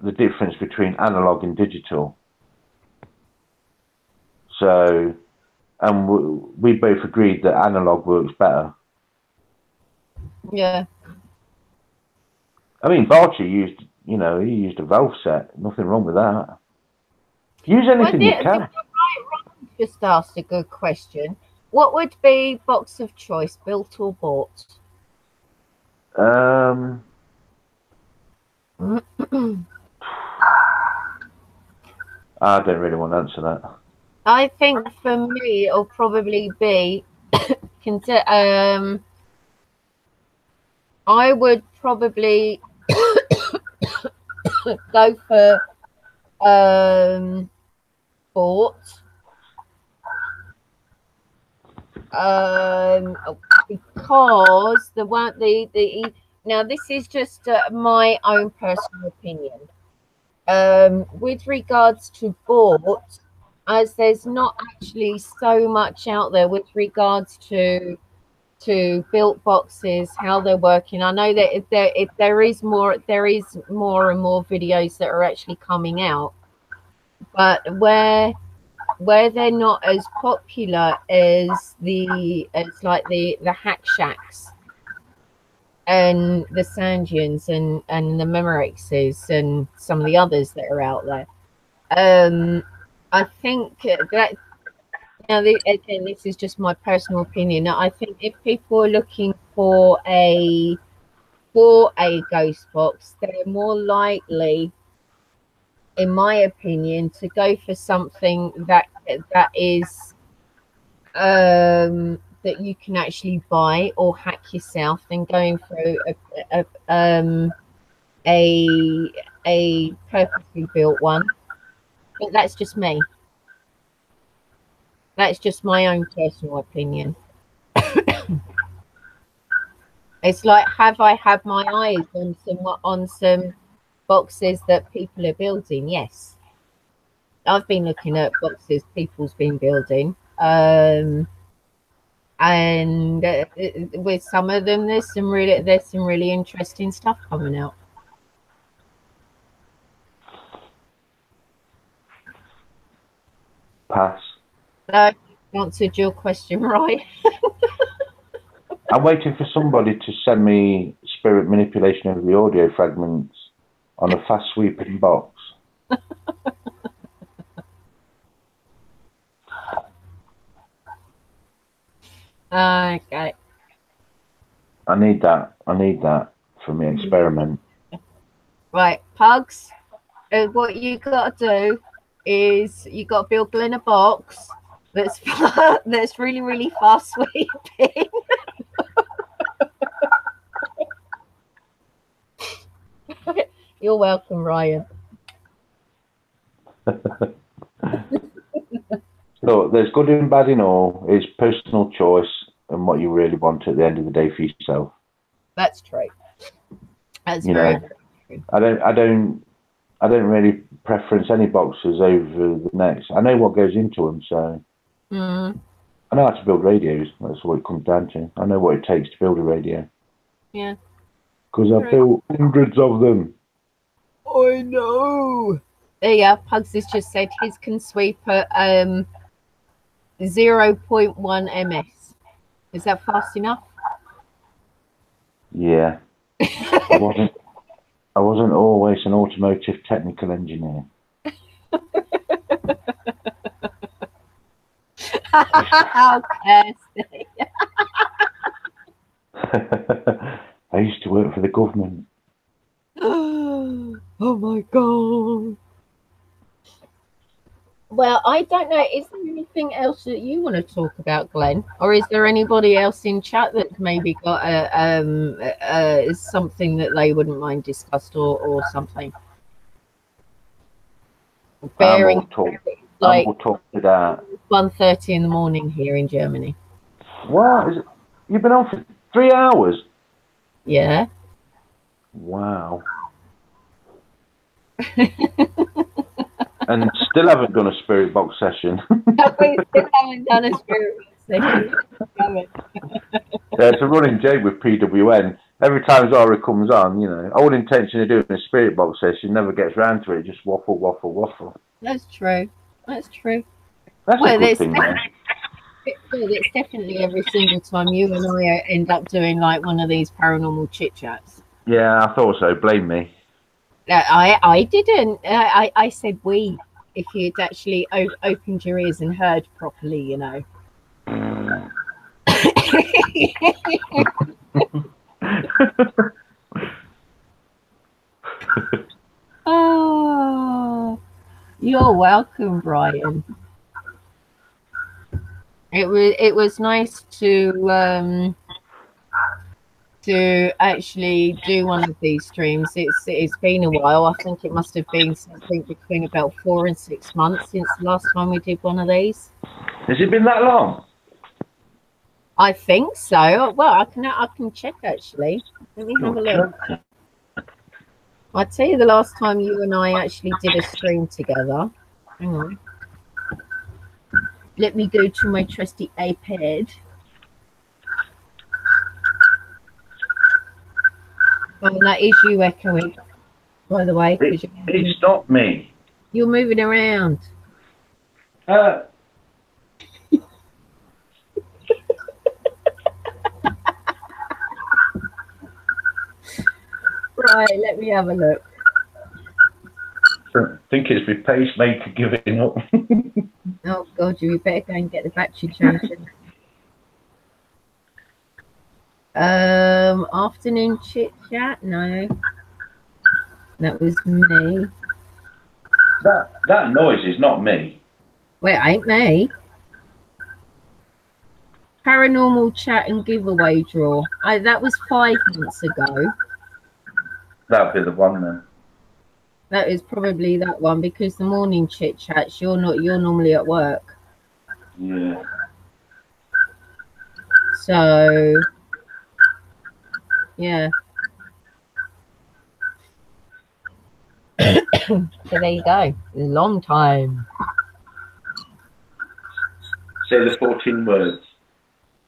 the difference between analog and digital. So, and we both agreed that analog works better. Yeah. I mean, Barchi used, he used a valve set. Nothing wrong with that. Use anything you can. Ryan just asked a good question. What would be box of choice, built or bought? I don't really want to answer that. I think for me, it'll probably be. I would probably go for bought. Because now this is just my own personal opinion. With regards to bought, as there's not actually so much out there with regards to built boxes, how they're working. I know that if there is more and more videos that are actually coming out, but where they're not as popular as the Hack Shacks and the Sandians and the Memerixes and some of the others that are out there. I think that now again, this is just my personal opinion. I think if people are looking for a ghost box, they're more likely, in my opinion, to go for something that is that you can actually buy or hack yourself than going through a purposely built one. But that's just me. That's just my own personal opinion. It's like, have I had my eyes on some boxes that people are building? Yes. I've been looking at boxes people's been building. And with some of them, there's some really interesting stuff coming out. Pass. I answered your question right. I'm waiting for somebody to send me spirit manipulation of the audio fragments on a fast sweeping box. Okay. I need that for my experiment. Right, Pugs. What you got to do is you got to build Glenn a box that's that's really, really fast sweeping. You're welcome, Ryan. So there's good and bad in all. It's personal choice and what you really want at the end of the day for yourself. That's true. That's very true. I don't really preference any boxes over the next. I know what goes into them, so I know how to build radios. That's what it comes down to. I know what it takes to build a radio. Yeah. Because I've built hundreds of them. I know. There you go. Pugs has just said his can sweep at 0.1 ms. Is that fast enough? Yeah. I wasn't always an automotive technical engineer. Oh, Kirsty. I used to work for the government. Oh my God. Well, I don't know. Is there anything else that you want to talk about, Glenn? Or is there anybody else in chat that maybe got something that they wouldn't mind discussed or something? Bearing I'm all like talk to that. 1:30 in the morning here in Germany. What is it? You've been on for 3 hours? Yeah. Wow. And still haven't done a spirit box session. We still haven't done a spirit session. Yeah, it's a running joke with PWN. Every time Zara comes on, you know, old intention of doing a spirit box session, never gets round to it. Just waffle, waffle, waffle. That's true. That's true. That's a good thing, man. Well, it's definitely every single time you and I end up doing like one of these paranormal chit chats. Yeah, I thought so. Blame me. I didn't. I said we. If you'd actually opened your ears and heard properly, you know. Oh, you're welcome, Brian. It was nice to actually do one of these streams. It's been a while. I think it must have been something between about 4 and 6 months since the last time we did one of these. Has it been that long? I think so. Well, I can check actually. Let me have a look. I'll tell you the last time you and I actually did a stream together. Hang on. Let me go to my trusty iPad. Oh, that is you echoing, by the way. It's not me. You're moving around. Right, let me have a look. I think it's my pacemaker giving up. Oh God, you better go and get the battery changed. Afternoon chit chat? No, that was me. That noise is not me. Wait, ain't me. Paranormal chat and giveaway draw. That was 5 months ago. That'll be the one then. That is probably that one because the morning chit chats. You're normally at work. Yeah. So yeah. So there you go. Long time. Say the 14 words.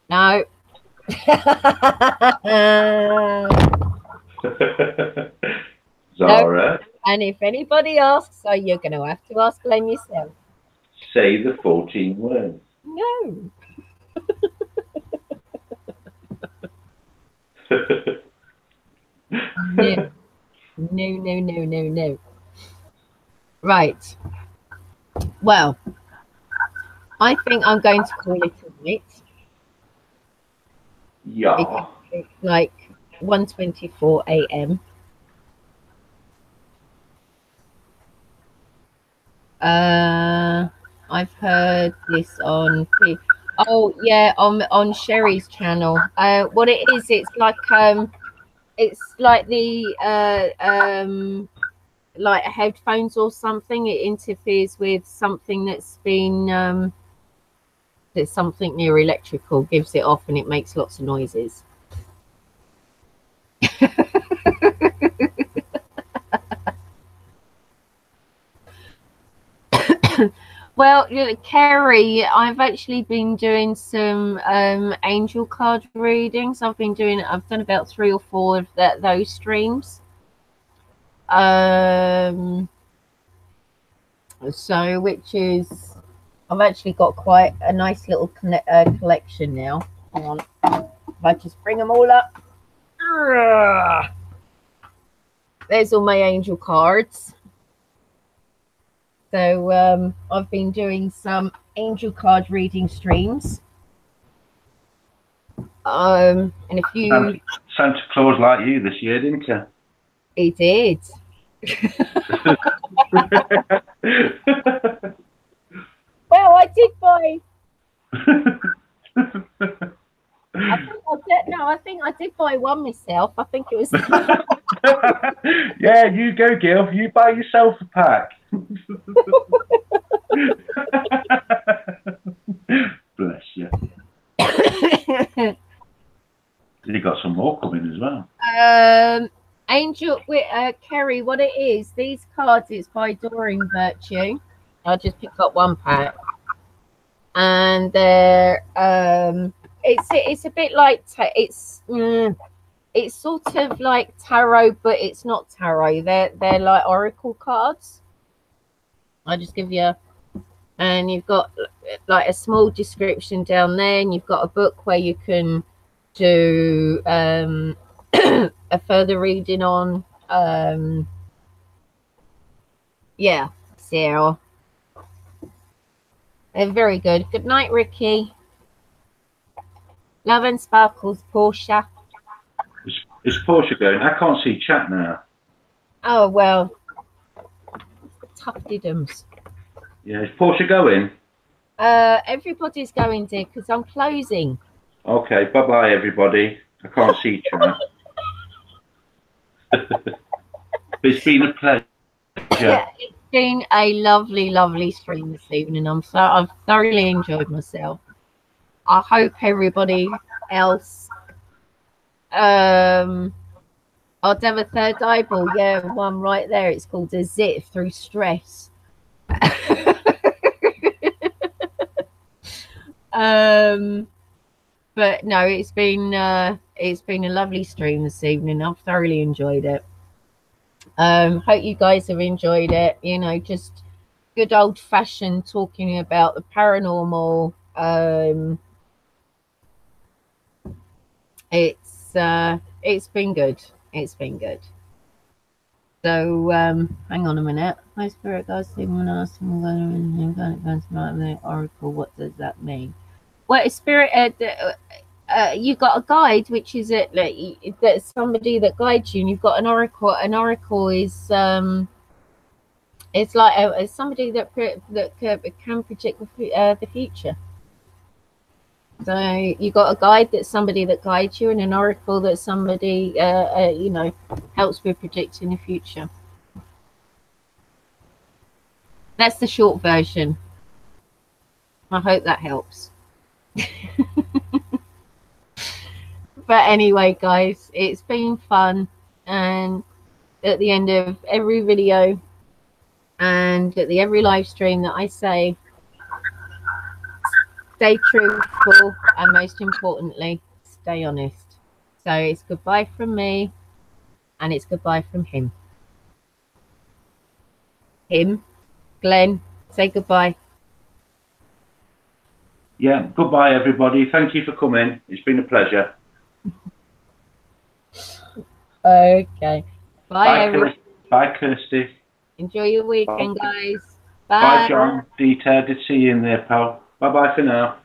No. Zara. No. And if anybody asks, so you're going to have to ask Glenn yourself. Say the 14 words. No. No. No. Right. Well, I think I'm going to call it a night. Yeah. It's like 1:24 a.m. I've heard this on on Sherry's channel. What it is, it's like the like headphones or something. It interferes with something that's been that's something near electrical, gives it off, and it makes lots of noises. Well, Kerry, I've actually been doing some angel card readings. I've done about 3 or 4 of those streams. So which is, I've actually got quite a nice little collection now. Hang on, if I just bring them all up. There's all my angel cards. So I've been doing some angel card reading streams. And if you Santa Claus like you this year, didn't you? He did. Well, I did buy. I think I did buy one myself. I think it was. Yeah, you go, Gil. You buy yourself a pack. Bless you. You got some more coming as well. Angel with Kerry, what it is? These cards, it's by Doreen Virtue. I just picked up one pack, and they're it's a bit like it's sort of like tarot, but it's not tarot. They're like oracle cards. I just give you, and you've got like a small description down there, and you've got a book where you can do a further reading on. Yeah, so they're very good. Good night, Ricky. Love and sparkles, Portia. Is Portia going? I can't see chat now. Oh well, tough diddums. Yeah, is Portia going? Everybody's going, dear, because I'm closing. Okay, bye bye everybody. I can't see chat. It's been a pleasure. Yeah, it's been a lovely, lovely stream this evening. I've thoroughly enjoyed myself. I hope everybody else. I'll have a third eyeball. Yeah, one right there. It's called a zit through stress. But no, it's been a lovely stream this evening. I've thoroughly enjoyed it. Hope you guys have enjoyed it. You know, just good old fashioned talking about the paranormal. It's been good. It's been good. So hang on a minute. My spirit guides even asked him the oracle. What does that mean? Well, spirit. You got a guide, which is that's somebody that guides you, and you've got an oracle. An oracle is it's like somebody that can predict the future. So you got a guide that's somebody that guides you, and an oracle that's somebody you know, helps with predicting the future. That's the short version. I hope that helps. But anyway, guys, it's been fun, and at the end of every video and at the every live stream that I say, stay truthful, and most importantly, stay honest. So it's goodbye from me, and it's goodbye from him. Glenn, say goodbye. Yeah, goodbye everybody. Thank you for coming. It's been a pleasure. Okay. Bye, everyone. Bye, Kirsty. Enjoy your weekend, guys. Bye, John. Dieter, did see you in there, pal. Bye-bye for now.